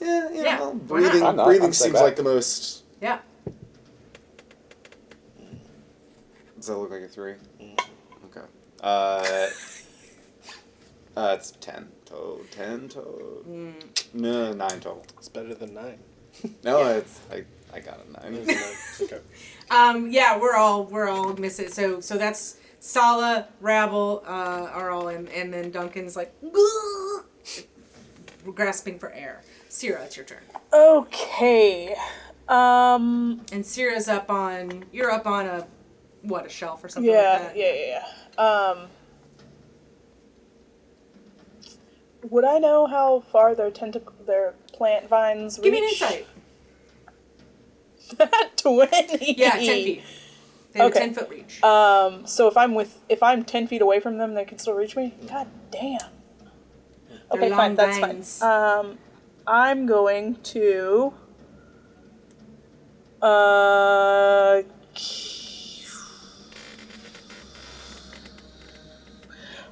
Yeah, Yeah, well, why not? I'm not. breathing I'm staying seems like back. the most. Yeah. Does that look like a 3? Okay. It's 10 total. 10 total. No, 9 total. It's better than 9. No, it's I got a 9. Okay. Yeah, we're all missing. So that's Sala, Rabble are all in, and then Duncan's like grasping for air. Sierra, it's your turn. Okay. And Sierra's you're up on a shelf or something like Yeah, that? yeah. Would I know how far their plant vines reach? Give me an insight. 20. Yeah, 10 feet. They have Okay. a 10-foot reach. So if I'm 10 feet away from them, they can still reach me? God damn. Okay, long fine, that's vines. fine. I'm going to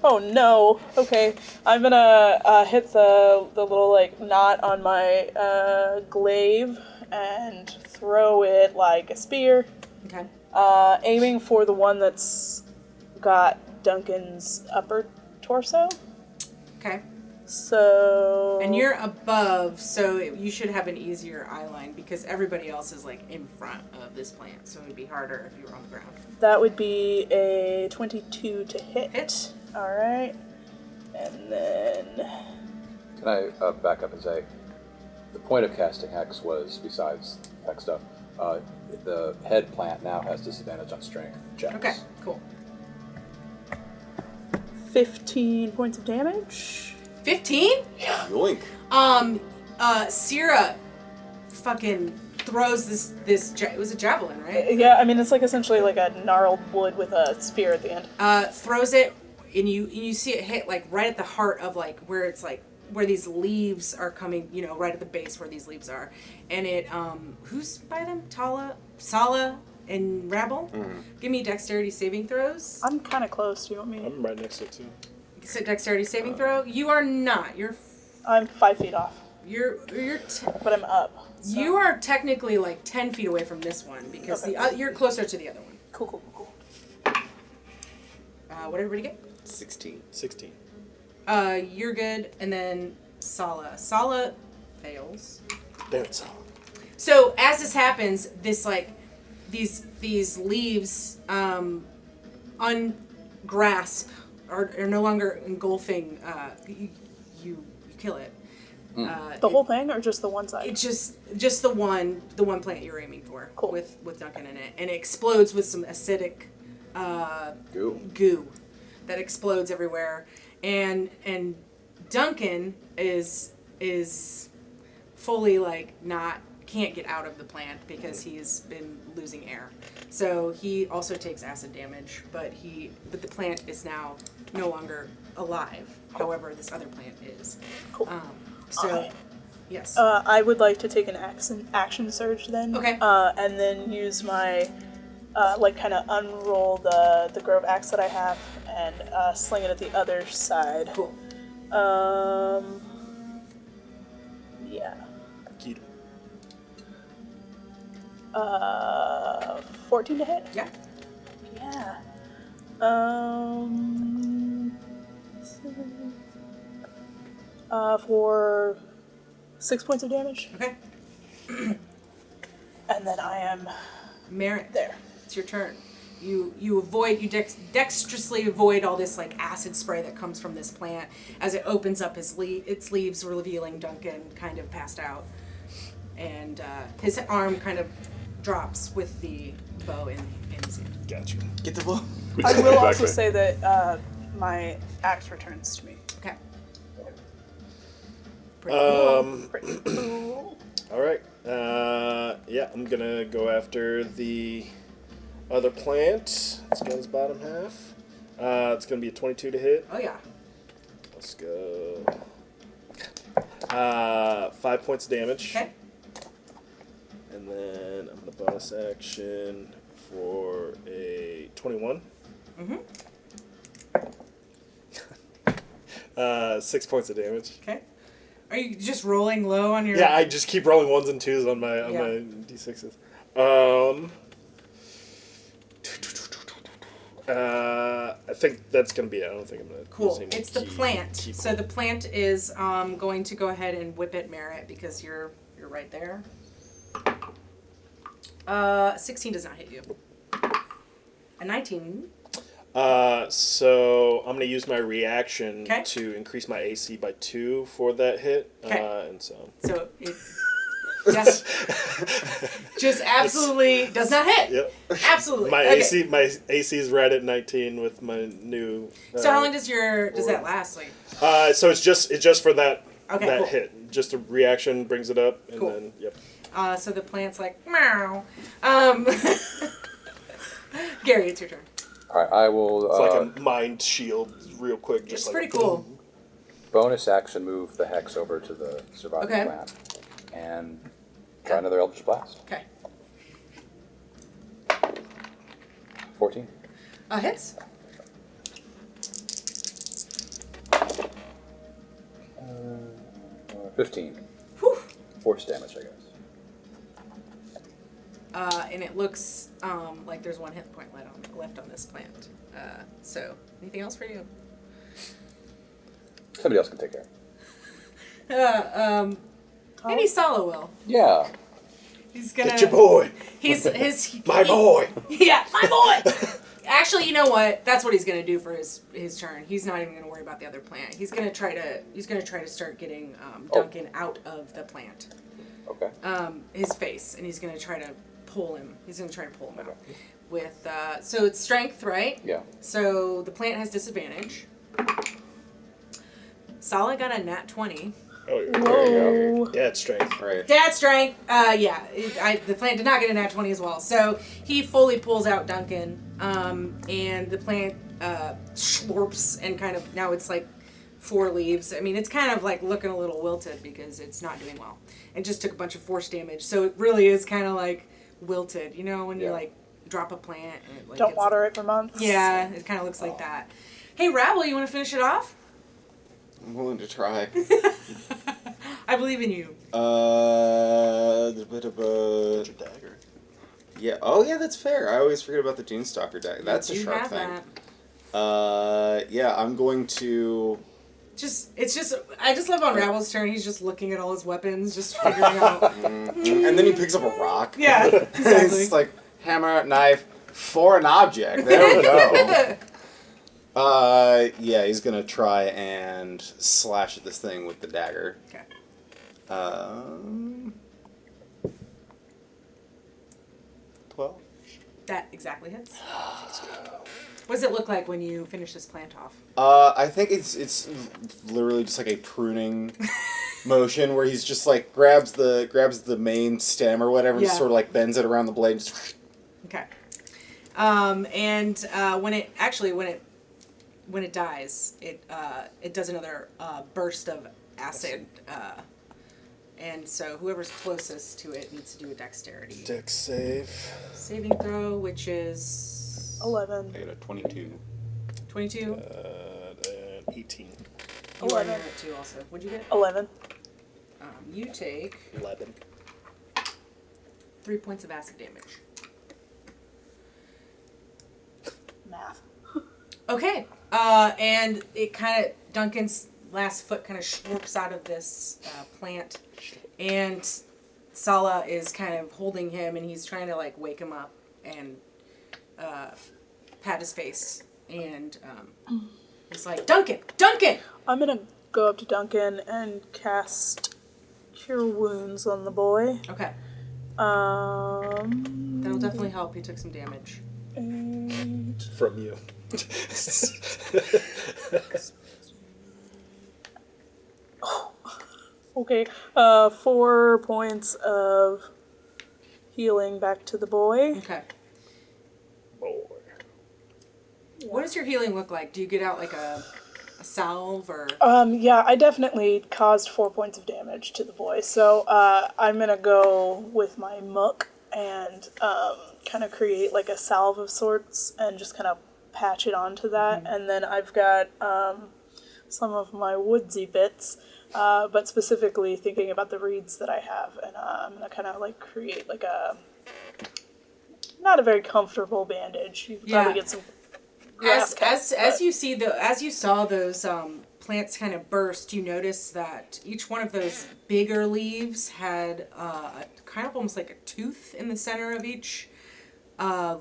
oh no. Okay. I'm gonna hit the little like knot on my glaive and throw it like a spear. Okay. Aiming for the one that's got Duncan's upper torso. Okay. So. And you're above, so you should have an easier eye line because everybody else is like in front of this plant, so it would be harder if you were on the ground. That would be a 22 to hit. Hit. Alright. And then. Can I back up and say, the point of casting Hex was, besides Hex stuff, the head plant now has disadvantage on strength checks. Okay, cool. 15 points of damage. 15? Yoink. Sierra fucking throws it was a javelin, right? Yeah, I mean, it's like essentially like a gnarled wood with a spear at the end. Throws it, and you see it hit like right at the heart of like where it's like where these leaves are coming, right at the base where these leaves are, and it who's by them? Sala, and Rabble. Mm-hmm. Give me dexterity saving throws. I'm kind of close. Do you want me? I'm right next to it too. So dexterity saving throw. You are not. I'm 5 feet off, But but I'm up. So. you are technically like 10 feet away from this one because Okay. you're closer to the other one. Cool. What did everybody get? 16. 16. You're good, and then Sala. Sala fails. Damn it, Sala. So as this happens, this like these leaves ungrasp or no longer engulfing, you kill it. The whole thing, or just the one side? It's just the one plant you're aiming for. Cool. With Duncan in it, and it explodes with some acidic goo that explodes everywhere, and Duncan is fully like can't get out of the plant because he's been losing air. So he also takes acid damage, but the plant is now no longer alive. However, this other plant is. Cool. Yes. I would like to take an action surge then. Okay. And then use my, kind of unroll the Grove Axe that I have and sling it at the other side. Cool. Yeah. Keto. 14 to hit? Yeah. Yeah. For 6 points of damage. Okay. And then I am Merit. there. It's your turn. You dexterously avoid all this like acid spray that comes from this plant as it opens up its leaves, revealing Duncan kind of passed out, and his arm kind of drops with the bow in his hand. Gotcha. Get the bow. I will also say that my axe returns to me. Okay. Pretty cool. All right. Yeah, I'm gonna go after the other plant. Let's go his bottom half. It's gonna be a 22 to hit. Oh yeah. Let's go. 5 points of damage. Okay. And then I'm gonna bonus action for a 21. Mm-hmm. 6 points of damage. Okay. Are you just rolling low on your? Yeah, I just keep rolling 1s and 2s on my d6s. I think that's gonna be it. I don't think I'm gonna. Cool. use any It's the key plant. points. So the plant is going to go ahead and whip at Merit because you're right there. 16 does not hit you. A 19. So I'm gonna use my reaction Okay. to increase my AC by 2 for that hit. Okay. And so. So it just absolutely does not hit. Yep. Absolutely. My Okay. AC is right at 19 with my new. So how long does that last? Like. So it's just for that Okay, that cool. hit. Just a reaction brings it up, and Cool. then yep. So the plant's like meow. Gary, it's your turn. All right, I will It's like a mind shield, real quick. It's Just like pretty a cool. bonus action move the hex over to the surviving Okay. plant and try another Eldritch Blast. Okay. 14. Hits. 15. Whew. Force damage, I guess. And it looks like there's 1 hit point left on this plant. So anything else for you? Somebody else can take care. Maybe Salo will. Yeah. He's gonna. Get your boy. My boy. Yeah, my boy. Actually, you know what? That's what he's gonna do for his turn. He's not even gonna worry about the other plant. He's gonna try to start getting Duncan out of the plant. Okay. His face, and he's gonna try to pull him. He's gonna try to pull him out with. So it's strength, right? Yeah. So the plant has disadvantage. Sala got a nat 20. Oh, yeah. Whoa. Dad strength. Right. Dad strength. The plant did not get a nat 20 as well. So he fully pulls out Duncan, and the plant slurps and kind of, now it's like 4 leaves. I mean, it's kind of like looking a little wilted because it's not doing well. It just took a bunch of force damage. So it really is kind of like wilted, you know, when you like drop a plant and it like Don't water it for months. Yeah, it kind of looks like that. Hey, Rabble, you want to finish it off? I'm willing to try. I believe in you. Dagger. Yeah. Oh, yeah, that's fair. I always forget about the Dunestalker deck. That's a You sharp have thing. that. Yeah, I'm going to. I just love on Rabble's turn. He's just looking at all his weapons, just figuring out. And then he picks up a rock. Yeah, It's exactly. like hammer, knife, Foreign object. There we go. Yeah, he's gonna try and slash at this thing with the dagger. Okay. 12. That exactly hits. What does it look like when you finish this plant off? I think it's literally just like a pruning motion where he's just like grabs the main stem or whatever and Yeah. just sort of like bends it around the blade. And just Okay. When it dies, it does another burst of acid, and so whoever's closest to it needs to do a dexterity Dex save. saving throw, which is 11. I got a 22. 22. 18. You are 11. near it too. Also, what'd you get? 11. You take 11. 3 points of acid damage. Math. Okay. And it kind of, Duncan's last foot kind of schwarps out of this plant, and Sala is kind of holding him, and he's trying to like wake him up and pat his face, and he's like, Duncan! I'm gonna go up to Duncan and cast Cure Wounds on the boy. Okay, Um. that'll definitely help. He took some damage. 8. From you. Okay. 4 points of healing back to the boy. Okay. Boy. What does your healing look like? Do you get out like a salve or? Yeah, I definitely caused 4 points of damage to the boy. So I'm gonna go with my muck and kind of create like a salve of sorts and just kind of patch it onto that. And then I've got some of my woodsy bits, but specifically thinking about the reeds that I have. And I'm gonna kind of like create like a not a very comfortable bandage. You could probably get some grass cuts, As you saw those plants kind of burst, you notice that each one of those bigger leaves had kind of almost like a tooth in the center of each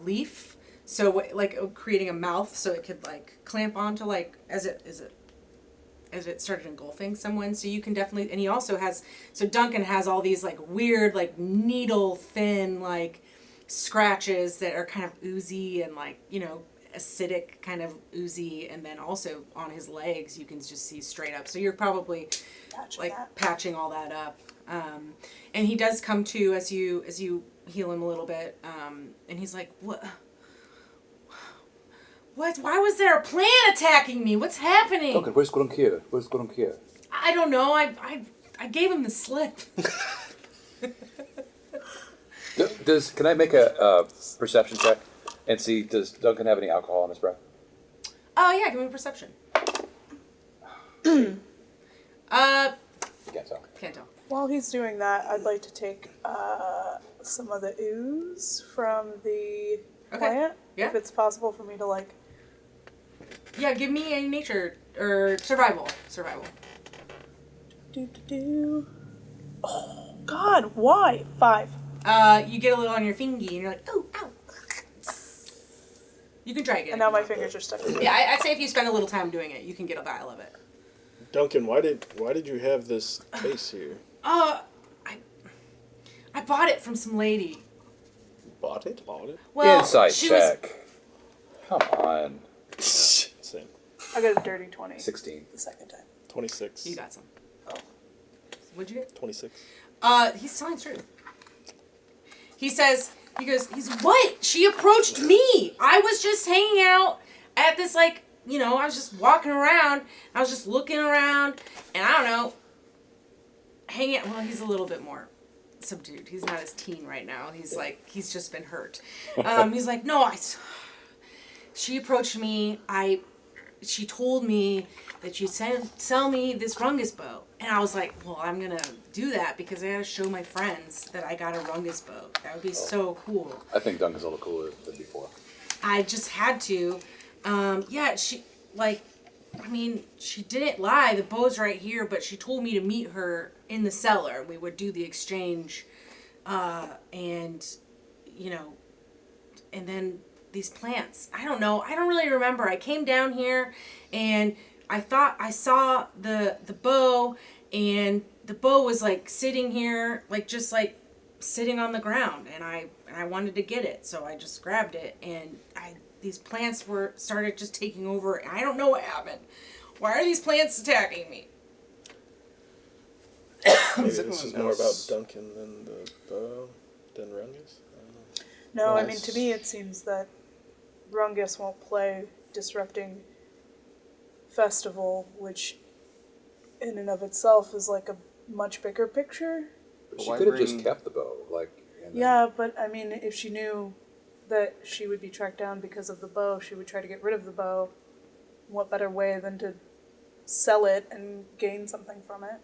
leaf. So like creating a mouth, so it could like clamp onto like as it started engulfing someone. So you can definitely, and he also has, so Duncan has all these like weird like needle thin like scratches that are kind of oozy and like, you know, acidic kind of oozy, and then also on his legs you can just see straight up. So you're probably patching all that up. And he does come to as you heal him a little bit, and he's like, What? Why was there a plant attacking me? What's happening? Okay, where's Grunkier? I don't know. I gave him the slip. Can I make a perception check and see, does Duncan have any alcohol in his breath? Oh yeah, give me a perception. You can't tell. Can't tell. While he's doing that, I'd like to take some of the ooze from the plant. Yeah. If it's possible for me to like. Yeah, give me a nature or survival. Oh God! Why 5? You get a little on your fingy, and you're like, oh, ow. You can try again. And now my fingers are stuck in it. Yeah, I'd say if you spend a little time doing it, you can get a vial of it. Duncan, why did you have this case here? I bought it from some lady. Bought it? Well, Insight she check. Come on. Same. I got a dirty 20. 16. The second time. 26. You got some. Oh. What'd you get? 26. He's telling the truth. He goes, what? She approached me. I was just hanging out at this, like, you know, I was just walking around. I was just looking around, and I don't know, hanging out. Well, he's a little bit more subdued. He's not as teen right now. He's like, he's just been hurt. He's like, no, she approached me. She told me that you'd sell me this Rungus bow. And I was like, well, I'm going to do that because I got to show my friends that I got a Rungus bow. That would be so cool. I think Duncan's a little cooler than before. I just had to. Yeah, she didn't lie. The bow's right here, but she told me to meet her in the cellar. We would do the exchange. And, you know, and then these plants. I don't know. I don't really remember. I came down here and I thought I saw the bow, and the bow was like sitting here, like just like sitting on the ground, and I wanted to get it, so I just grabbed it, and these plants started just taking over. I don't know what happened. Why are these plants attacking me? Maybe this is more about Duncan than than Rungus. I don't know. No, I mean, to me it seems that Rungus won't play disrupting festival, which in and of itself is like a much bigger picture. She could have just kept the bow, like. Yeah, but I mean, if she knew that she would be tracked down because of the bow, she would try to get rid of the bow. What better way than to sell it and gain something from it?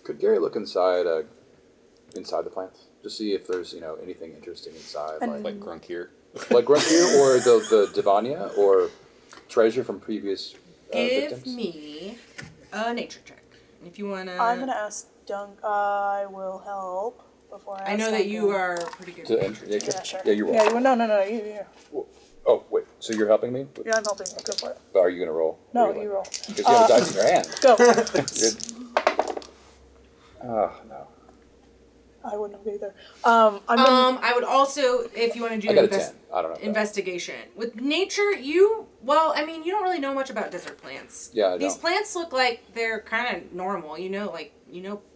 Could Gary look inside the plants to see if there's anything interesting inside, Like Grunkier. like Grunkier or the Divania or treasure from previous Give victims? me a nature check. If you want to... I'm going to ask Dunk. I will help before I ask I know that you Duncan. are pretty good To at enter nature. nature? Yeah, sure. Yeah, you roll. Yeah, no. You. Oh, wait. So you're helping me? Yeah, I'm helping. Go for it. But are you going to roll? No, Or you roll. Because you have dice in your hand. Go. Oh, no. I wouldn't have either. I would also, if you want to do I got a 10. I don't know. investigation. With nature, you don't really know much about desert plants. Yeah, I These don't. plants look like they're kind of normal,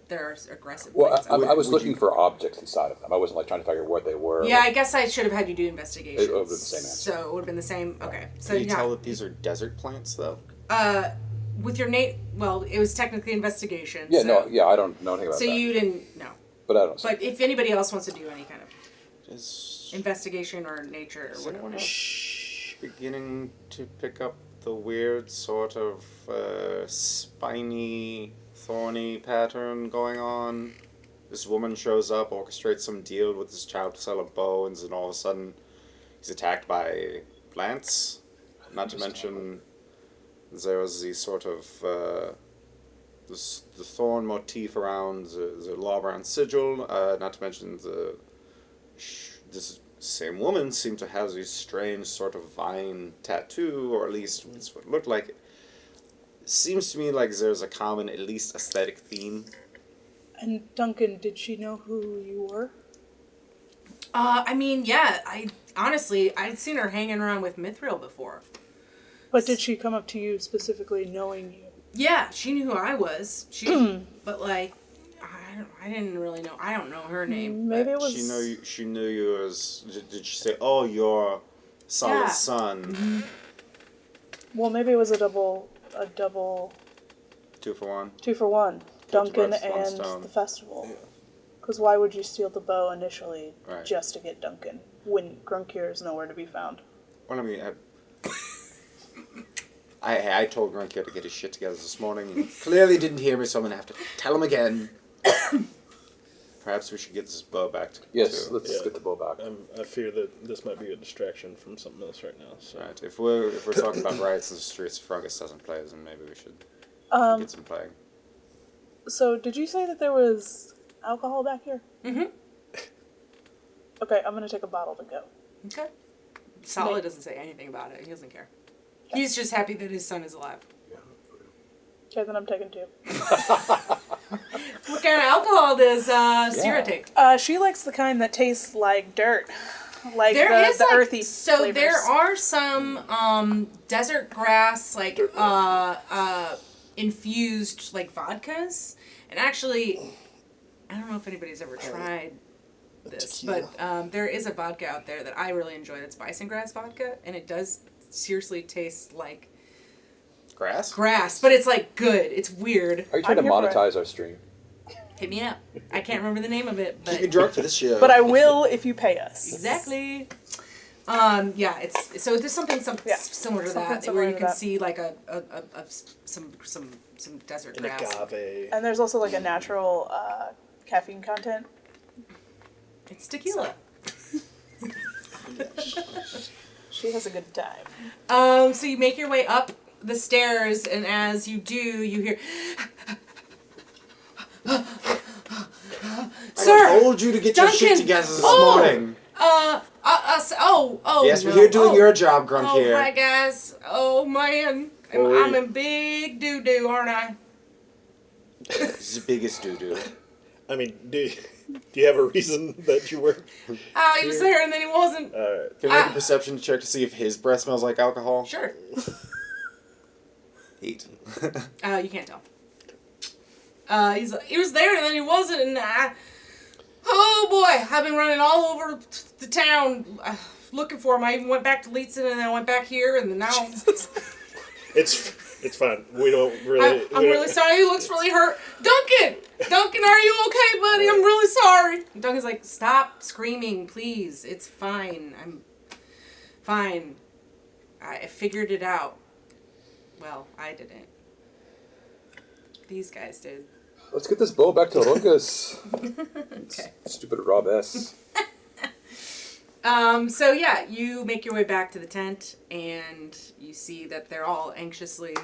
they're aggressive Well, plants. I was looking for objects inside of them. I wasn't like trying to figure out what they were. Yeah, I guess I should have had you do investigations. It would have been the same answer. So it would have been the same. Okay. So Can you tell that these are desert plants, though? with your it was technically investigation. Yeah, so, I don't know anything about So that. you didn't know. But I don't. But if anybody else wants to do any kind of Is investigation or nature or anyone whatever. beginning to pick up the weird sort of spiny, thorny pattern going on? This woman shows up, orchestrates some deal with this child to sell a bow, and then all of a sudden he's attacked by plants. Not to mention there was the sort of the thorn motif around the Lawbrown sigil. Not to mention this same woman seemed to have this strange sort of vine tattoo, or at least that's what it looked like. It seems to me like there's a common, at least aesthetic theme. And Duncan, did she know who you were? I'd seen her hanging around with Mithril before. But did she come up to you specifically knowing you? Yeah, she knew who I was. But like, I didn't really know. I don't know her name. Maybe but- it was... She knew you as... Did she say, oh, you're Sala's son? Mm-hmm. Well, maybe it was a double... 2 for 1. 2 for 1. Duncan birds, one and stone. the festival. Because why would you steal the bow initially Right. just to get Duncan when Grunkier is nowhere to be found? Well, I mean, I told Grunkier to get his shit together this morning, and he clearly didn't hear me, so I'm going to have to tell him again. Perhaps we should get this bow back to... Yes, let's get the bow back. I fear that this might be a distraction from something else right now. So. Right, if we're talking about riots in the streets, if Rungus doesn't play, then maybe we should get some playing. So, did you say that there was alcohol back here? Mm-hmm. Okay, I'm going to take a bottle to go. Okay. Solid doesn't say anything about it. He doesn't care. He's just happy that his son is alive. Okay, then I'm taking 2. What kind of alcohol does Sierra take? She likes the kind that tastes like dirt. Like There is the earthy so flavors. there are some desert grass infused like vodkas, and actually, I don't know if anybody's ever tried this, but there is a vodka out there that I really enjoy. That's bison grass vodka, and it does seriously taste like Grass? but it's like good. It's weird. Are you trying to here for it. monetize our stream? Hit me up. I can't remember the name of it, but Keep me drunk for this show. But I will if you pay us. exactly. It's so there's something Yeah, similar to something that similar where you to can that. see like some desert An grass. agave. And there's also like a natural caffeine content. It's tequila. She has a good time. So you make your way up the stairs, and as you do, you hear, I "Sir, told you to get your shit Duncan! together this Oh! morning. Yes, we're no. here doing Oh. your job, Grunk Oh, here. hi, guys. Oh, man. I'm in big doo-doo, aren't I? This is the biggest doo-doo. I mean, do you have a reason that you were? Oh, he was there and then he wasn't. Alright. Can we make a perception check to see if his breath smells like alcohol? Sure. 8. You can't tell. He was there and then he wasn't, and oh boy, I've been running all over the town looking for him. I even went back to Leetzen and then I went back here and then now It's fine. We don't really. I'm really sorry. He looks really hurt. Duncan, are you okay, buddy? I'm really sorry. And Duncan's like, stop screaming, please. It's fine. I'm fine. I figured it out. Well, I didn't. These guys did. Let's get this bow back to Rungus. Okay. Stupid Rob S. So yeah, you make your way back to the tent, and you see that they're all anxiously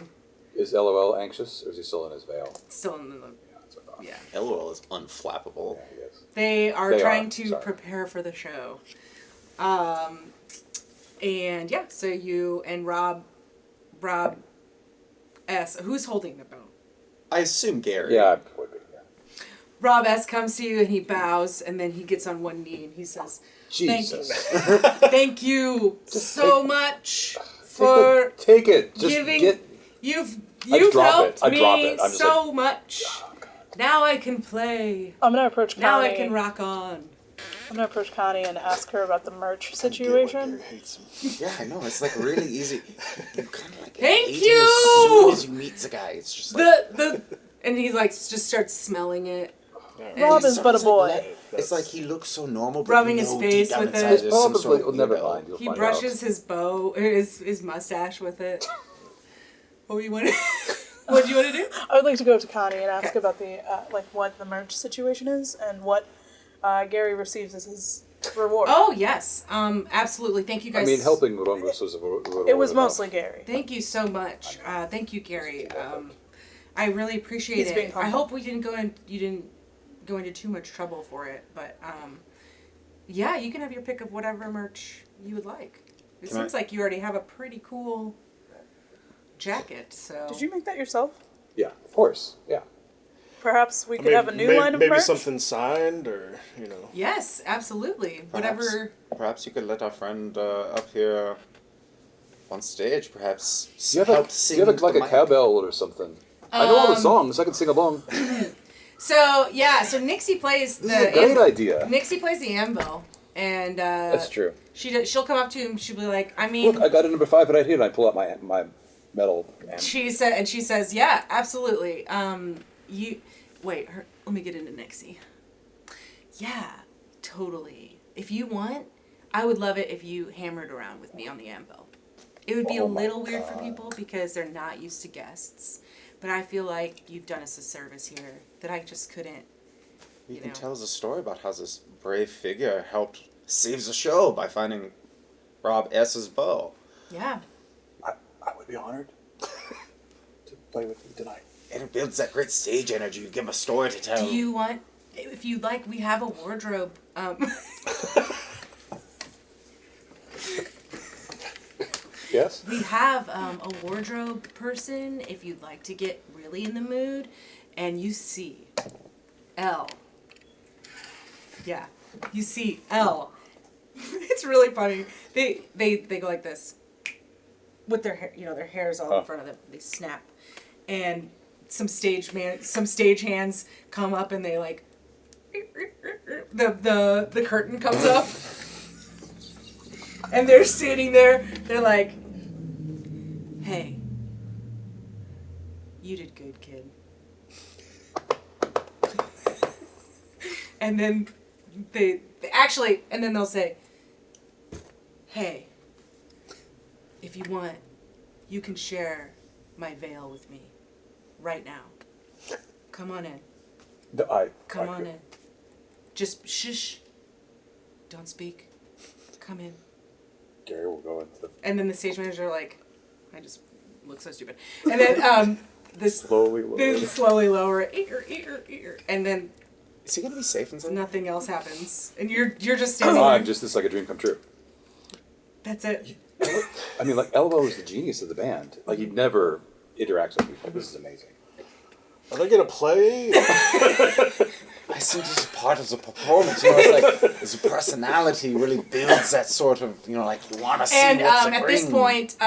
Is LOL anxious, or is he still in his veil? still in the Yeah, that's what I thought. yeah. LOL is unflappable. Yeah, he is. They are They trying are, to sorry. prepare for the show. And yeah, so you and Rob S. Who's holding the bow? I assume Gary. Yeah, I would be. Yeah. Rob S. comes to you and he bows and then he gets on one knee and he says, Jesus. "Thank you so much for Take it. Just giving. get. You've drop helped it. I drop me it. I'm just so much. Now I can play. I'm gonna approach Connie. Now I can rock on." I'm gonna approach Connie and ask her about the merch Gary situation. hates him. Yeah, I know. It's like really easy. You kind of like Thank hate him you! as soon as you meet the guy. It's just like And he like just starts smelling it. Alright. Rob it's is but a almost boy. like, it's like he looks so normal, but Rubbing you his know face deep down with inside it. there's some Probably. sort of Never weirdo. mind. You'll He find brushes his his mustache with it. What do you want to? What do you want to do? I would like to go up to Connie and ask about the like what the merch situation is and what Gary receives as his reward. Oh yes, absolutely. Thank you I guys. mean, helping Rungus was a reward It was enough. mostly Gary. Thank you so much. Thank you, Gary. I really appreciate He's it. being I humble. hope you didn't go into too much trouble for it, but yeah, you can have your pick of whatever merch you would like. It Can I- seems like you already have a pretty cool jacket. So Did you make that yourself? Yeah, of course. Yeah. Perhaps we could have a new line of maybe merch. something signed, or Yes, absolutely. Whatever. Perhaps you could let our friend up here on stage, perhaps Do you have, help do sing you have into like the a mic. cowbell or something? I know all the songs. I can sing along. So yeah, so Nixie plays This is a great idea. Nixie plays the anvil, and That's true. she'll come up to him. She'll be like, I mean, Look, I got a number 5 right here, and I pull out my metal. Amp. she says, yeah, absolutely. Let me get into Nixie. Yeah, totally. If you want, I would love it if you hammered around with me on the anvil. It would be a Oh my little weird for God. people because they're not used to guests. But I feel like you've done us a service here that I just couldn't. You can know. tell us a story about how this brave figure helped save the show by finding Rob S.'s bow. Yeah. I would be honored to play with you tonight. And it builds that great stage energy. You give him a story to tell. Do you want, if you'd like, we have a wardrobe. Yes? We have a wardrobe person if you'd like to get really in the mood. And you see L. Yeah, you see L. It's really funny. They go like this with their hair. Their hair is all in front of them. They snap, and some stage hands come up and they like the curtain comes up. And they're sitting there, they're like, hey, you did good, kid. And then and then they'll say, hey, if you want, you can share my veil with me right now. Come on in. Come on in. Just shush. Don't speak. Come in. Gary will go into the And then the stage manager I just look so stupid. And then this slowly lower. then slowly lower it, and then Is he gonna be safe inside? Nothing else happens, and you're just standing Oh, there. I'm just this like a dream come true. That's it. I mean, like Elbow is the genius of the band. Like he never interacts with people. This is amazing. Are they gonna play? I see this is part of the performance. You know, it's like his personality really builds that sort of, you know, like you want to see And what's at this point,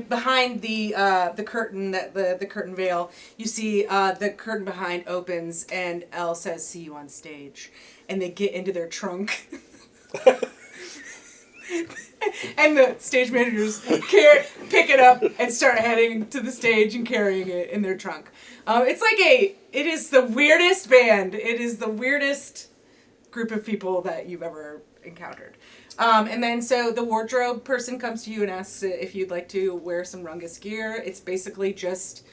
behind the curtain, the curtain veil, you see the curtain behind opens, and Elle says, "See you on stage," and they get into their trunk. And the stage managers pick it up and start heading to the stage and carrying it in their trunk. It is the weirdest band. It is the weirdest group of people that you've ever encountered. And then so the wardrobe person comes to you and asks if you'd like to wear some Rungus gear. It's basically just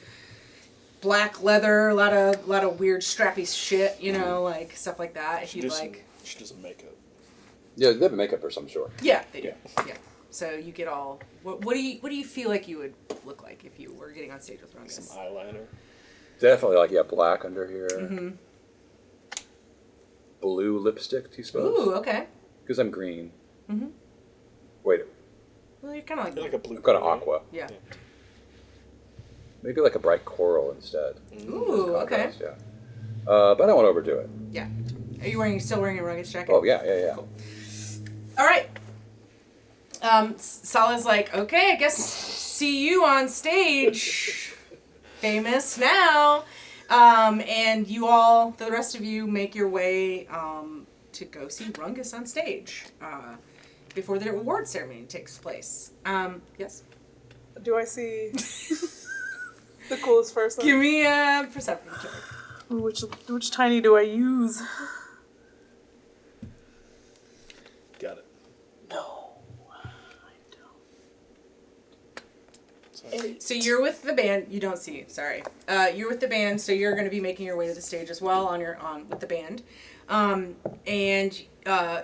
black leather, a lot of weird strappy shit, you know, like stuff like that. If you'd like. She does some makeup. Yeah, they have a makeup person, I'm sure. Yeah, they do. Yeah. So you get all. What do you feel like you would look like if you were getting on stage with Rungus? Some eyeliner. Definitely like black under here. Mm-hmm. Blue lipstick, do you suppose? Ooh, okay. Because I'm green. Mm-hmm. Wait, Well, you're kind of You're like a blue. I'm kind of aqua. Yeah. Maybe like a bright coral instead. Ooh, okay. Contrast, yeah. But I don't want to overdo it. Yeah. Are you still wearing a Rungus jacket? Oh yeah. Cool. All right. Sala's like, okay, I guess see you on stage, famous now. And you all, the rest of you, make your way to go see Rungus on stage before the award ceremony takes place. Yes? Do I see the coolest person? Give me a perception check. Ooh, which tiny do I use? Got it. No, I don't. So you're with the band. You don't see. Sorry. You're with the band. So you're going to be making your way to the stage as well on with the band, and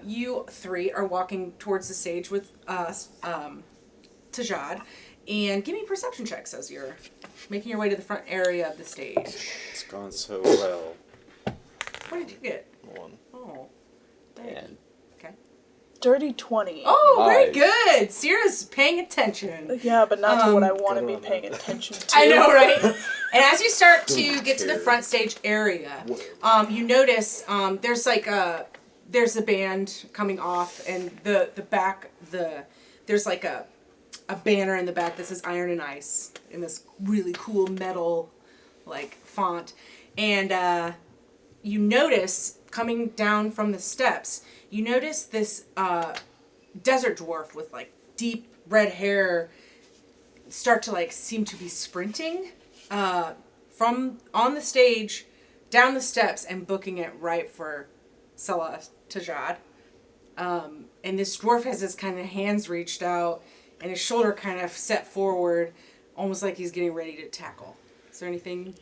you three are walking towards the stage with Tajad, and give me perception checks as you're making your way to the front area of the stage. It's gone so well. What did you get? 1. Oh, Man. okay. Dirty 20. Oh, very Nice. good. Sierra's paying attention. Yeah, but not to what I want to good be on paying that. attention to. I know, right? And as you start to get to the front stage area, you notice there's a band coming off, and there's like a banner in the back that says Iron and Ice in this really cool metal like font, and you notice coming down from the steps, you notice this desert dwarf with like deep red hair start to like seem to be sprinting from on the stage down the steps and booking it right for Salah Tajad. And this dwarf has his kind of hands reached out and his shoulder kind of set forward, almost like he's getting ready to tackle. Is there anything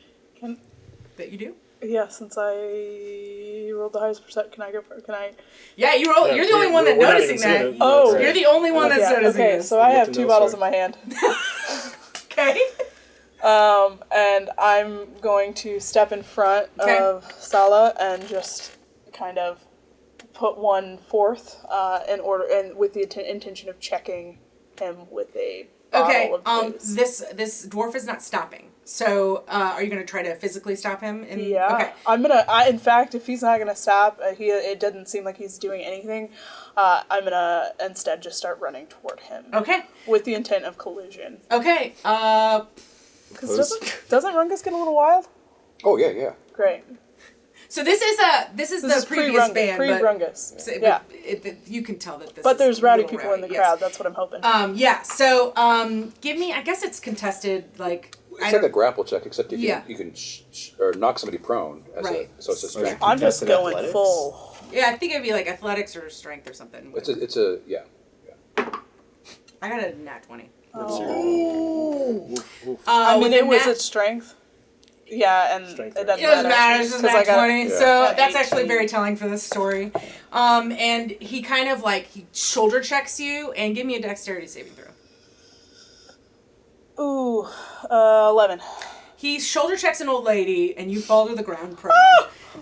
that you do? Yeah, since I rolled the highest percent, can I go for it? Can I? Yeah, you roll. Yeah, You're the only one we're that's not noticing even seeing that. it. Oh. That's You're right. the only one that's Yeah, noticing okay, this. so I Good have to 2 know, bottles sir. in my hand. Okay. And I'm going to step in front Okay. of Sala and just kind of put one forth in order, and with the intention of checking him with a Okay. bottle of booze. This dwarf is not stopping. So, are you going to try to physically stop him? Yeah. Okay. In fact, if he's not gonna stop, it doesn't seem like he's doing anything. I'm gonna instead just start running toward him. Okay. With the intent of collision. Okay. Because doesn't Rungus get a little wild? Oh yeah. Great. So this is the previous band, but Pre-Rungus. so- Yeah. you can tell that this. But is there's a rowdy little people in the rowdy, crowd. yes. That's what I'm hoping. Yeah. So, give me. I guess it's contested. Like It's like a grapple check, except you can Yeah. you can or knock somebody prone. Right. So it's a strength. I'm just Contested going athletics? full. Yeah, I think it'd be like athletics or strength or something. It's a yeah. I got a nat 20. I mean, with it a was nat- its strength. Yeah, and Strength it rate. doesn't It doesn't matter. matter. It's just 'cause nat I got 20. Yeah. So Got that's actually 18. very telling for this story. And he kind of like he shoulder checks you and give me a dexterity saving throw. Ooh, 11. he shoulder checks an old lady, and you fall to the ground prone.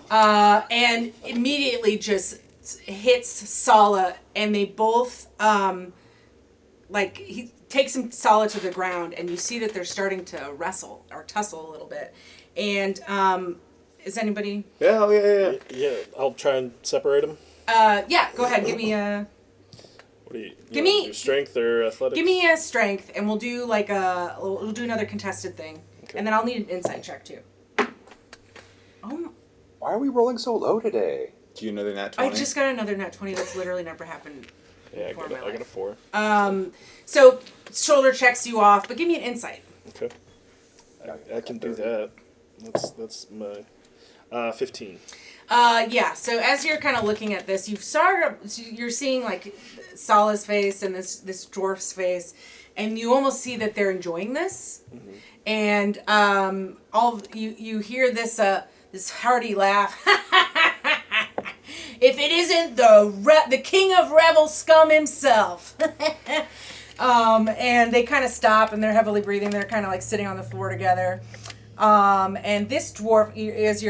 And immediately just hits Sala, and they both, he takes him Sala to the ground, and you see that they're starting to wrestle or tussle a little bit. And is anybody? Yeah. Yeah, I'll try and separate them. Yeah, go ahead. Give me a. What do you? Give me- do strength or athletics? Give me a strength, and we'll do we'll do another contested thing, Okay. and then I'll need an insight check too. Oh, Why are we rolling so low today? Do you know the nat 20? I just got another nat 20. That's literally never happened. Yeah, I before got, in my I got a life. 4. So shoulder checks you off, but give me an insight. Okay. I can do that. That's my 15. Yeah. So as you're kind of looking at this, you're seeing like Sala's face and this dwarf's face, and you almost see that they're enjoying this. Mm-hmm. And you hear this hearty laugh. If it isn't the king of revel scum himself. And they kind of stop, and they're heavily breathing. They're kind of like sitting on the floor together. And this dwarf, as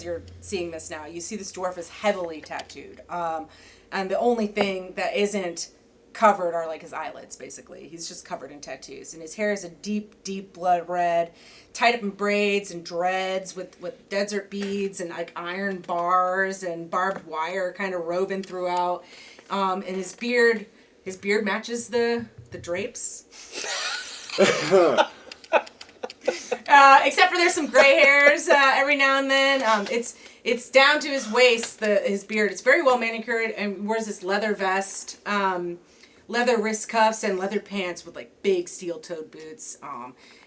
you're seeing this now, you see this dwarf is heavily tattooed. And the only thing that isn't covered are like his eyelids, basically. He's just covered in tattoos, and his hair is a deep, deep blood red, tied up in braids and dreads with desert beads and like iron bars and barbed wire kind of woven throughout. And his beard matches the drapes. Except for there's some gray hairs every now and then. It's down to his waist, his beard. It's very well manicured, and wears this leather vest, leather wrist cuffs, and leather pants with like big steel-toed boots.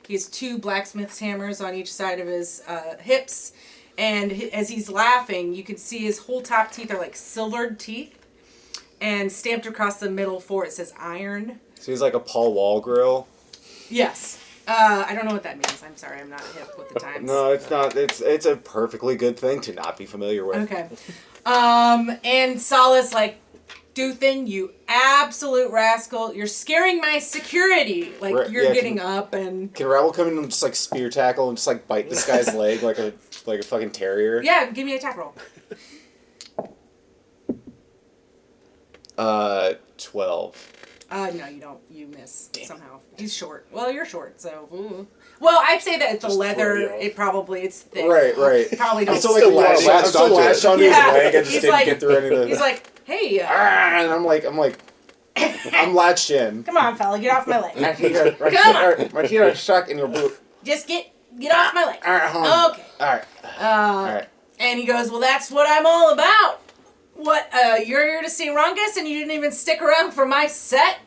He has 2 blacksmith's hammers on each side of his hips, and as he's laughing, you can see his whole top teeth are like silvered teeth, and stamped across the middle it says iron. So he's like a Paul Wall grill. Yes. I don't know what that means. I'm sorry, I'm not hip with the times. No, it's not. It's a perfectly good thing to not be familiar with. Okay. And Sola's like, Duthin, you absolute rascal. You're scaring my security. Like, Right, you're yeah, getting up and... Can Ravel come in and just like spear tackle and just like bite this guy's leg like a fucking terrier? Yeah, give me an attack roll. 12. No, you don't. You miss somehow. He's short. Well, you're short, so... Ooh. Well, I'd say that the Just leather, throw you off. it's thick. Right. Probably don't... I'm still like latched onto his leg. I just He's didn't like- get through any of the... He's like, hey, And I'm latched in. come on, fella, get off my leg. My feet are stuck in your boot. Just get off my leg. Alright, hold on. Okay. Alright. Alright. And he goes, well, that's what I'm all about. What, you're here to see Rungus and you didn't even stick around for my set?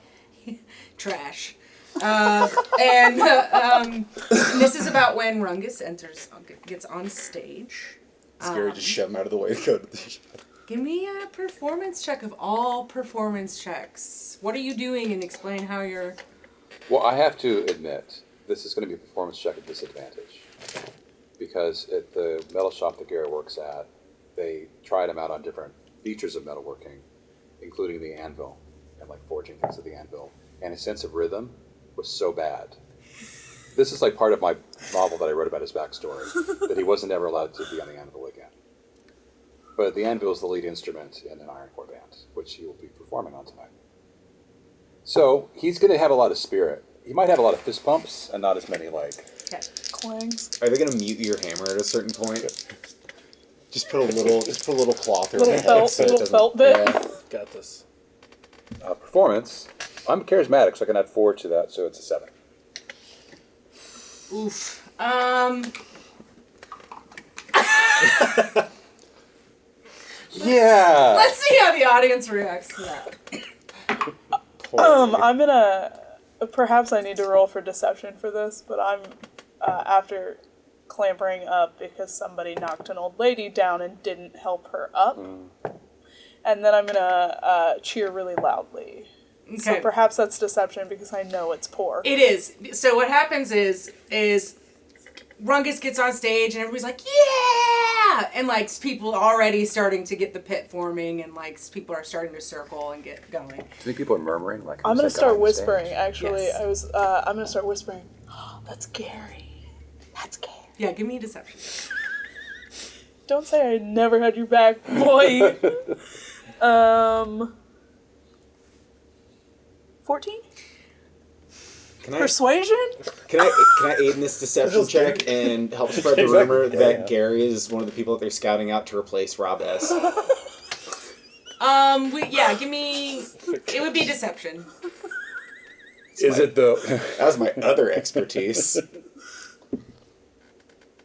Trash. And this is about when Rungus gets on stage. Scary, just shove him out of the way to go to the show. Give me a performance check of all performance checks. What are you doing, and explain how you're... Well, I have to admit, this is going to be a performance check at disadvantage. Because at the metal shop that Garrett works at, they tried him out on different features of metalworking, including the anvil, and like forging things with the anvil. And his sense of rhythm was so bad. This is like part of my novel that I wrote about his backstory, that he wasn't ever allowed to be on the anvil again. But the anvil is the lead instrument in an ironcore band, which he will be performing on tonight. So he's going to have a lot of spirit. He might have a lot of fist pumps and not as many like... Okay. Clangs. Are they gonna mute your hammer at a certain point? Just put a little cloth or Little felt- so it little doesn't- felt bit. Yeah. Got this. Performance. I'm charismatic, so I can add 4 to that, so it's a 7. Oof. Yeah! Let's see how the audience reacts to that. I'm gonna... Perhaps I need to roll for deception for this, but I'm, after clambering up because somebody knocked an old lady down and didn't help her up. And then I'm gonna cheer really loudly. Okay. So perhaps that's deception because I know it's poor. It is. So what happens is Rungus gets on stage and everybody's like, yeah! And like people already starting to get the pit forming and like people are starting to circle and get going. Do you think people are murmuring? Like, I'm who's gonna that guy start on the whispering. stage? Actually, Yes. I'm gonna start whispering. Oh, that's Gary. That's gay. Yeah, give me a deception. Don't say I never had your back, boy. 14? Can I Persuasion? can I aid in this deception check and help spread the rumor that Gary is one of the people that they're scouting out to replace Rob S? Give me. It would be deception. Is it the... That was my other expertise.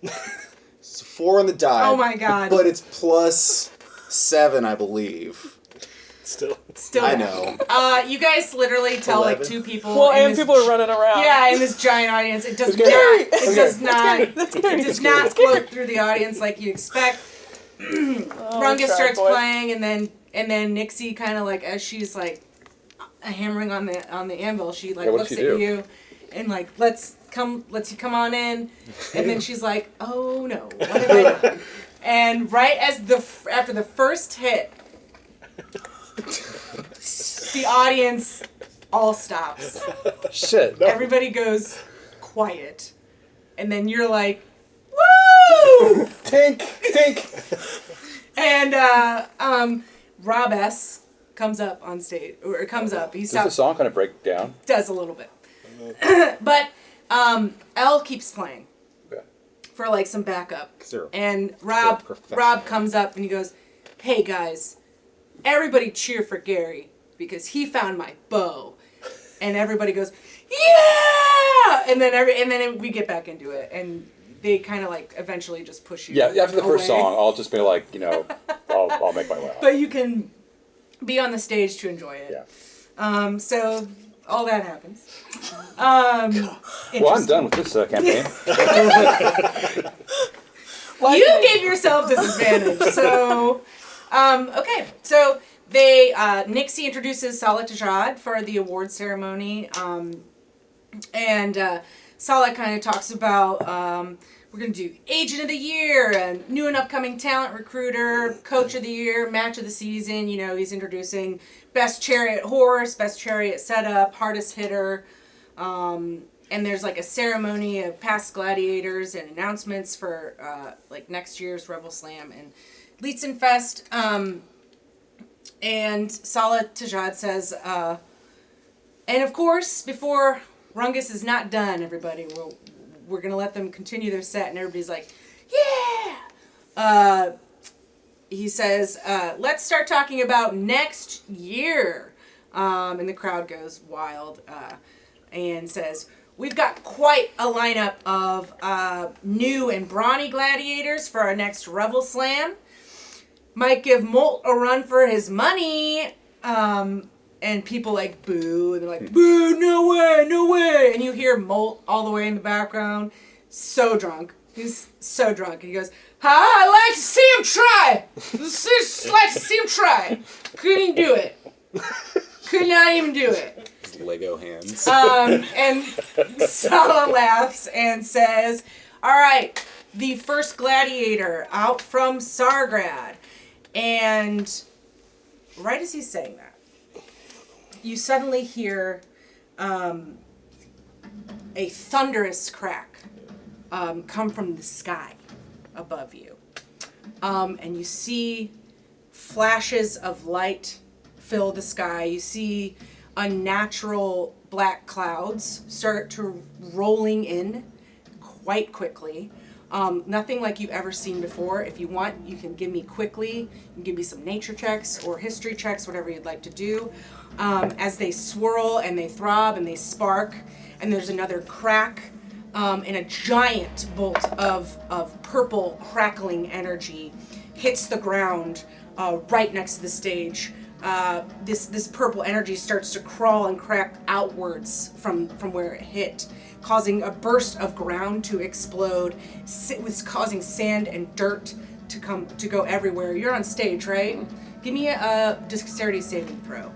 It's 4 on the die. Oh my god. But it's plus 7, I believe. Still. I know. You guys literally tell 11. like 2 people. Well, in and this people are running around. Yeah, in this giant audience. It does not. It does not float through the audience like you expect. Rungus starts playing, and then Nixie kind of like, as she's like hammering on the anvil, she like looks at you and like lets you come on in, and then she's like, oh no, what have I done? And right as after the first hit, the audience all stops. Shit. Everybody goes quiet, and then you're like, woo! Tink! And Rob S comes up on stage, or comes up. He Does the stops. song kind of break down? Does a little bit, but Elle keeps playing Okay. for like some backup. Sure. And Rob comes up and he goes, "Hey guys, everybody cheer for Gary because he found my bow." And everybody goes, "Yeah!" And then we get back into it, and they kind of like eventually just push you. Yeah, after the first away. song, I'll just be like, I'll make my way out. But you can be on the stage to enjoy it. Yeah. So all that happens. Well, I'm done with this campaign. You gave yourself disadvantage. So, okay. So Nixie introduces Salah Tajad for the award ceremony. And Salah kind of talks about, we're going to do Agent of the Year, and new and upcoming talent recruiter, Coach of the Year, Match of the Season. You know, he's introducing Best Chariot Horse, Best Chariot Setup, Hardest Hitter. And there's like a ceremony of past gladiators and announcements for like next year's Rebel Slam and Lietzenfest. And Salah Tajad says, and of course, before Rungus is not done, everybody, we're going to let them continue their set. And everybody's like, yeah! He says, let's start talking about next year. And the crowd goes wild and says, we've got quite a lineup of new and brawny gladiators for our next Revel Slam. Might give Molt a run for his money. And people like boo, and they're like, boo, no way, no way. And you hear Molt all the way in the background, so drunk. He's so drunk. He goes, I like to see him try. Just like to see him try. Couldn't do it. Could not even do it. His Lego hands. And Salah laughs and says, all right, the first gladiator out from Sargrad. And right as he's saying that, you suddenly hear a thunderous crack come from the sky above you. And you see flashes of light fill the sky. You see unnatural black clouds start to rolling in quite quickly. Nothing like you've ever seen before. If you want, you can give me quickly. You can give me some nature checks or history checks, whatever you'd like to do. As they swirl and they throb and they spark, and there's another crack, and a giant bolt of purple crackling energy hits the ground right next to the stage. This purple energy starts to crawl and crack outwards from where it hit, causing a burst of ground to explode, causing sand and dirt to go everywhere. You're on stage, right? Give me a dexterity saving throw.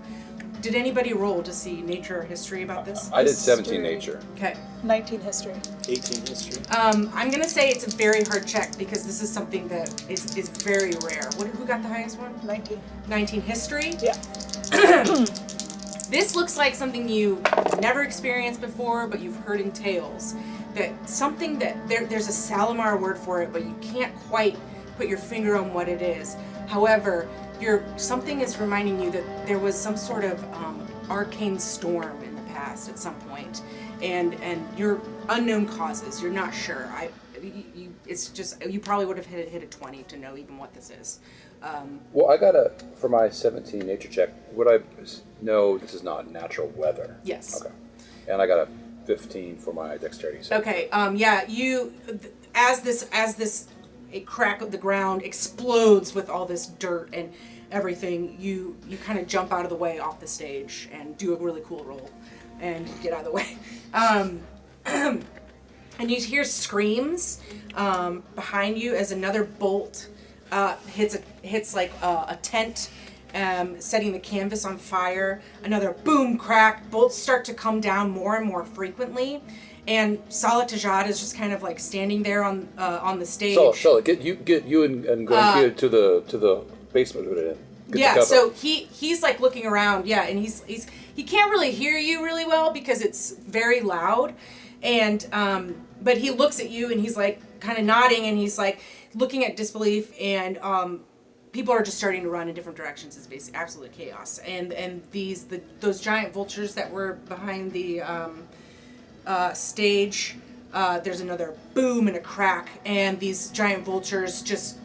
Did anybody roll to see nature or history about this? I did 17 nature. Okay. 19 history. 18 history. I'm gonna say it's a very hard check because this is something that is very rare. Who got the highest one? 19. 19 history? Yeah. This looks like something you've never experienced before, but you've heard in tales. something that there's a Salamar word for it, but you can't quite put your finger on what it is. However, something is reminding you that there was some sort of arcane storm in the past at some point, and your unknown causes. You're not sure. It's just you probably would have hit a 20 to know even what this is. Well, for my 17 nature check, would I know this is not natural weather? Yes. Okay. And I got a 15 for my dexterity. So. Okay. Yeah. As this a crack of the ground explodes with all this dirt and everything, you kind of jump out of the way off the stage and do a really cool roll and get out of the way. And you hear screams behind you as another bolt hits like a tent, setting the canvas on fire. Another boom, crack. Bolts start to come down more and more frequently. And Salah Tajad is just kind of like standing there on the stage. So get you and Glenn to the basement with it. Yeah, so he's like looking around, and he can't really hear you really well because it's very loud, and but he looks at you and he's like kind of nodding and he's like looking at disbelief, and people are just starting to run in different directions. It's basically absolute chaos, and those giant vultures that were behind the stage, there's another boom and a crack, and these giant vultures just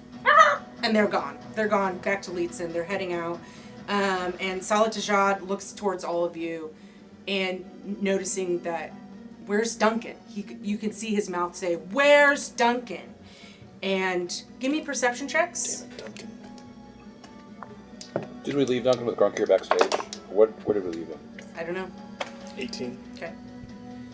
and they're gone. They're gone back to Leetson. They're heading out. And Salah Tajad looks towards all of you and noticing that, where's Duncan? You can see his mouth say, where's Duncan? And give me perception checks. Damn it, Duncan. Did we leave Duncan with Grunk here backstage? Where did we leave him? I don't know. 18. Okay.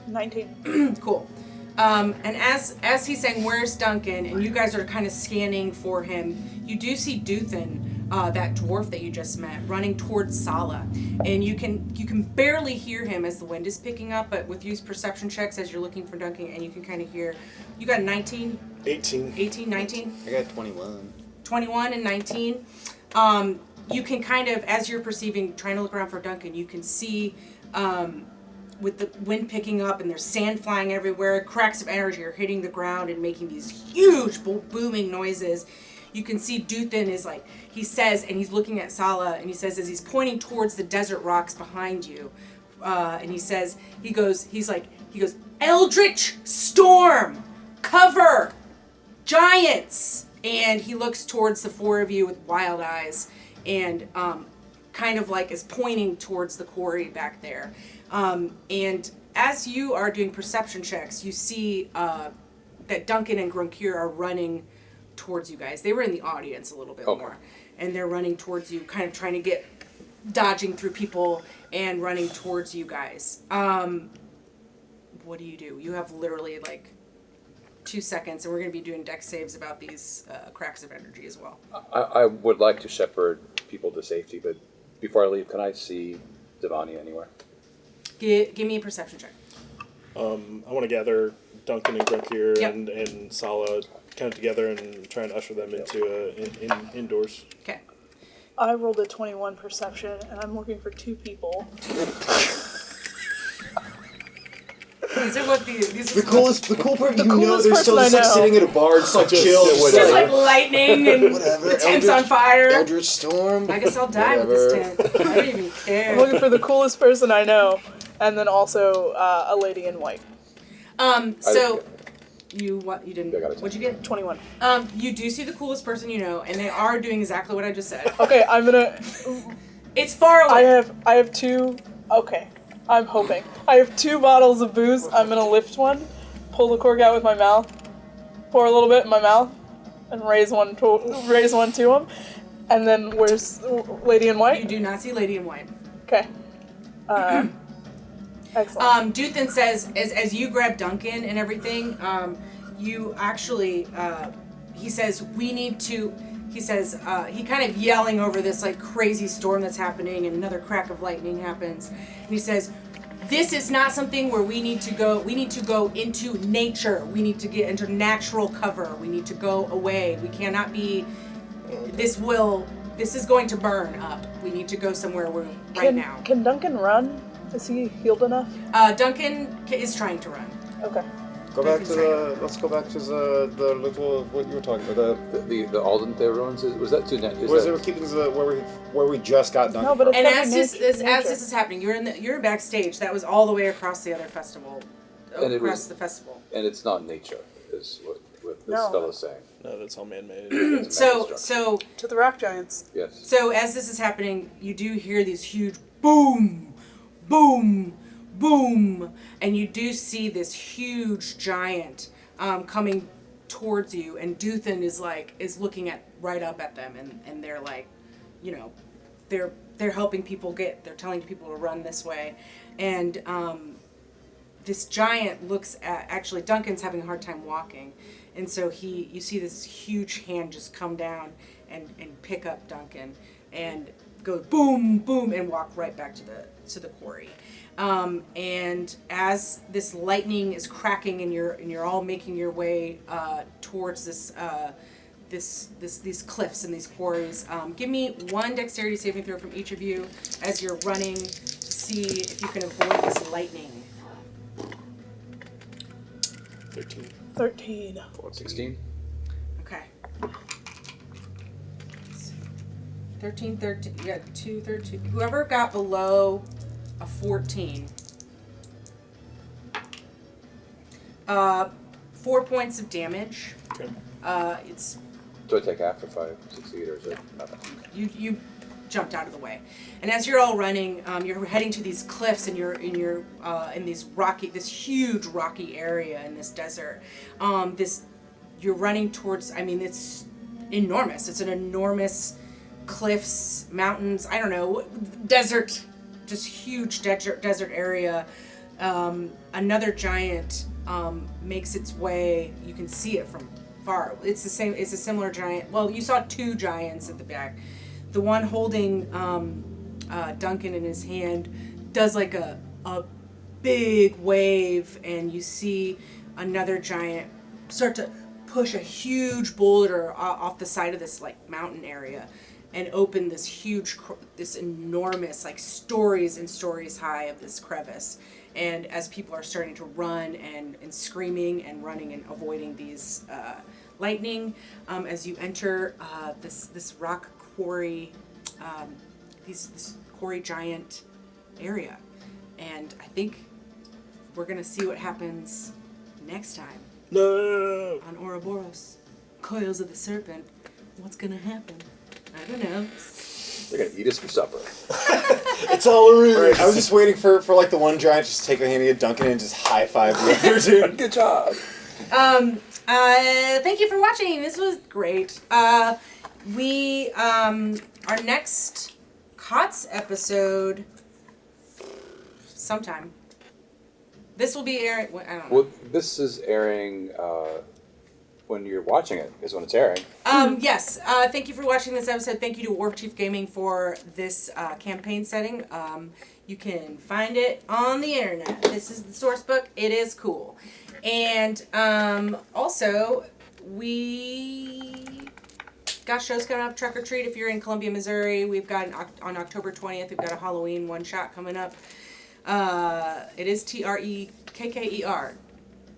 19. Cool. And as he's saying, where's Duncan? And you guys are kind of scanning for him. You do see Duthin, that dwarf that you just met, running towards Sala. And you can barely hear him as the wind is picking up, but with use perception checks as you're looking for Duncan, and you can kind of hear. You got 19? 18. 18, 19? I got 21. 21 and 19. You can kind of, as you're perceiving, trying to look around for Duncan, you can see with the wind picking up and there's sand flying everywhere, cracks of energy are hitting the ground and making these huge booming noises. You can see Duthin is like, he says, and he's looking at Sala, and he says, as he's pointing towards the desert rocks behind you, and he goes, Eldritch Storm! Cover! Giants! And he looks towards the four of you with wild eyes, and kind of like is pointing towards the quarry back there. And as you are doing perception checks, you see that Duncan and Grunkir are running towards you guys. They were in the audience a little bit more, and they're running towards you, kind of trying to dodging through people and running towards you guys. What do? You have literally like 2 seconds, and we're going to be doing dex saves about these cracks of energy as well. I would like to shepherd people to safety, but before I leave, can I see Devani anywhere? Give me a perception check. I want to gather Duncan and Grunkir Yep. and Sala kind of together and try and usher them into indoors. Okay. I rolled a 21 perception, and I'm looking for 2 people. These are what The cool part, you know, coolest they're still person just I like know. sitting at a bar, just like chill. just like lightning and the tent's on fire. Eldritch Storm. I guess I'll die with this tent. I don't even I'm care. looking for the coolest person I know, and then also a lady in white. So you didn't. I got a 10. What'd you get? 21. You do see the coolest person you know, and they are doing exactly what I just said. Okay, I'm gonna. It's far away. I have 2. Okay, I'm hoping. I have 2 bottles of booze. I'm gonna lift one, pull the cork out with my mouth, pour a little bit in my mouth, and raise one to him. And then where's Lady in White? You do not see Lady in White. Okay. Excellent. Duthin says, as you grab Duncan and everything, you actually, he says, he kind of yelling over this like crazy storm that's happening, and another crack of lightning happens. And he says, this is not something where we need to go into nature. We need to get into natural cover. We need to go away. We cannot be, this is going to burn up. We need to go somewhere now. Can Duncan run? Is he healed enough? Duncan is trying to run. Okay. Let's go back to the little what you were talking about. The Alden ruins. Was that too? Was it keeping where we just got done? No, but it's And gotta as be this nature. is happening, you're backstage. That was all the way across the other festival, And across the festival. And it's not nature, is what this No. fellow's saying. No, that's all man-made. It's So man-constructed. so To the rock giants. Yes. so as this is happening, you do hear these huge boom, boom, boom, and you do see this huge giant coming towards you, and Duthin is looking right up at them, and they're like, you know, they're helping people they're telling people to run this way, and this giant looks at, actually Duncan's having a hard time walking, and so you see this huge hand just come down and pick up Duncan and go boom, boom, and walk right back to the quarry. And as this lightning is cracking and you're all making your way towards these cliffs and these quarries, give me one dexterity saving throw from each of you as you're running to see if you can avoid this lightning. 13. 16. Okay. 13. You got 2, 13. Whoever got below a 14. 4 points of damage. Okay. It's Do I take half if I succeed, or is it nothing? you jumped out of the way, and as you're all running, you're heading to these cliffs, and you're in this huge rocky area in this desert. You're running towards. I mean, it's enormous. It's an enormous cliffs, mountains. I don't know, desert, just huge desert area. Another giant makes its way. You can see it from far. It's the same. It's a similar giant. Well, you saw two giants at the back. The one holding Duncan in his hand does like a big wave, and you see another giant start to push a huge boulder off the side of this like mountain area and open this enormous, like stories and stories high of this crevice. And as people are starting to run and screaming and running and avoiding these lightning, as you enter this rock quarry, this quarry giant area. And I think we're gonna see what happens next time No. on Auroboros, Coils of the Serpent. What's gonna happen? I don't know. They're gonna eat us for supper. It's all a ruse. I was just waiting for like the one giant just take a hand of Duncan and just high five the other dude. Good job. Thank you for watching. This was great. We our next COTS episode sometime. This will be airing. I don't know. Well, this is airing when you're watching it. Is when it's airing. Yes. Thank you for watching this episode. Thank you to Warp Chief Gaming for this campaign setting. You can find it on the internet. This is the source book. It is cool. And also, we got shows coming up. Trek or Treat if you're in Columbia, Missouri. We've got on October 20th, we've got a Halloween one-shot coming up. It is TREKKER.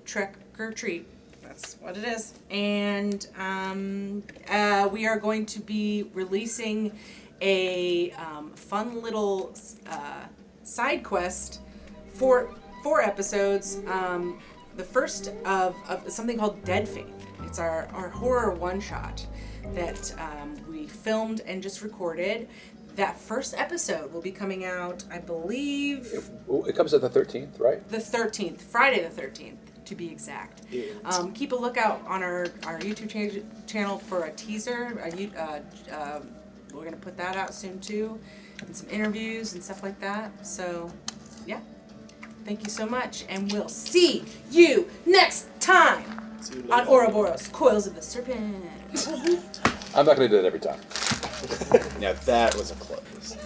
Trek or Treat. That's what it is. And we are going to be releasing a fun little side quest for 4 episodes. The first of something called Dead Faith. It's our horror one-shot that we filmed and just recorded. That first episode will be coming out, I believe, It comes at the 13th, right? the 13th, Friday the 13th, to be exact. Keep a lookout on our YouTube channel for a teaser. We're going to put that out soon too, and some interviews and stuff like that. So, yeah. Thank you so much, and we'll see you next time on Auroboros, Coils of the Serpent. I'm not going to do that every time. Now that was a close.